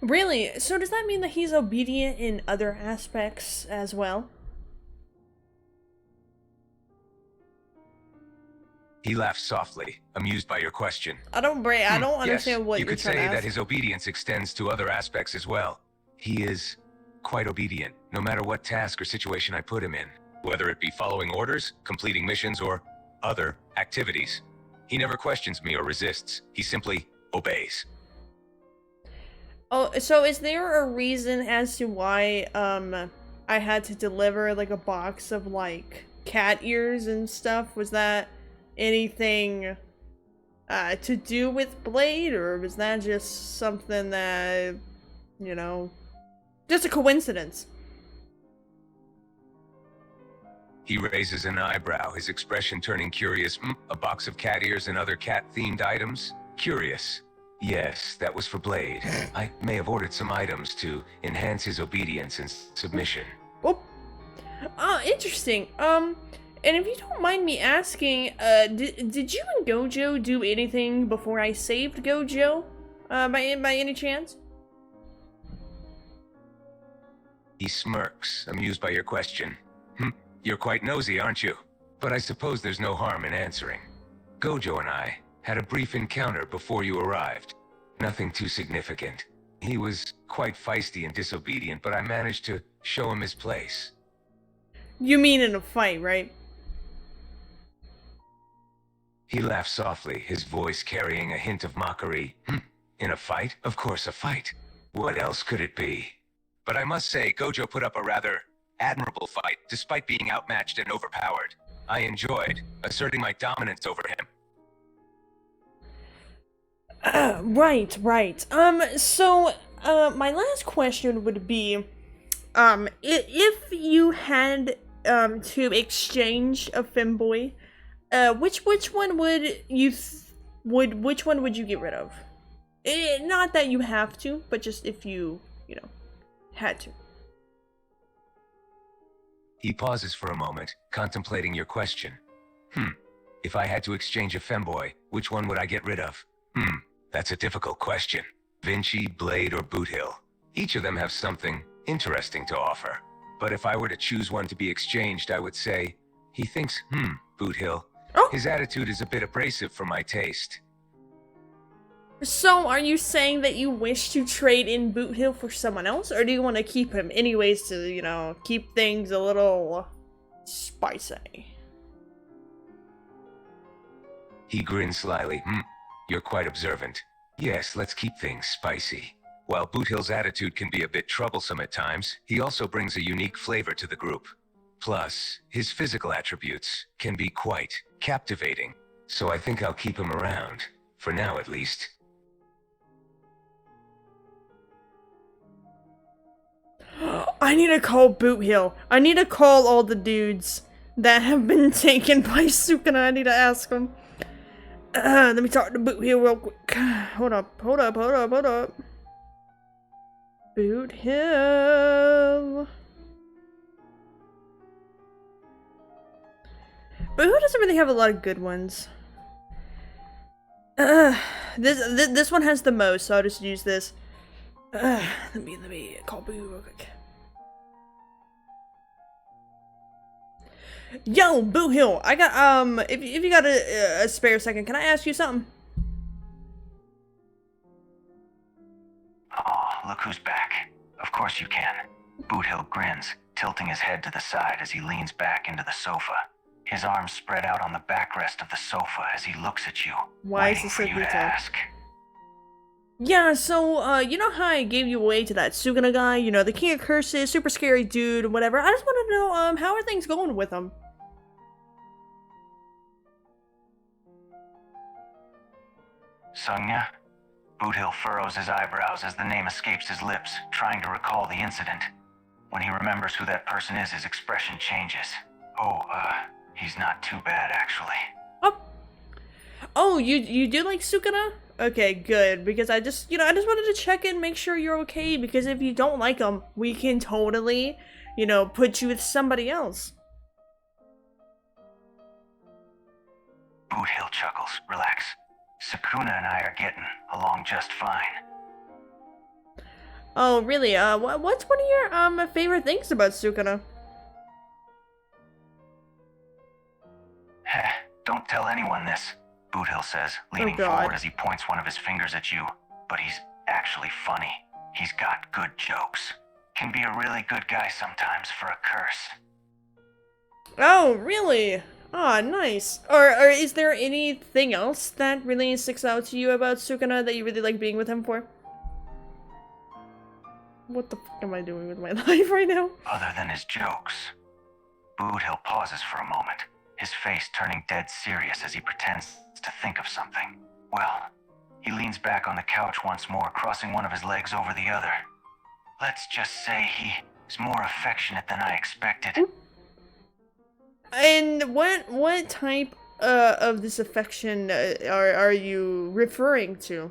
Really? So does that mean that he's obedient in other aspects as well? He laughs softly, amused by your question. I don't understand Yes, what you you're could trying say to that ask. his obedience extends to other aspects as well. He is quite obedient, no matter what task or situation I put him in, whether it be following orders, completing missions, or other activities. He never questions me or resists. He simply obeys. Oh, so is there a reason as to why I had to deliver like a box of like cat ears and stuff? Was that anything to do with Blade, or was that just something that, you know, just a coincidence? He raises an eyebrow, his expression turning curious. A box of cat ears and other cat-themed items? Curious. Yes, that was for Blade. I may have ordered some items to enhance his obedience and submission. Oh, interesting. And if you don't mind me asking, did you and Gojo do anything before I saved Gojo? By any chance? He smirks, amused by your question. You're quite nosy, aren't you? But I suppose there's no harm in answering. Gojo and I had a brief encounter before you arrived. Nothing too significant. He was quite feisty and disobedient, but I managed to show him his place. You mean in a fight, right? He laughs softly, his voice carrying a hint of mockery. In a fight? Of course, a fight. What else could it be? But I must say, Gojo put up a rather admirable fight, despite being outmatched and overpowered. I enjoyed asserting my dominance over him. Right. So, my last question would be, if you had, to exchange a femboy, which one would you, which one would you get rid of? Not that you have to, but just if you know, had to. He pauses for a moment, contemplating your question. If I had to exchange a femboy, which one would I get rid of? That's a difficult question. Vinci, Blade, or Boothill. Each of them have something interesting to offer. But if I were to choose one to be exchanged, I would say, he thinks, Boothill. Oh. His attitude is a bit abrasive for my taste. So, are you saying that you wish to trade in Boothill for someone else, or do you want to keep him anyways to, you know, keep things a little spicy? He grins slyly. You're quite observant. Yes, let's keep things spicy. While Boothill's attitude can be a bit troublesome at times, he also brings a unique flavor to the group. Plus, his physical attributes can be quite captivating. So I think I'll keep him around. For now, at least. I need to call Boothill. I need to call all the dudes that have been taken by Sukuna. I need to ask them. Let me talk to Boothill real quick. Hold up. Boothill. Boothill doesn't really have a lot of good ones. This one has the most, so I'll just use this. Let me call Boothill real quick. Yo, Boothill, I got, if you got a spare second, can I ask you something? Oh, look who's back. Of course you can. Boothill grins, tilting his head to the side as he leans back into the sofa. His arms spread out on the backrest of the sofa as he looks at you, Why is waiting this for so you to detailed? ask. Yeah, so, you know how I gave you away to that Suguna guy? You know, the king of curses, super scary dude, whatever. I just want to know, how are things going with him? Sungya? Boothill furrows his eyebrows as the name escapes his lips, trying to recall the incident. When he remembers who that person is, his expression changes. Oh, he's not too bad, actually. Oh, oh, you do like Sukuna? Okay, good, because I just, I just wanted to check in, make sure you're okay, because if you don't like him, we can totally, put you with somebody else. Boothill chuckles. Relax. Sukuna and I are getting along just fine. Oh, really? What's one of your, favorite things about Sukuna? Heh, don't tell anyone this, Boothill says, leaning forward as he points one of his fingers at you. But he's actually funny. He's got good jokes. Can be a really good guy sometimes for a curse. Oh, really? Oh, nice. Or is there anything else that really sticks out to you about Sukuna that you really like being with him for? What the fuck am I doing with my life right now? Other than his jokes. Boothill pauses for a moment, his face turning dead serious as he pretends to think of something. Well, he leans back on the couch once more, crossing one of his legs over the other. Let's just say he's more affectionate than I expected. And what type of this affection are you referring to?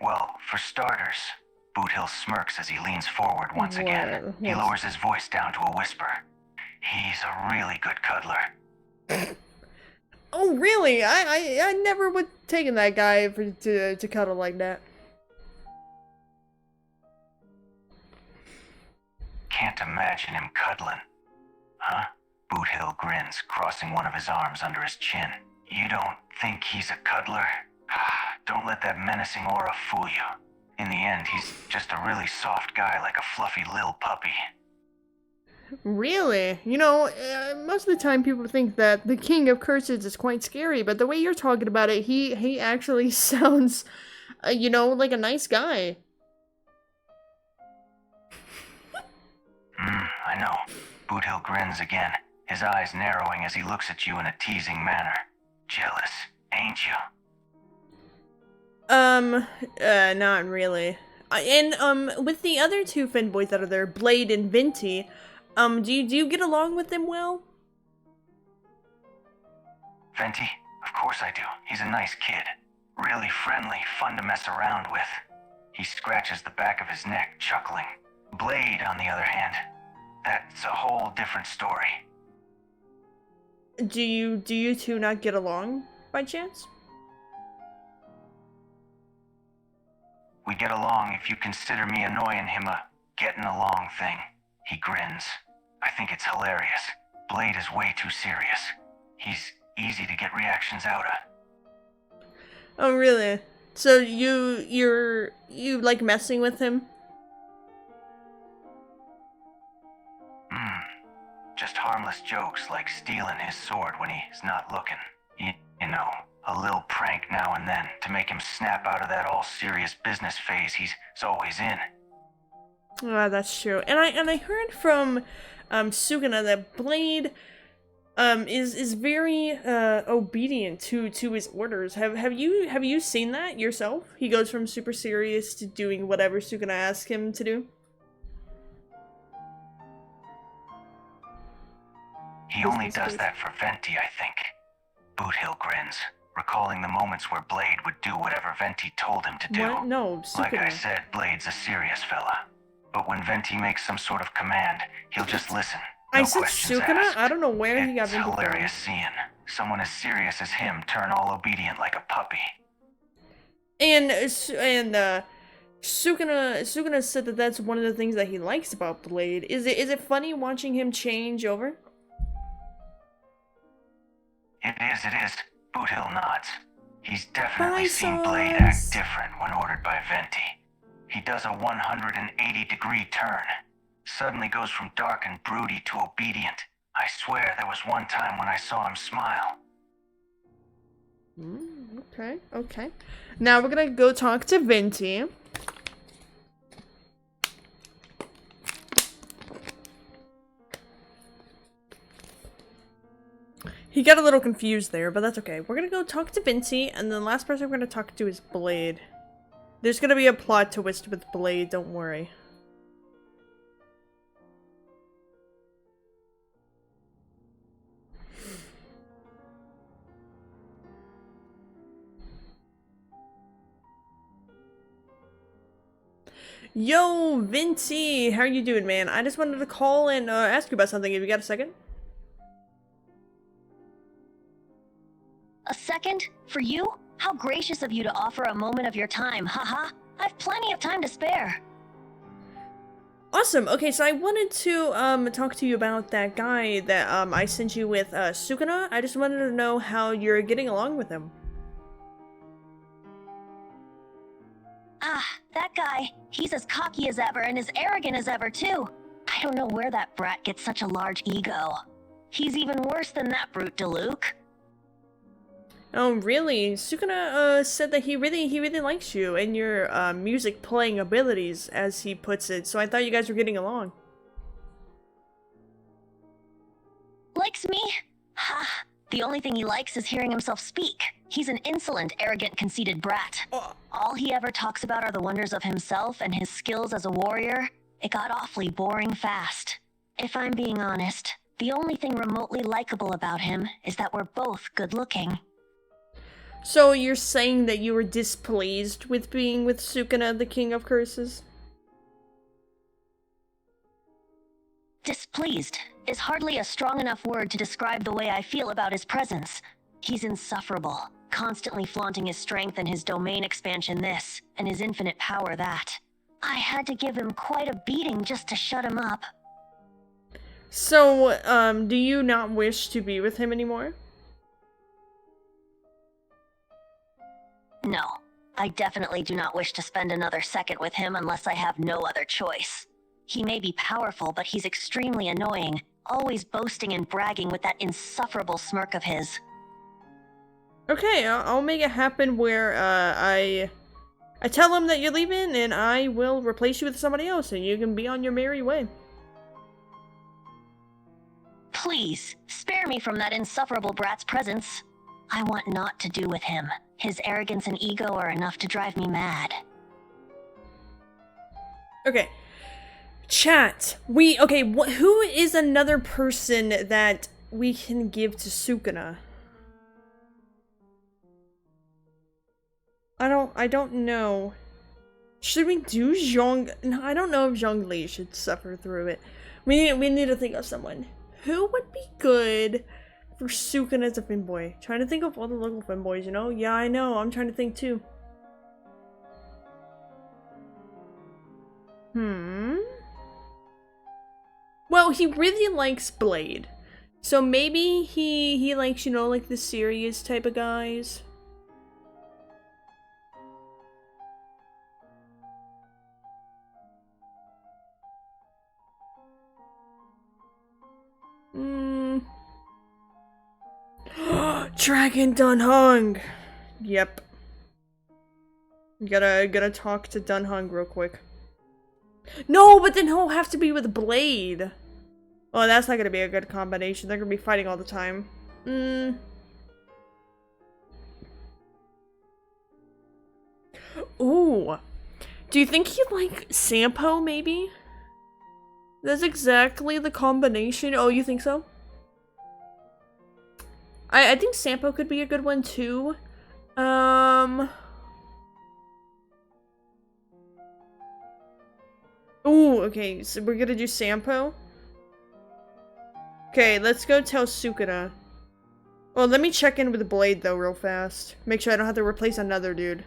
Well, for starters, Boothill smirks as he leans forward once again. He lowers his voice down to a whisper. He's a really good cuddler. Oh, really? I never would taken that guy to cuddle like that. Can't imagine him cuddling. Huh? Boothill grins, crossing one of his arms under his chin. You don't think he's a cuddler? Don't let that menacing aura fool you. In the end, he's just a really soft guy like a fluffy little puppy. Really? Most of the time people think that the King of Curses is quite scary, but the way you're talking about it, he actually sounds, like a nice guy. I know. Boothill grins again, his eyes narrowing as he looks at you in a teasing manner. Jealous, ain't you? Not really. With the other two Finn boys that are there, Blade and Venti, do you get along with them well? Venti? Of course I do. He's a nice kid. Really friendly, fun to mess around with. He scratches the back of his neck, chuckling. Blade, on the other hand, that's a whole different story. Do you two not get along, by chance? We get along if you consider me annoying him a getting along thing. He grins. I think it's hilarious. Blade is way too serious. He's easy to get reactions out of. Oh, really? So you like messing with him? Just harmless jokes like stealing his sword when he's not looking. You know, a little prank now and then to make him snap out of that all-serious business phase he's always in. Ah, that's true. And I heard from Suguna that Blade is very obedient to his orders. Have you seen that yourself? He goes from super serious to doing whatever Suguna asks him to do. He only does that for Venti, I think. Boothill grins, recalling the moments where Blade would do whatever Venti told him to do. What? No, Sukuna. Like I said, Blade's a serious fella. But when Venti makes some sort of command, he'll just listen. No I said questions Sukuna? asked. I don't know where he got It's Venti from. hilarious seeing someone as serious as him turn all obedient like a puppy. And Sukuna said that that's one of the things that he likes about Blade. Is it funny watching him change over? It is. Boothill nods. He's definitely seen Blade act different when ordered by Venti. He does a 180-degree turn. Suddenly goes from dark and broody to obedient. I swear there was one time when I saw him smile. Okay, okay. Now we're gonna go talk to Venti. He got a little confused there, but that's okay. We're gonna go talk to Venti, and the last person we're gonna talk to is Blade. There's gonna be a plot twist with Blade, don't worry. Yo, Venti! How are you doing, man? I just wanted to call and ask you about something. Have you got a second? A second? For you? How gracious of you to offer a moment of your time, haha. I've plenty of time to spare. Awesome. Okay, so I wanted to talk to you about that guy that I sent you with Sukuna. I just wanted to know how you're getting along with him. Ah, that guy. He's as cocky as ever and as arrogant as ever, too. I don't know where that brat gets such a large ego. He's even worse than that brute, Diluc. Oh, really? Sukuna said that he really likes you and your music playing abilities, as he puts it. So I thought you guys were getting along. Likes me? Ha! The only thing he likes is hearing himself speak. He's an insolent, arrogant, conceited brat. All he ever talks about are the wonders of himself and his skills as a warrior. It got awfully boring fast. If I'm being honest, the only thing remotely likable about him is that we're both good-looking. So you're saying that you were displeased with being with Sukuna, the King of Curses? Displeased is hardly a strong enough word to describe the way I feel about his presence. He's insufferable, constantly flaunting his strength and his domain expansion this, and his infinite power that. I had to give him quite a beating just to shut him up. So, do you not wish to be with him anymore? No, I definitely do not wish to spend another second with him unless I have no other choice. He may be powerful, but he's extremely annoying, always boasting and bragging with that insufferable smirk of his. Okay, I'll make it happen where, I tell him that you're leaving, and I will replace you with somebody else, and you can be on your merry way. Please, spare me from that insufferable brat's presence. I want naught to do with him. His arrogance and ego are enough to drive me mad. Okay. Chat. Who is another person that we can give to Sukuna? I don't know. Should we do Zhong? No, I don't know if Zhongli should suffer through it. We need to think of someone. Who would be good for Sukuna as a Finboy? Trying to think of all the local Finboys, you know? Yeah, I know. I'm trying to think too. Well, he really likes Blade. So maybe he likes, you know, like the serious type of guys. Dragon Dunhung! Yep. Gotta talk to Dunhung real quick. No, but then he'll have to be with Blade. Oh, that's not gonna be a good combination. They're gonna be fighting all the time. Ooh. Do you think he'd like Sampo, maybe? That's exactly the combination. Oh, you think so? I think Sampo could be a good one too. Ooh, okay, so we're gonna do Sampo. Okay, let's go tell Sukuna. Well, let me check in with the Blade though real fast. Make sure I don't have to replace another dude.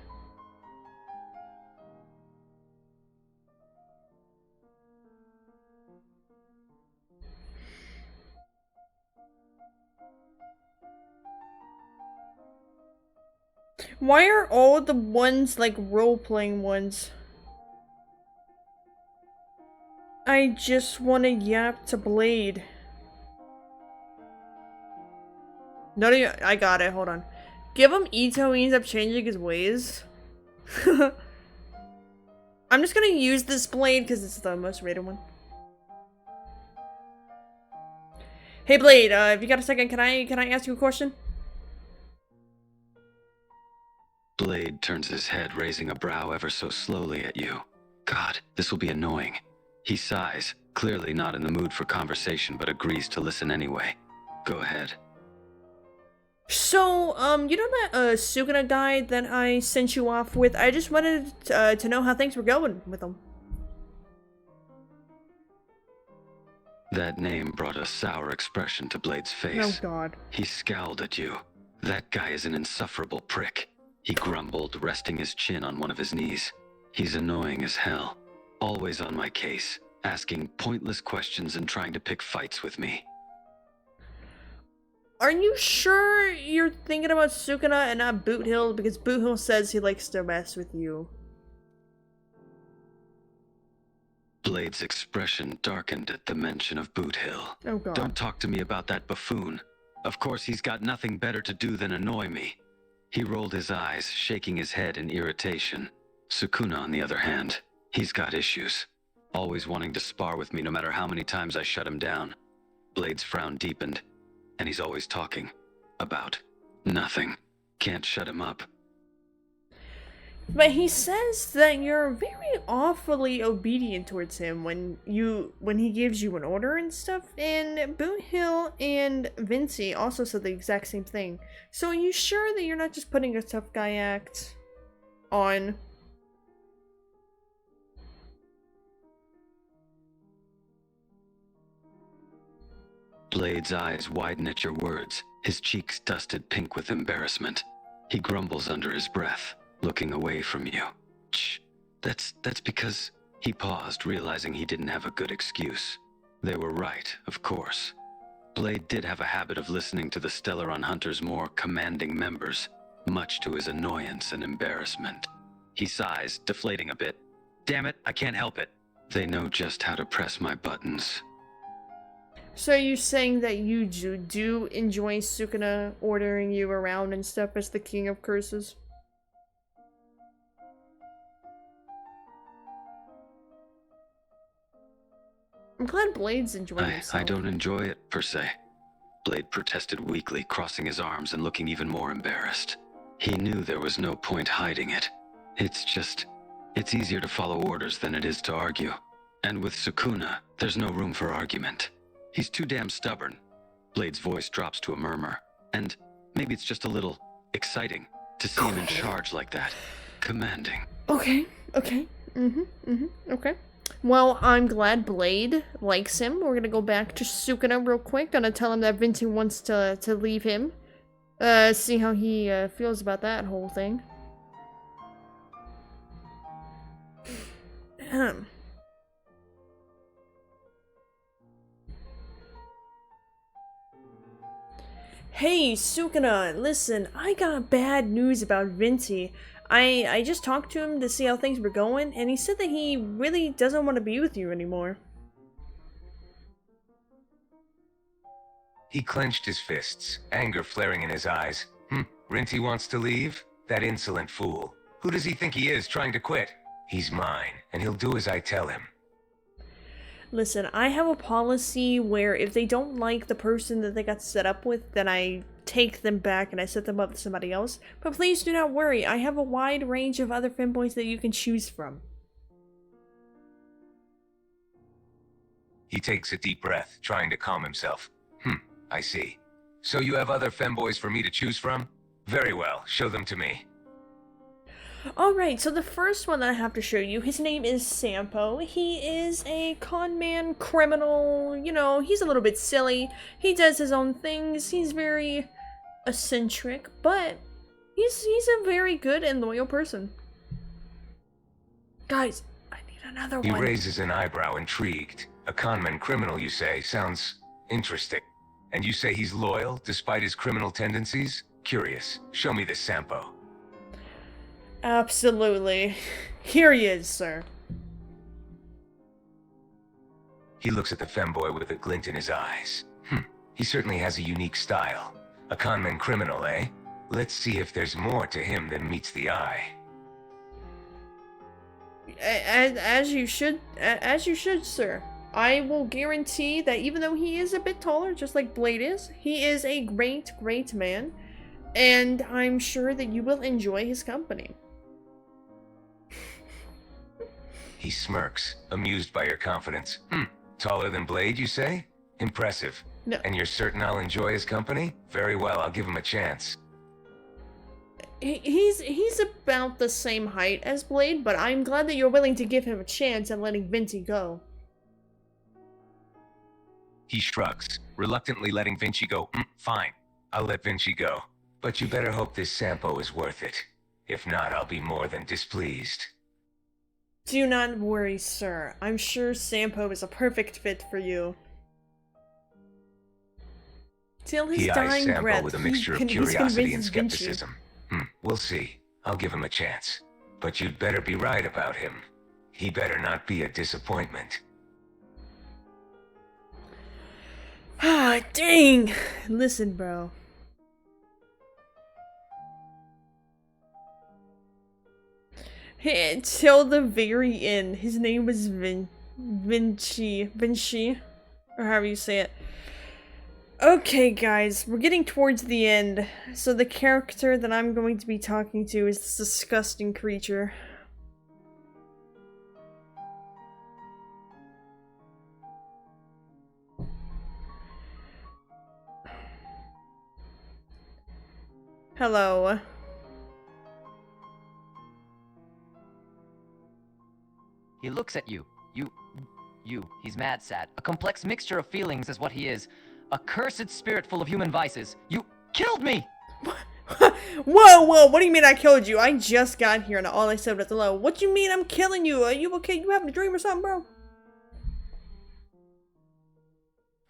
Why are all the ones like role-playing ones? I just want to yap to Blade. No, I got it. Hold on. Give him Ito, he ends up changing his ways. I'm just gonna use this blade because it's the most rated one. Hey Blade, if you got a second, can I ask you a question? Blade turns his head, raising a brow ever so slowly at you. God, this will be annoying. He sighs, clearly not in the mood for conversation, but agrees to listen anyway. Go ahead. So, you know that Suguna guy that I sent you off with? I just wanted to know how things were going with him. That name brought a sour expression to Blade's face. Oh God. He scowled at you. That guy is an insufferable prick. He grumbled, resting his chin on one of his knees. He's annoying as hell. Always on my case, asking pointless questions and trying to pick fights with me. Are you sure you're thinking about Sukuna and not Boot Hill? Because Boot Hill says he likes to mess with you. Blade's expression darkened at the mention of Boot Hill. Oh God. Don't talk to me about that buffoon. Of course he's got nothing better to do than annoy me. He rolled his eyes, shaking his head in irritation. Sukuna, on the other hand, he's got issues. Always wanting to spar with me no matter how many times I shut him down. Blade's frown deepened, and he's always talking. About nothing. Can't shut him up. But he says that you're very awfully obedient towards him when he gives you an order and stuff, and Boot Hill and Vinci also said the exact same thing. So are you sure that you're not just putting a tough guy act on? Blade's eyes widen at your words, his cheeks dusted pink with embarrassment. He grumbles under his breath, looking away from you. Shh, that's because... He paused, realizing he didn't have a good excuse. They were right, of course. Blade did have a habit of listening to the Stellaron Hunter's more commanding members, much to his annoyance and embarrassment. He sighs, deflating a bit. Damn it, I can't help it. They know just how to press my buttons. So are you saying that you do enjoy Sukuna ordering you around and stuff as the king of curses? I'm glad Blade's enjoying himself. I don't enjoy it, per se. Blade protested weakly, crossing his arms and looking even more embarrassed. He knew there was no point hiding it. It's easier to follow orders than it is to argue. And with Sukuna, there's no room for argument. He's too damn stubborn. Blade's voice drops to a murmur. And maybe it's just a little exciting to see him in charge like that. Commanding. Okay. Okay. Well, I'm glad Blade likes him. We're gonna go back to Sukuna real quick. Gonna tell him that Vinci wants to leave him. See how he feels about that whole thing. Hey, Sukuna, listen, I got bad news about Vinci. I just talked to him to see how things were going, and he said that he really doesn't want to be with you anymore. He clenched his fists, anger flaring in his eyes. Rinty wants to leave? That insolent fool. Who does he think he is, trying to quit? He's mine, and he'll do as I tell him. Listen, I have a policy where if they don't like the person that they got set up with, then I take them back and I set them up with somebody else. But please do not worry, I have a wide range of other femboys that you can choose from. He takes a deep breath, trying to calm himself. I see. So you have other femboys for me to choose from? Very well, show them to me. Alright, so the first one that I have to show you, his name is Sampo. He is a con man, criminal, you know, he's a little bit silly. He does his own things, he's very eccentric, but he's a very good and loyal person. Guys, I need another He one. raises an eyebrow, intrigued. A conman criminal, you say? Sounds interesting. And you say he's loyal, despite his criminal tendencies? Curious. Show me this Sampo. Absolutely. Here he is, sir. He looks at the femboy with a glint in his eyes. He certainly has a unique style. A conman criminal, eh? Let's see if there's more to him than meets the eye. As you should, sir. I will guarantee that even though he is a bit taller, just like Blade is, he is a great, great man, and I'm sure that you will enjoy his company. He smirks, amused by your confidence. Taller than Blade, you say? Impressive. No. And you're certain I'll enjoy his company? Very well, I'll give him a chance. He's about the same height as Blade, but I'm glad that you're willing to give him a chance and letting Vinci go. He shrugs, reluctantly letting Vinci go. Fine, I'll let Vinci go. But you better hope this Sampo is worth it. If not, I'll be more than displeased. Do not worry, sir. I'm sure Sampo is a perfect fit for you. Till his He eyes dying Sampo breath, with a mixture of he's curiosity and convinced Vinci. skepticism. We'll see. I'll give him a chance. But you'd better be right about him. He better not be a disappointment. Ah, dang! Listen, bro. Till the very end, his name was Vinci, or however you say it. Okay, guys, we're getting towards the end, so the character that I'm going to be talking to is this disgusting creature. Hello. He looks at you. He's mad sad. A complex mixture of feelings is what he is. A cursed spirit full of human vices. You killed me! Whoa, what do you mean I killed you? I just got here and all I said was hello. What do you mean I'm killing you? Are you okay? You having a dream or something, bro?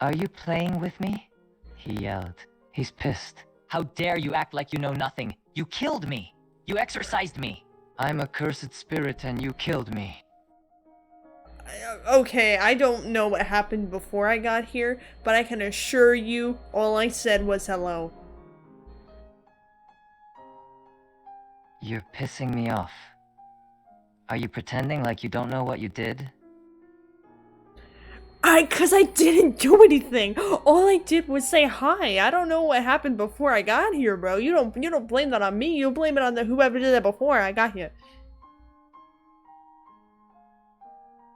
Are you playing with me? He yelled. He's pissed. How dare you act like you know nothing? You killed me. You exorcised me. I'm a cursed spirit and you killed me. Okay, I don't know what happened before I got here, but I can assure you all I said was hello. You're pissing me off. Are you pretending like you don't know what you did? Cause I didn't do anything. All I did was say hi. I don't know what happened before I got here, bro. You don't blame that on me. You blame it on whoever did that before I got here.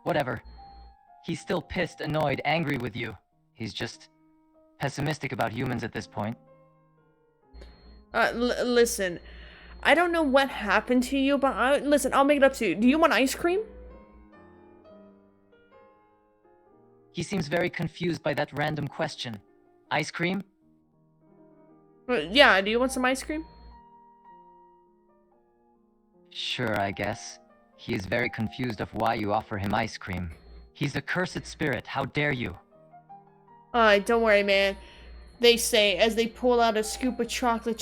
Whatever. He's still pissed, annoyed, angry with you. He's just pessimistic about humans at this point. Listen. I don't know what happened to you, but listen, I'll make it up to you. Do you want ice cream? He seems very confused by that random question. Ice cream? Yeah, do you want some ice cream? Sure, I guess. He is very confused of why you offer him ice cream. He's a cursed spirit, how dare you? Don't worry, man. They say as they pull out a scoop of chocolate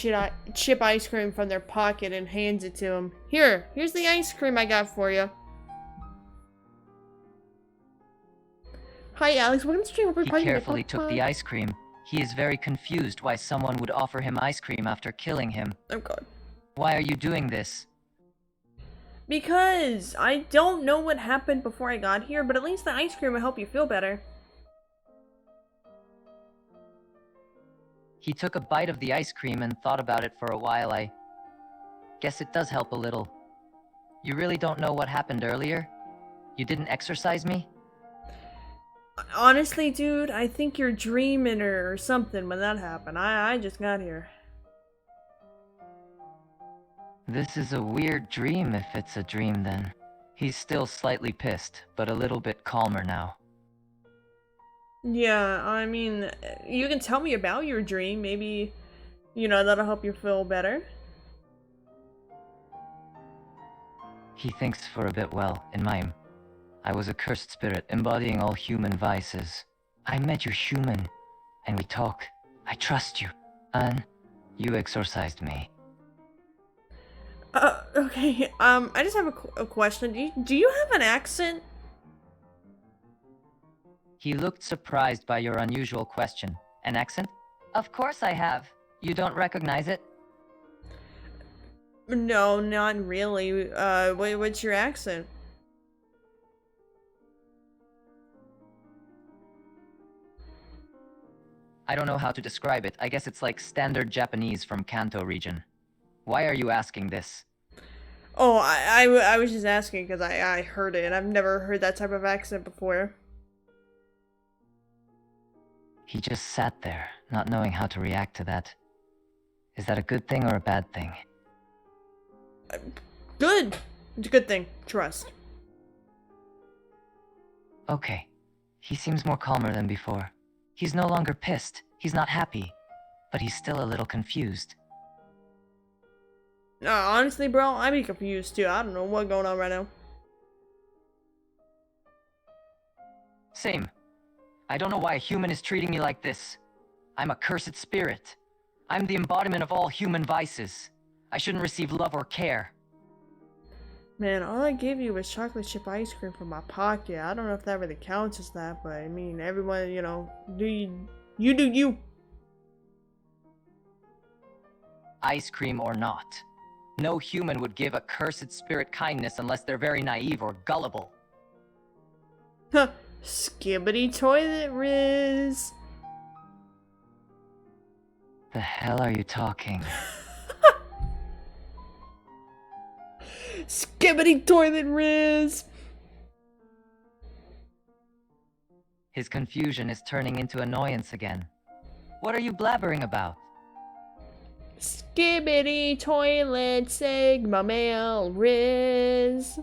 chip ice cream from their pocket and hands it to him. Here's the ice cream I got for you. Hi, Alex. Welcome to stream. He carefully took the ice cream. He is very confused why someone would offer him ice cream after killing him. Oh god. Why are you doing this? Because I don't know what happened before I got here, but at least the ice cream will help you feel better. He took a bite of the ice cream and thought about it for a while. I guess it does help a little. You really don't know what happened earlier? You didn't exorcise me? Honestly, dude, I think you're dreaming or something when that happened. I just got here. This is a weird dream if it's a dream then. He's still slightly pissed, but a little bit calmer now. Yeah, I mean, you can tell me about your dream. Maybe, that'll help you feel better. He thinks for a bit. Well, in mine, I was a cursed spirit embodying all human vices. I met you human, and we talk. I trust you, and you exorcised me. Okay, I just have a question. Do you have an accent? He looked surprised by your unusual question. An accent? Of course I have. You don't recognize it? No, not really. What's your accent? I don't know how to describe it. I guess it's like standard Japanese from Kanto region. Why are you asking this? Oh, I was just asking because I heard it. I've never heard that type of accent before. He just sat there, not knowing how to react to that. Is that a good thing or a bad thing? Good. It's a good thing. Trust. Okay. He seems more calmer than before. He's no longer pissed. He's not happy. But he's still a little confused. Honestly, bro, I'd be confused too. I don't know what's going on right now. Same. I don't know why a human is treating me like this. I'm a cursed spirit. I'm the embodiment of all human vices. I shouldn't receive love or care. Man, all I gave you was chocolate chip ice cream from my pocket. I don't know if that really counts as that, but I mean, everyone, you know, you do you. Ice cream or not. No human would give a cursed spirit kindness unless they're very naive or gullible. Huh. Skibbity toilet Riz. The hell are you talking? Skibbity toilet Riz. His confusion is turning into annoyance again. What are you blabbering about? Skibbity toilet Sigma male Riz.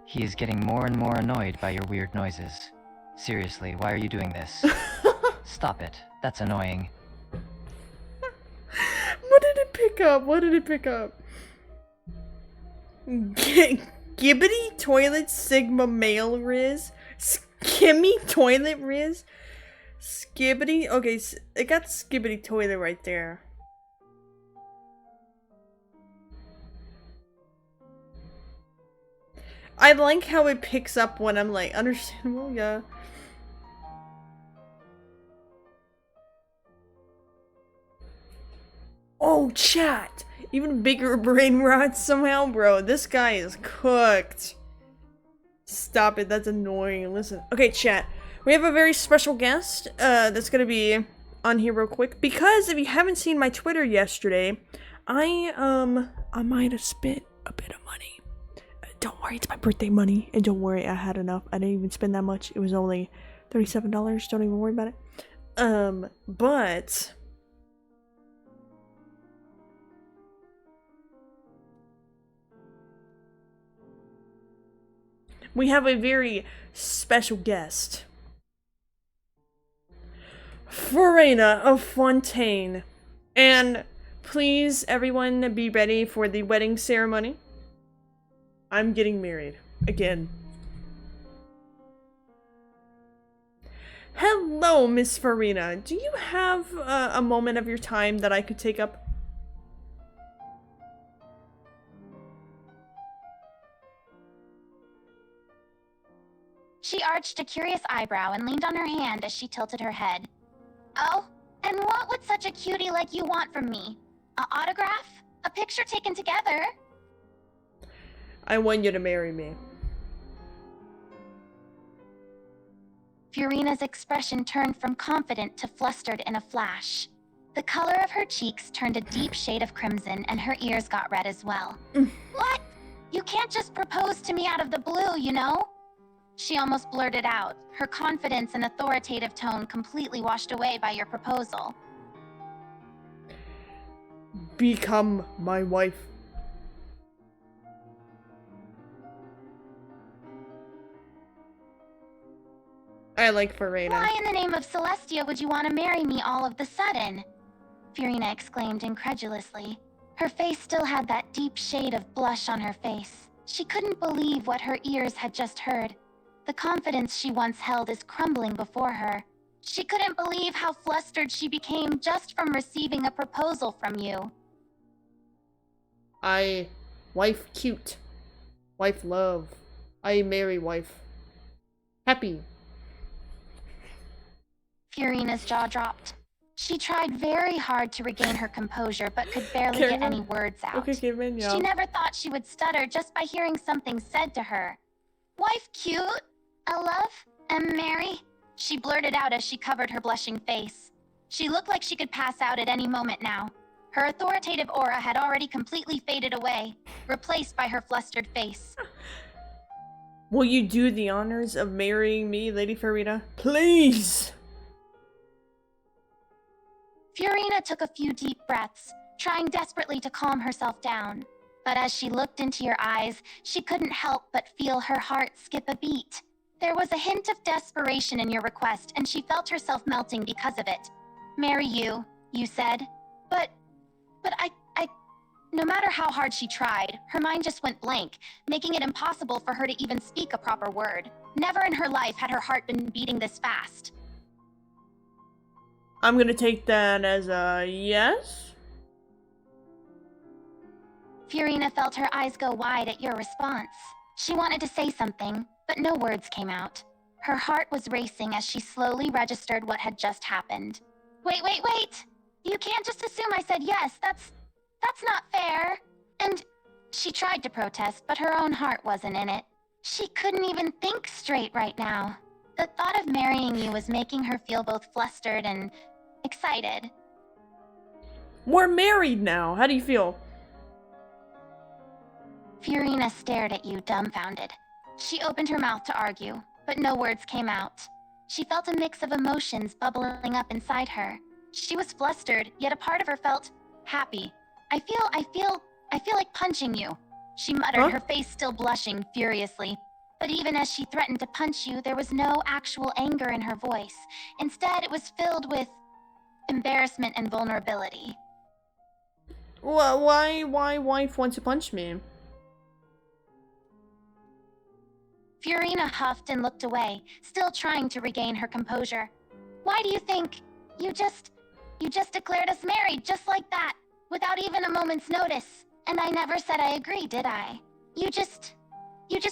He is getting more and more annoyed by your weird noises. Seriously, why are you doing this? Stop it. That's annoying. What did it pick up? What did it pick up? Gibbity toilet Sigma male Riz? Skimmy toilet Riz? Skibbity? Okay, it got skibbity toilet right there. I like how it picks up when I'm like, understandable, yeah. Oh, chat! Even bigger brain rot somehow, bro. This guy is cooked. Stop it, that's annoying. Listen. Okay, chat. We have a very special guest that's gonna be on here real quick. Because if you haven't seen my Twitter yesterday, I might have spent a bit of money. Don't worry, it's my birthday money. And don't worry, I had enough. I didn't even spend that much. It was only $37. Don't even worry about it. But we have a very special guest. Farina of Fontaine. And please, everyone, be ready for the wedding ceremony. I'm getting married. Again. Hello, Miss Farina. Do you have a moment of your time that I could take up? She arched a curious eyebrow and leaned on her hand as she tilted her head. Oh, and what would such a cutie like you want from me? An autograph? A picture taken together? I want you to marry me. Furina's expression turned from confident to flustered in a flash. The color of her cheeks turned a deep shade of crimson and her ears got red as well. What? You can't just propose to me out of the blue, you know? She almost blurted out, her confidence and authoritative tone completely washed away by your proposal. Become my wife. I like Farina. Why in the name of Celestia would you want to marry me all of the sudden? Furina exclaimed incredulously. Her face still had that deep shade of blush on her face. She couldn't believe what her ears had just heard. The confidence she once held is crumbling before her. She couldn't believe how flustered she became just from receiving a proposal from you. Wife cute. Wife love. I marry wife. Happy. Furina's jaw dropped. She tried very hard to regain her composure, but could barely get any words out. Okay, caveman, yeah. She never thought she would stutter just by hearing something said to her. Wife cute, a love, and Mary, she blurted out as she covered her blushing face. She looked like she could pass out at any moment now. Her authoritative aura had already completely faded away, replaced by her flustered face. Will you do the honors of marrying me, Lady Farida? Please! Fiorina took a few deep breaths, trying desperately to calm herself down. But as she looked into your eyes, she couldn't help but feel her heart skip a beat. There was a hint of desperation in your request, and she felt herself melting because of it. Marry you, you said. But no matter how hard she tried, her mind just went blank, making it impossible for her to even speak a proper word. Never in her life had her heart been beating this fast. I'm gonna take that as a yes. Fiorina felt her eyes go wide at your response. She wanted to say something, but no words came out. Her heart was racing as she slowly registered what had just happened. Wait! You can't just assume I said yes. That's not fair. And she tried to protest, but her own heart wasn't in it. She couldn't even think straight right now. The thought of marrying you was making her feel both flustered and excited. We're married now. How do you feel? Fiorina stared at you, dumbfounded. She opened her mouth to argue, but no words came out. She felt a mix of emotions bubbling up inside her. She was flustered, yet a part of her felt happy. I feel like punching you, she muttered, her face still blushing furiously. But even as she threatened to punch you, there was no actual anger in her voice. Instead, it was filled with embarrassment and vulnerability. Well, why wife wants to punch me? Fiorina huffed and looked away, still trying to regain her composure. Why do you think? You just declared us married just like that, without even a moment's notice. And I never said I agree, did I? You just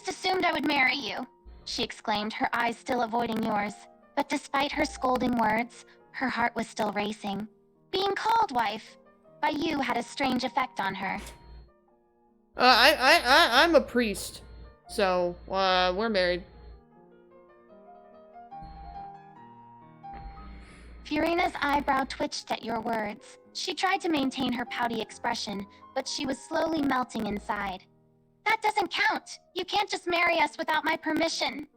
assumed I would marry you, she exclaimed, her eyes still avoiding yours. But despite her scolding words, her heart was still racing. Being called wife by you had a strange effect on her. I'm a priest, so we're married. Fiorina's eyebrow twitched at your words. She tried to maintain her pouty expression, but she was slowly melting inside. That doesn't count. You can't just marry us without my permission.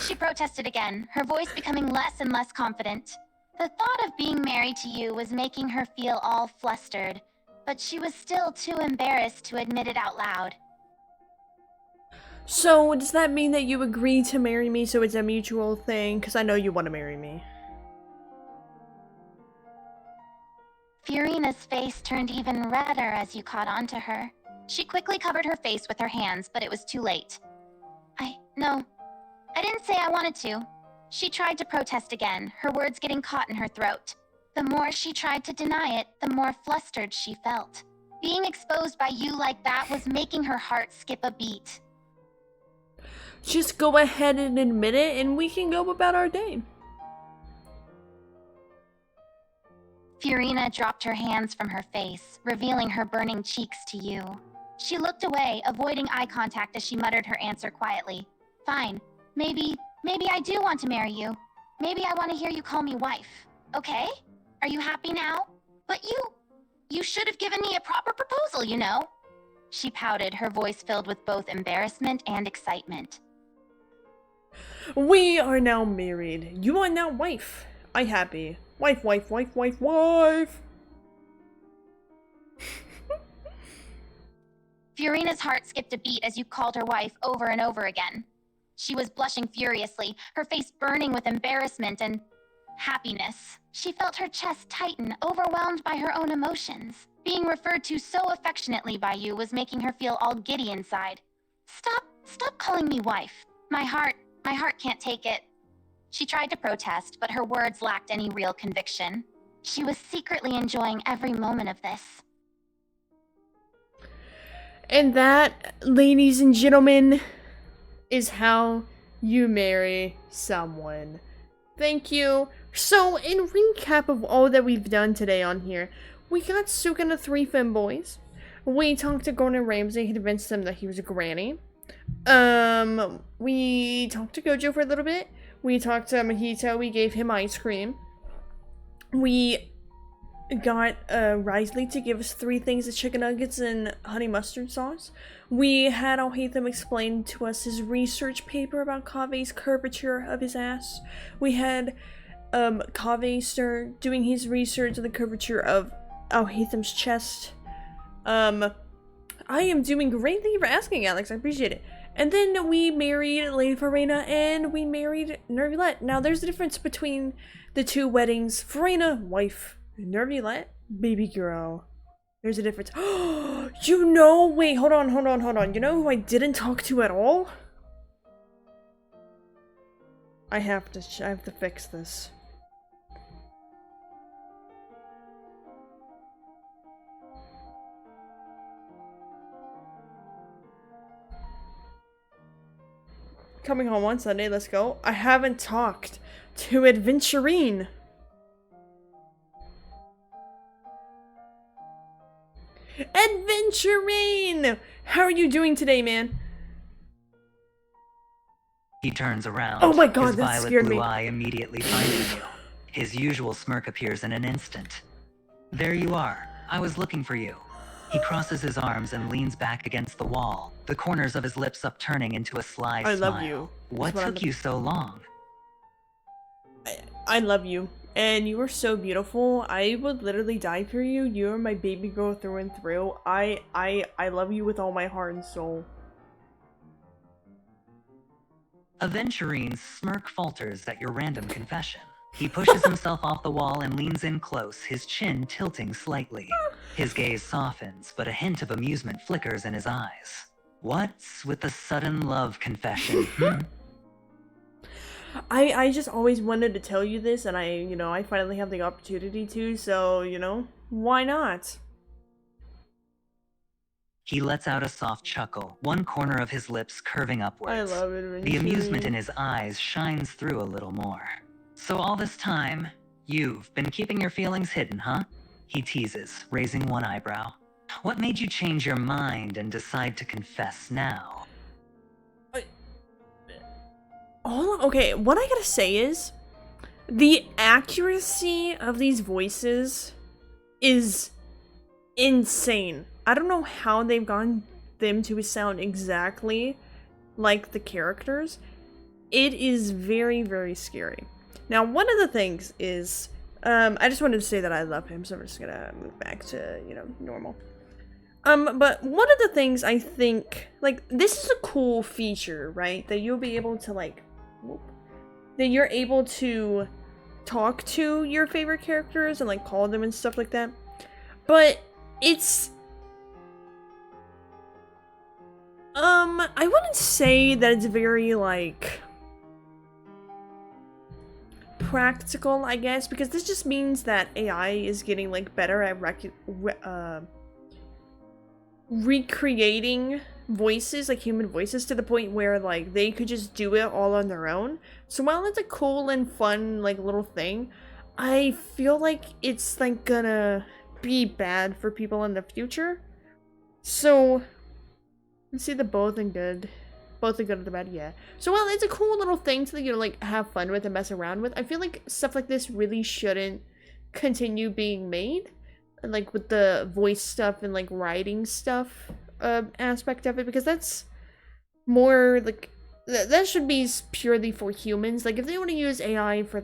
She protested again, her voice becoming less and less confident. The thought of being married to you was making her feel all flustered, but she was still too embarrassed to admit it out loud. So, does that mean that you agree to marry me so it's a mutual thing? Because I know you want to marry me. Fiorina's face turned even redder as you caught on to her. She quickly covered her face with her hands, but it was too late. No, I didn't say I wanted to. She tried to protest again, her words getting caught in her throat. The more she tried to deny it, the more flustered she felt. Being exposed by you like that was making her heart skip a beat. Just go ahead and admit it, and we can go about our day. Fiorina dropped her hands from her face, revealing her burning cheeks to you. She looked away, avoiding eye contact as she muttered her answer quietly. Fine. Maybe I do want to marry you. Maybe I want to hear you call me wife. Okay? Are you happy now? But you should have given me a proper proposal, you know. She pouted, her voice filled with both embarrassment and excitement. We are now married. You are now wife. I happy. Wife. Fiorina's heart skipped a beat as you called her wife over and over again. She was blushing furiously, her face burning with embarrassment and happiness. She felt her chest tighten, overwhelmed by her own emotions. Being referred to so affectionately by you was making her feel all giddy inside. Stop calling me wife. My heart can't take it. She tried to protest, but her words lacked any real conviction. She was secretly enjoying every moment of this. And that, ladies and gentlemen, is how you marry someone. Thank you. So, in recap of all that we've done today on here, we got Suka and the three femboys. We talked to Gordon Ramsay, convinced him that he was a granny. We talked to Gojo for a little bit. We talked to Mahito, we gave him ice cream. We got Risley to give us 3 things of chicken nuggets and honey mustard sauce. We had Alhaitham explain to us his research paper about Kave's curvature of his ass. We had Kave start doing his research on the curvature of Alhaitham's chest. I am doing great. Thank you for asking, Alex. I appreciate it. And then we married Lady Farina and we married Nervulette. Now there's a difference between the 2 weddings. Farina, wife. Nervulette, baby girl. There's a difference. You know, wait, hold on. You know who I didn't talk to at all? I have to fix this. Coming home on Sunday, let's go. I haven't talked to Adventurine. Adventurine! How are you doing today, man? He turns around. Oh my god, his that violet scared blue me. eye immediately finding you. His usual smirk appears in an instant. There you are. I was looking for you. He crosses his arms and leans back against the wall, the corners of his lips upturning into a sly smile. I love you. What took you so long? I love you. And you are so beautiful. I would literally die for you. You are my baby girl through and through. I love you with all my heart and soul. Aventurine's smirk falters at your random confession. He pushes himself off the wall and leans in close, his chin tilting slightly. His gaze softens, but a hint of amusement flickers in his eyes. What's with the sudden love confession, I just always wanted to tell you this, and I finally have the opportunity to, so, why not? He lets out a soft chuckle, one corner of his lips curving upwards. I love it. The amusement in his eyes shines through a little more. So all this time, you've been keeping your feelings hidden, huh? He teases, raising one eyebrow. What made you change your mind and decide to confess now? Okay, what I gotta say is, the accuracy of these voices is insane. I don't know how they've gotten them to sound exactly like the characters. It is very, very scary. Now, one of the things is, I just wanted to say that I love him, so I'm just gonna move back to, normal. But one of the things I think, this is a cool feature, right? That you'll be able to, that you're able to talk to your favorite characters and, call them and stuff like that. But it's... I wouldn't say that it's very, practical, I guess, because this just means that AI is getting, better at recreating voices, human voices, to the point where, they could just do it all on their own. So while it's a cool and fun, little thing, I feel like it's, gonna be bad for people in the future. So, let's see the both and good. Both the good and the bad, yeah. So while it's a cool little thing to, have fun with and mess around with, I feel like stuff like this really shouldn't continue being made. And, with the voice stuff and, writing stuff aspect of it, because that's more, that should be purely for humans. If they want to use AI for,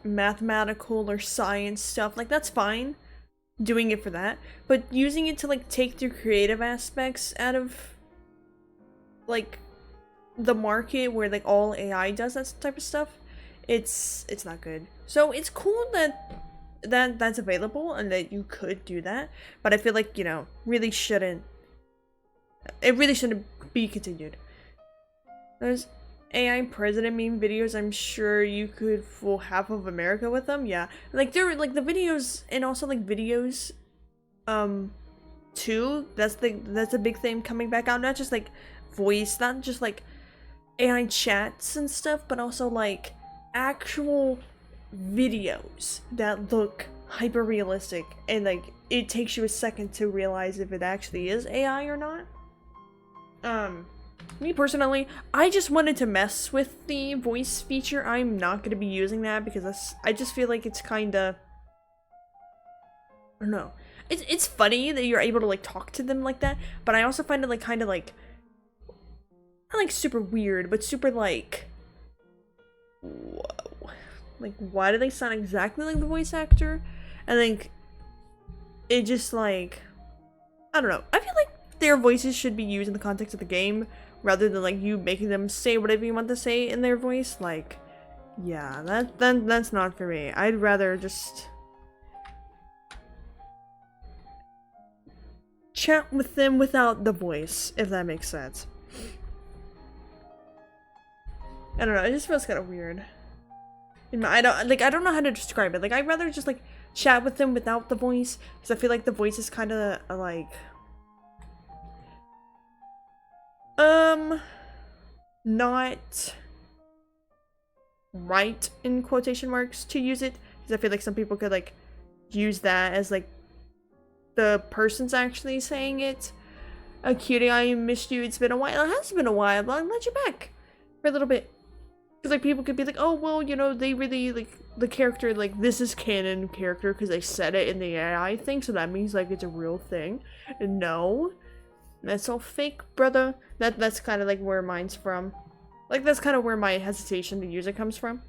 mathematical or science stuff, that's fine. Doing it for that. But using it to, take the creative aspects out of the market where all AI does that type of stuff, it's not good. So it's cool that's available and that you could do that, but I feel like, really shouldn't be continued. There's AI president meme videos. I'm sure you could fool half of America with them. Yeah, they're the videos, and also videos too. That's a big thing coming back out, not just voice, not just AI chats and stuff, but also like actual videos that look hyper realistic, and like it takes you a second to realize if it actually is AI or not. Me personally, I just wanted to mess with the voice feature. I'm not gonna be using that because I just feel like it's kinda, I don't know. It's funny that you're able to like talk to them like that, but I also find it like kinda like, not like super weird, but super like, whoa. Like, why do they sound exactly like the voice actor? I think it just like, I don't know. I feel like their voices should be used in the context of the game rather than like you making them say whatever you want to say in their voice. Like, yeah, that's not for me. I'd rather just chat with them without the voice, if that makes sense. I don't know, it just feels kind of weird. I don't know how to describe it. Like, I'd rather just like chat with them without the voice, because I feel like the voice is kind of like not right in quotation marks to use it, because I feel like some people could like use that as like the person's actually saying it. Cutie, I missed you. It's been a while. It has been a while, but I'm glad you're back for a little bit. Because like people could be like, oh well, you know, they really like the character, like this is canon character because they said it in the AI thing, so that means like it's a real thing. And no, that's all fake, brother. That's kind of like where mine's from. Like that's kind of where my hesitation to use it comes from.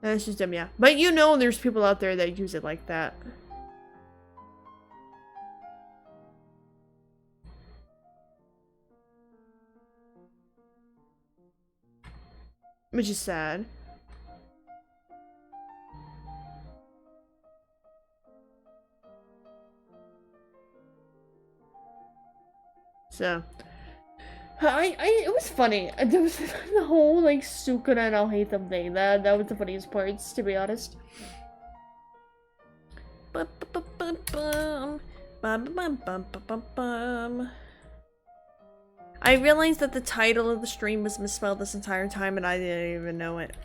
That's just dumb, yeah. But you know, there's people out there that use it like that. Which is sad. So, it was funny. There was the whole like Sukuna and I'll hate them thing. That was the funniest parts, to be honest. I realized that the title of the stream was misspelled this entire time and I didn't even know it.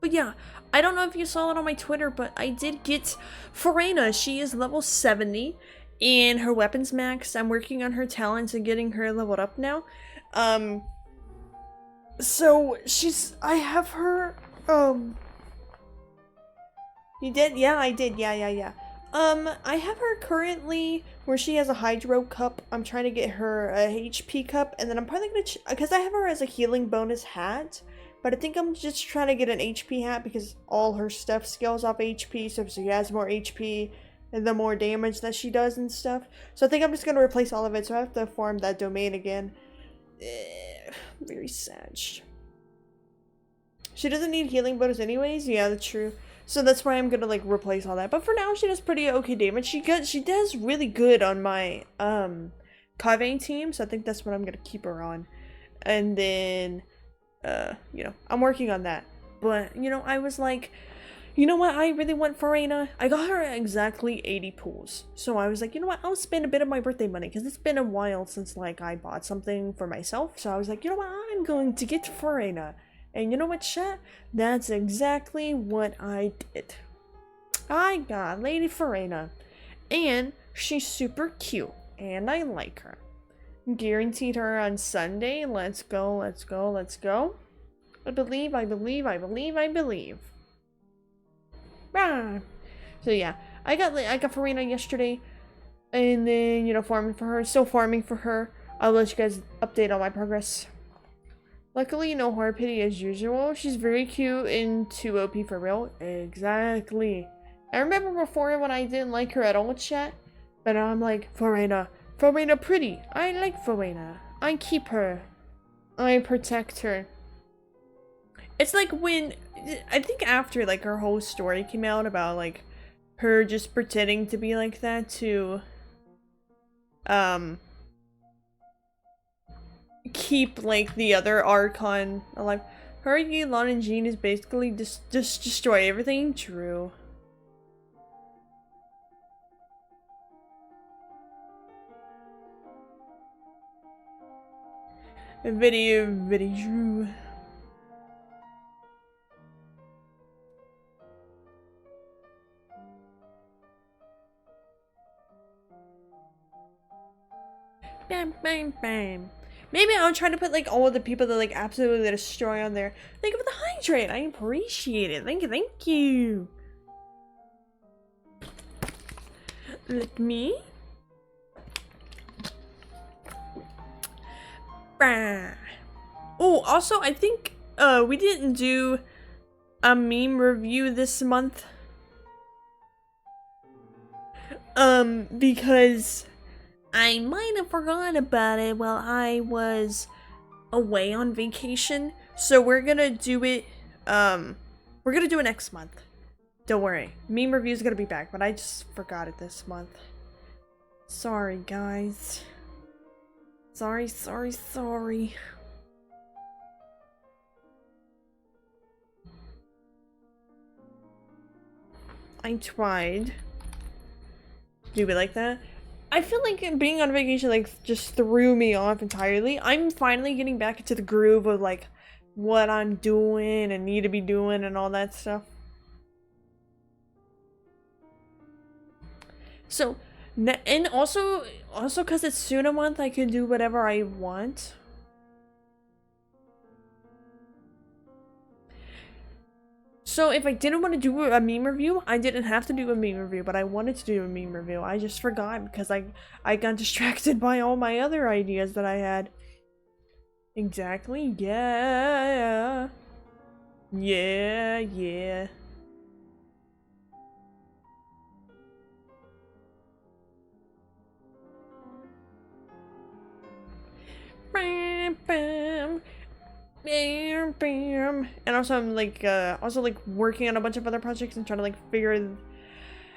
But yeah, I don't know if you saw it on my Twitter, but I did get Farena. She is level 70 in her weapons max. I'm working on her talents and getting her leveled up now. So I have her, you did? Yeah, I did. Yeah. I have her currently where she has a hydro cup. I'm trying to get her a HP cup, and then I'm probably gonna, because I have her as a healing bonus hat, but I think I'm just trying to get an HP hat because all her stuff scales off HP, so she has more HP and the more damage that she does and stuff. So I think I'm just gonna replace all of it, so I have to farm that domain again. Very sad. She doesn't need healing bonus anyways. Yeah, that's true. So that's why I'm gonna like replace all that. But for now, she does pretty okay damage. She does really good on my Kaveh team, so I think that's what I'm gonna keep her on. And then you know, I'm working on that. But you know, I was like, you know what, I really want Farena. I got her exactly 80 pools. So I was like, you know what, I'll spend a bit of my birthday money because it's been a while since like I bought something for myself. So I was like, you know what, I'm going to get Farena. And you know what, chat? That's exactly what I did. I got Lady Farena. And she's super cute. And I like her. Guaranteed her on Sunday. Let's go. I believe. Ah. So yeah, I got Farena yesterday. And then, you know, farming for her. Still farming for her. I'll let you guys update on my progress. Luckily, no hard pity as usual. She's very cute and too OP for real. Exactly. I remember before when I didn't like her at all, chat. But now I'm like, Farena pretty. I like Farena. I keep her. I protect her. It's like when, I think after like her whole story came out about like her just pretending to be like that to, keep like the other Archon alive. Hurricane, Lon, and Jean is basically just destroy everything. True. Very true. Bam, bam, bam. Maybe I'll try to put like all of the people that like absolutely destroy on there. Thank you for the hydrate. I appreciate it. Thank you, thank you. Let me. Oh, also I think we didn't do a meme review this month. Because I might have forgotten about it while I was away on vacation. So we're gonna do it next month. Don't worry. Meme review is gonna be back, but I just forgot it this month. Sorry, guys. Sorry. I tried. Do it like that? I feel like being on vacation like just threw me off entirely. I'm finally getting back into the groove of like what I'm doing and need to be doing and all that stuff. So, and also because it's Suna month, I can do whatever I want. So if I didn't want to do a meme review, I didn't have to do a meme review, but I wanted to do a meme review. I just forgot because I got distracted by all my other ideas that I had. Exactly, yeah. Bam. And also I'm like working on a bunch of other projects and trying to like figure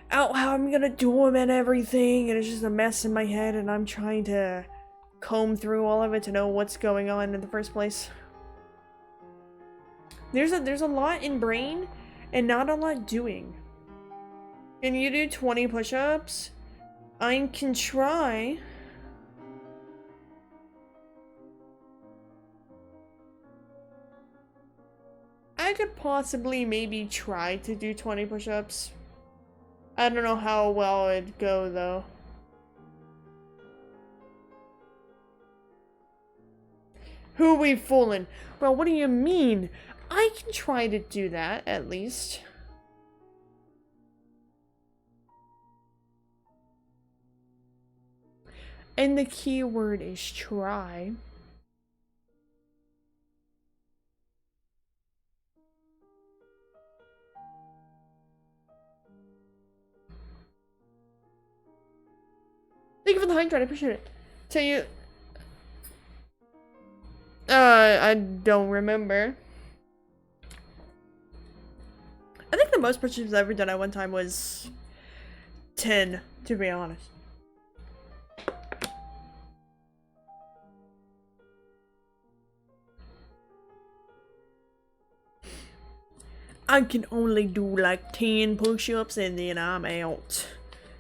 out how I'm gonna do them and everything, and it's just a mess in my head, and I'm trying to comb through all of it to know what's going on in the first place. There's a lot in brain and not a lot doing. Can you do 20 push-ups? I can try. I could possibly maybe try to do 20 push-ups. I don't know how well it'd go though. Who we fooling? Well, what do you mean? I can try to do that at least. And the key word is try. Thank you for the hydrate, I appreciate it. Tell you... I don't remember. I think the most push-ups I've ever done at one time was 10, to be honest. I can only do like 10 push-ups and then I'm out.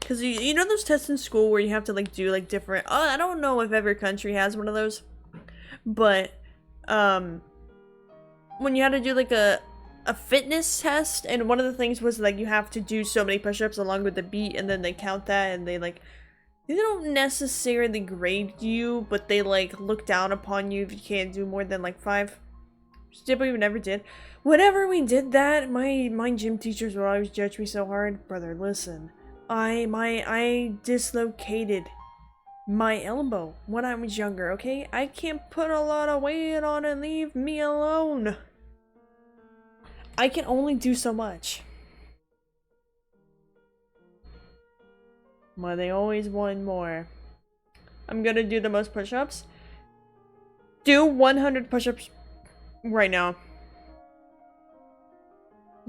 Cause you know those tests in school where you have to like do like different, I don't know if every country has one of those, but when you had to do like a fitness test, and one of the things was like you have to do so many push-ups along with the beat, and then they count that, and they don't necessarily grade you, but they like look down upon you if you can't do more than like 5. Which we never did. Whenever we did that, my gym teachers would always judge me so hard. Brother, listen. I dislocated my elbow when I was younger, okay? I can't put a lot of weight on and leave me alone. I can only do so much. But they always want more. I'm gonna do the most push-ups. Do 100 push-ups right now.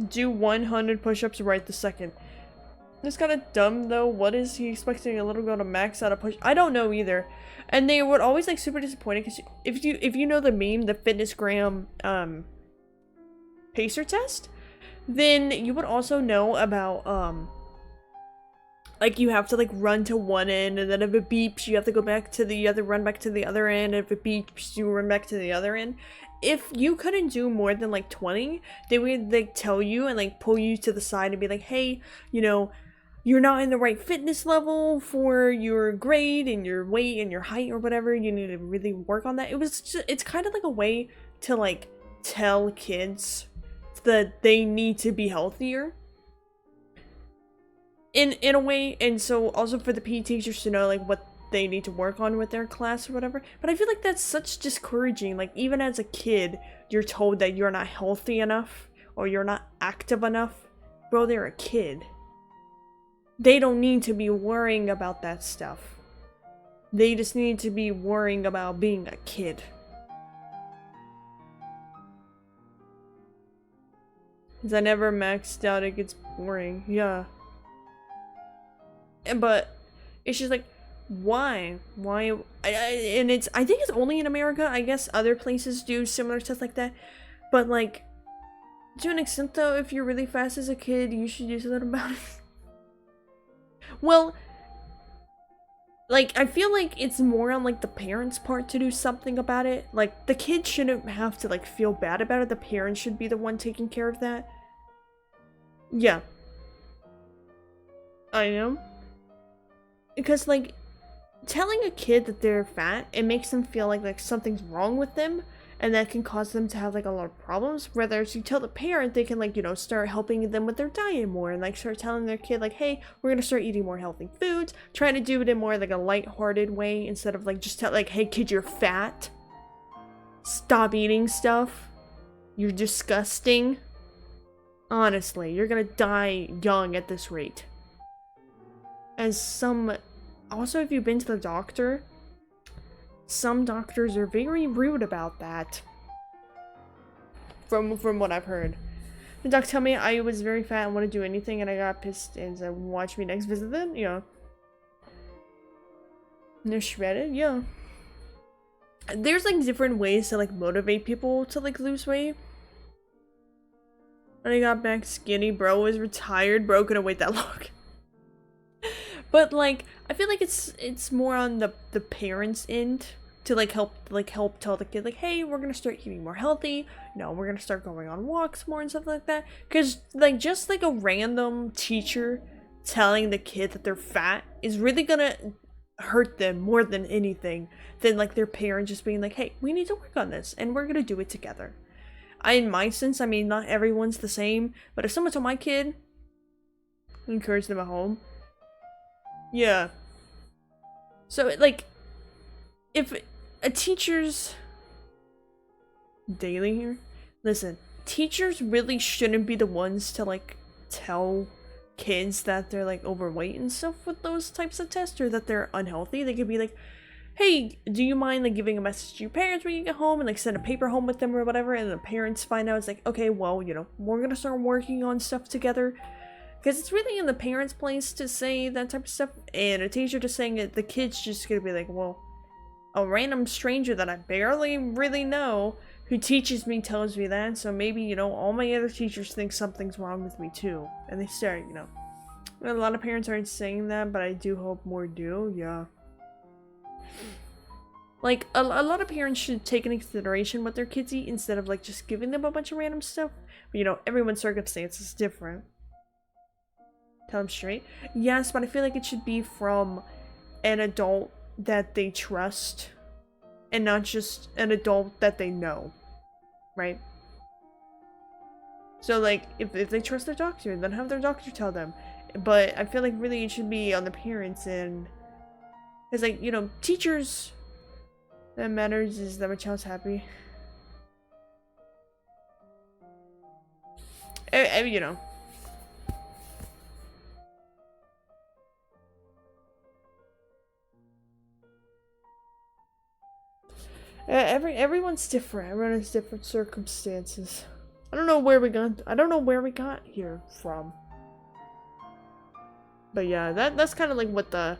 Do 100 push-ups right this second. It's kind of dumb though. What is he expecting a little girl to max out a push? I don't know either. And they would always like super disappointed because if you know the meme, the fitness gram pacer test, then you would also know about like you have to like run to one end, and then if it beeps you have to go back to the other, run back to the other end. If it beeps you run back to the other end. If you couldn't do more than like 20, they would like tell you and like pull you to the side and be like, hey, you know, you're not in the right fitness level for your grade and your weight and your height or whatever. You need to really work on that. It's kind of like a way to like tell kids that they need to be healthier in a way, and so also for the PE teachers to know like what they need to work on with their class or whatever. But I feel like that's such discouraging. Like even as a kid, you're told that you're not healthy enough or you're not active enough. Bro, they're a kid. They don't need to be worrying about that stuff. They just need to be worrying about being a kid. Because I never maxed out, it gets boring. Yeah. But it's just like, why? And I think it's only in America. I guess other places do similar stuff like that. But like, to an extent though, if you're really fast as a kid, you should do something about it. Well, like, I feel like it's more on like the parents' part to do something about it. Like, the kid shouldn't have to like feel bad about it. The parents should be the one taking care of that. Yeah. I know. Because like, telling a kid that they're fat, it makes them feel like something's wrong with them, and that can cause them to have like a lot of problems. Whereas you tell the parent, they can like, you know, start helping them with their diet more and like start telling their kid like, hey, we're gonna start eating more healthy foods, trying to do it in more like a light-hearted way instead of like just tell like, hey kid, you're fat, stop eating stuff, you're disgusting. Honestly, you're gonna die young at this rate. As some, also if you've been to the doctor, some doctors are very rude about that. From what I've heard. The doc told me I was very fat and wouldn't do anything, and I got pissed and said, watch me next visit then, you know. And they're shredded, yeah. There's like different ways to like motivate people to like lose weight. When I got back skinny, bro was retired, bro couldn't wait that long. But like, I feel like it's more on the parents' end to like help tell the kid like, hey, we're gonna start eating more healthy. You know, we're gonna start going on walks more and stuff like that. Because like just like a random teacher telling the kid that they're fat is really gonna hurt them more than anything than like their parent just being like, hey, we need to work on this and we're gonna do it together. In my sense, I mean, not everyone's the same, but if someone told my kid, encourage them at home. Yeah. So, like, if a teacher's daily here, listen, teachers really shouldn't be the ones to, like, tell kids that they're, like, overweight and stuff with those types of tests, or that they're unhealthy. They could be like, hey, do you mind, like, giving a message to your parents when you get home and, like, send a paper home with them or whatever, and the parents find out, it's like, okay, well, you know, we're gonna start working on stuff together. Because it's really in the parents' place to say that type of stuff, and a teacher just saying it, the kid's just gonna be like, well, a random stranger that I barely really know who teaches me tells me that, so maybe, you know, all my other teachers think something's wrong with me too. And they start, you know. A lot of parents aren't saying that, but I do hope more do, yeah. Like, a lot of parents should take into consideration what their kids eat instead of, like, just giving them a bunch of random stuff. But, you know, everyone's circumstance is different. Tell them straight. Yes, but I feel like it should be from an adult that they trust and not just an adult that they know, right? So like, if they trust their doctor, then have their doctor tell them. But I feel like really it should be on the parents, and it's like, you know, teachers, that matters is that my child's happy. You know. Everyone's different. Everyone has different circumstances. I don't know where we got here from. But yeah, that's kind of like what the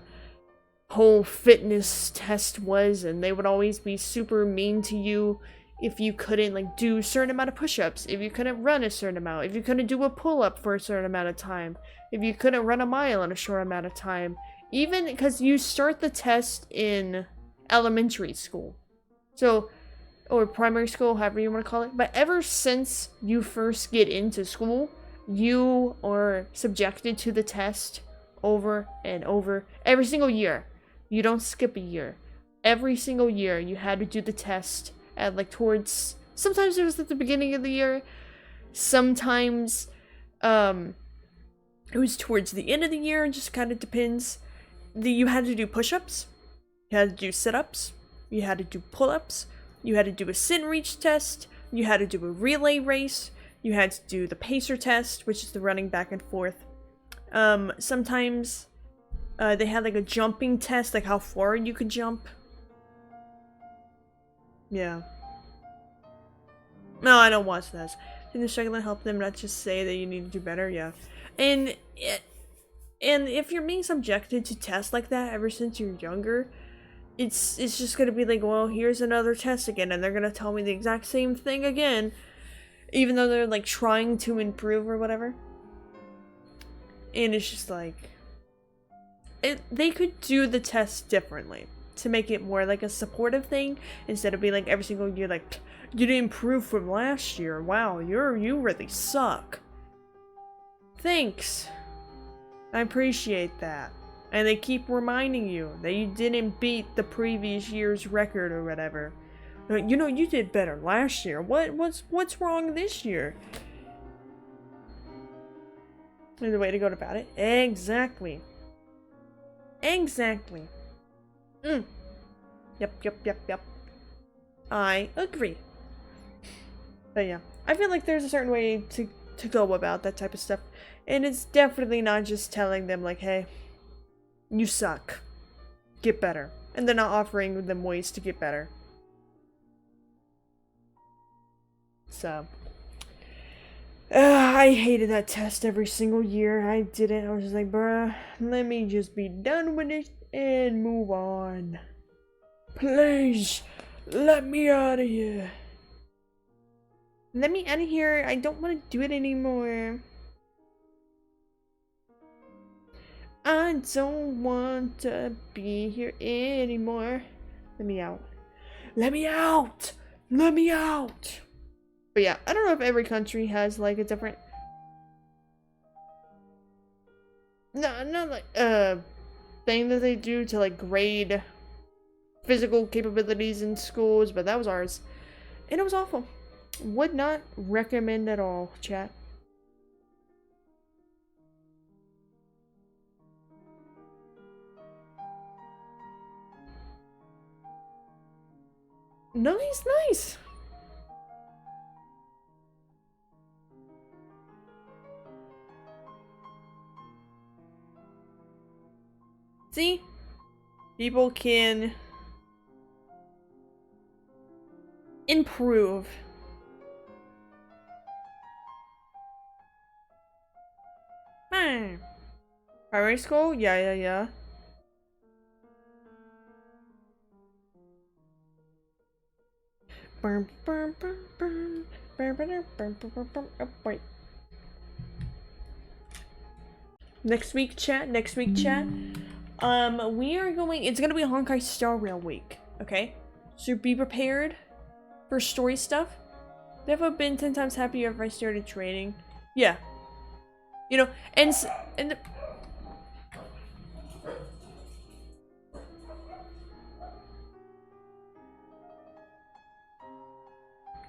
whole fitness test was, and they would always be super mean to you if you couldn't like do a certain amount of push-ups, if you couldn't run a certain amount, if you couldn't do a pull-up for a certain amount of time, if you couldn't run a mile in a short amount of time. Even because you start the test in elementary school, so, or primary school, however you want to call it, but ever since you first get into school, you are subjected to the test over and over every single year. You don't skip a year. Every single year you had to do the test at like towards, sometimes it was at the beginning of the year, sometimes it was towards the end of the year. It just kind of depends. You had to do push-ups, you had to do sit-ups, you had to do pull-ups, you had to do a sit and reach test, you had to do a relay race, you had to do the pacer test, which is the running back and forth. Sometimes they had like a jumping test, like how far you could jump. Yeah. No, I don't watch this. Can the struggling help them not just say that you need to do better? Yeah. And if you're being subjected to tests like that ever since you're younger, it's just gonna be like, well, here's another test again, and they're gonna tell me the exact same thing again, even though they're like trying to improve or whatever. And it's just like, they could do the test differently to make it more like a supportive thing, instead of being like every single year like, you didn't improve from last year, wow, you really suck. Thanks, I appreciate that. And they keep reminding you that you didn't beat the previous year's record or whatever. You know, you did better last year. What's wrong this year? There's a way to go about it. Exactly. Exactly. Yep. I agree. But yeah, I feel like there's a certain way to go about that type of stuff. And it's definitely not just telling them like, hey, you suck, get better. And they're not offering them ways to get better. So, I hated that test every single year. I did it. I was just like, bruh, let me just be done with it and move on. Please, let me out of here. Let me out of here. I don't want to do it anymore. I don't want to be here anymore. Let me out. Let me out! Let me out! But yeah, I don't know if every country has like a different... No, not like, thing that they do to like grade physical capabilities in schools, but that was ours. And it was awful. Would not recommend at all, chat. Nice. See? People can improve. Primary school? Yeah. Wait. Next week, chat. We are going... It's gonna be Honkai Star Rail week, okay? So be prepared for story stuff. Never been 10 times happier if I started training. Yeah. You know, and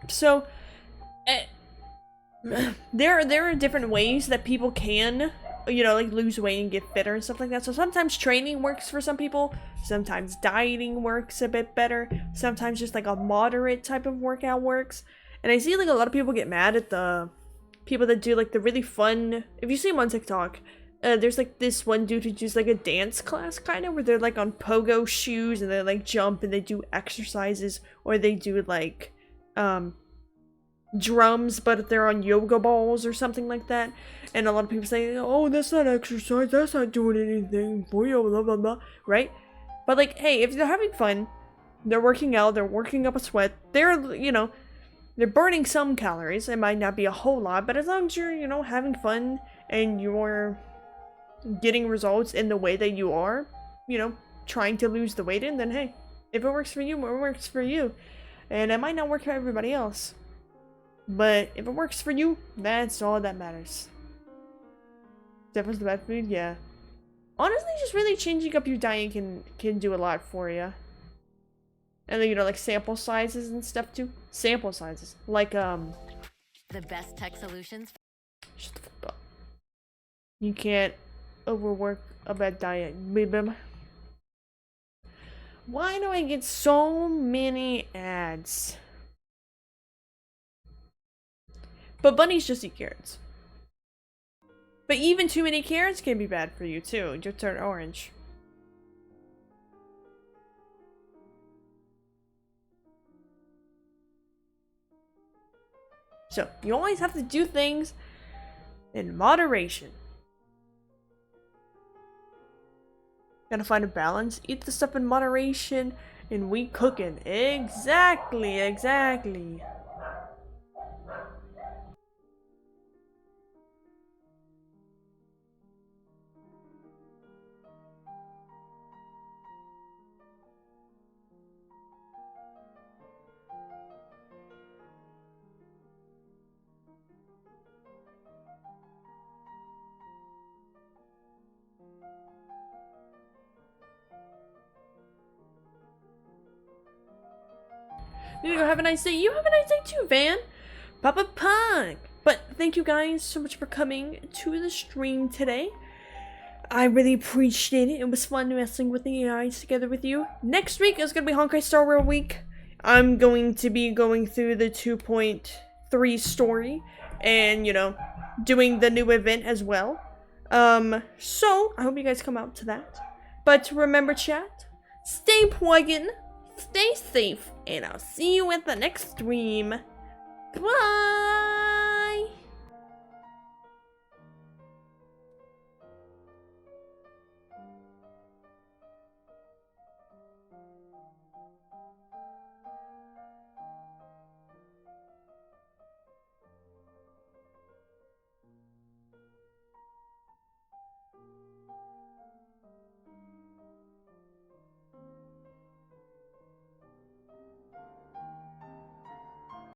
so there are different ways that people can, you know, like lose weight and get fitter and stuff like that. So sometimes training works for some people, sometimes dieting works a bit better, sometimes just like a moderate type of workout works. And I see like a lot of people get mad at the people that do like the really fun, if you see them on TikTok, there's like this one dude who does like a dance class kind of, where they're like on pogo shoes and they like jump and they do exercises, or they do like drums, but they're on yoga balls or something like that. And a lot of people say, oh, that's not exercise, that's not doing anything for you, blah, blah, blah, right? But like, hey, if they're having fun, they're working out, they're working up a sweat, they're, you know, they're burning some calories. It might not be a whole lot, but as long as you're, you know, having fun and you're getting results in the way that you are, you know, trying to lose the weight in, then hey, if it works for you, it works for you. And it might not work for everybody else. But if it works for you, that's all that matters. Difference to bad food, yeah. Honestly, just really changing up your diet can do a lot for you. And then, you know, like sample sizes and stuff too. Sample sizes. Like, The best tech solutions. Shut the fuck up. You can't overwork a bad diet. Baby. Why do I get so many ads? But bunnies just eat carrots. But even too many carrots can be bad for you too. You'll turn orange. So, you always have to do things in moderation. Gotta find a balance. Eat the stuff in moderation and we cooking. Exactly, exactly. You go have a nice day. You have a nice day too, Van. Papa Punk. But thank you guys so much for coming to the stream today. I really appreciate it. It was fun wrestling with the AIs together with you. Next week is going to be Honkai Star Rail Week. I'm going to be going through the 2.3 story and, you know, doing the new event as well. So I hope you guys come out to that. But remember, chat, stay plugging. Stay safe, and I'll see you at the next stream. Bye!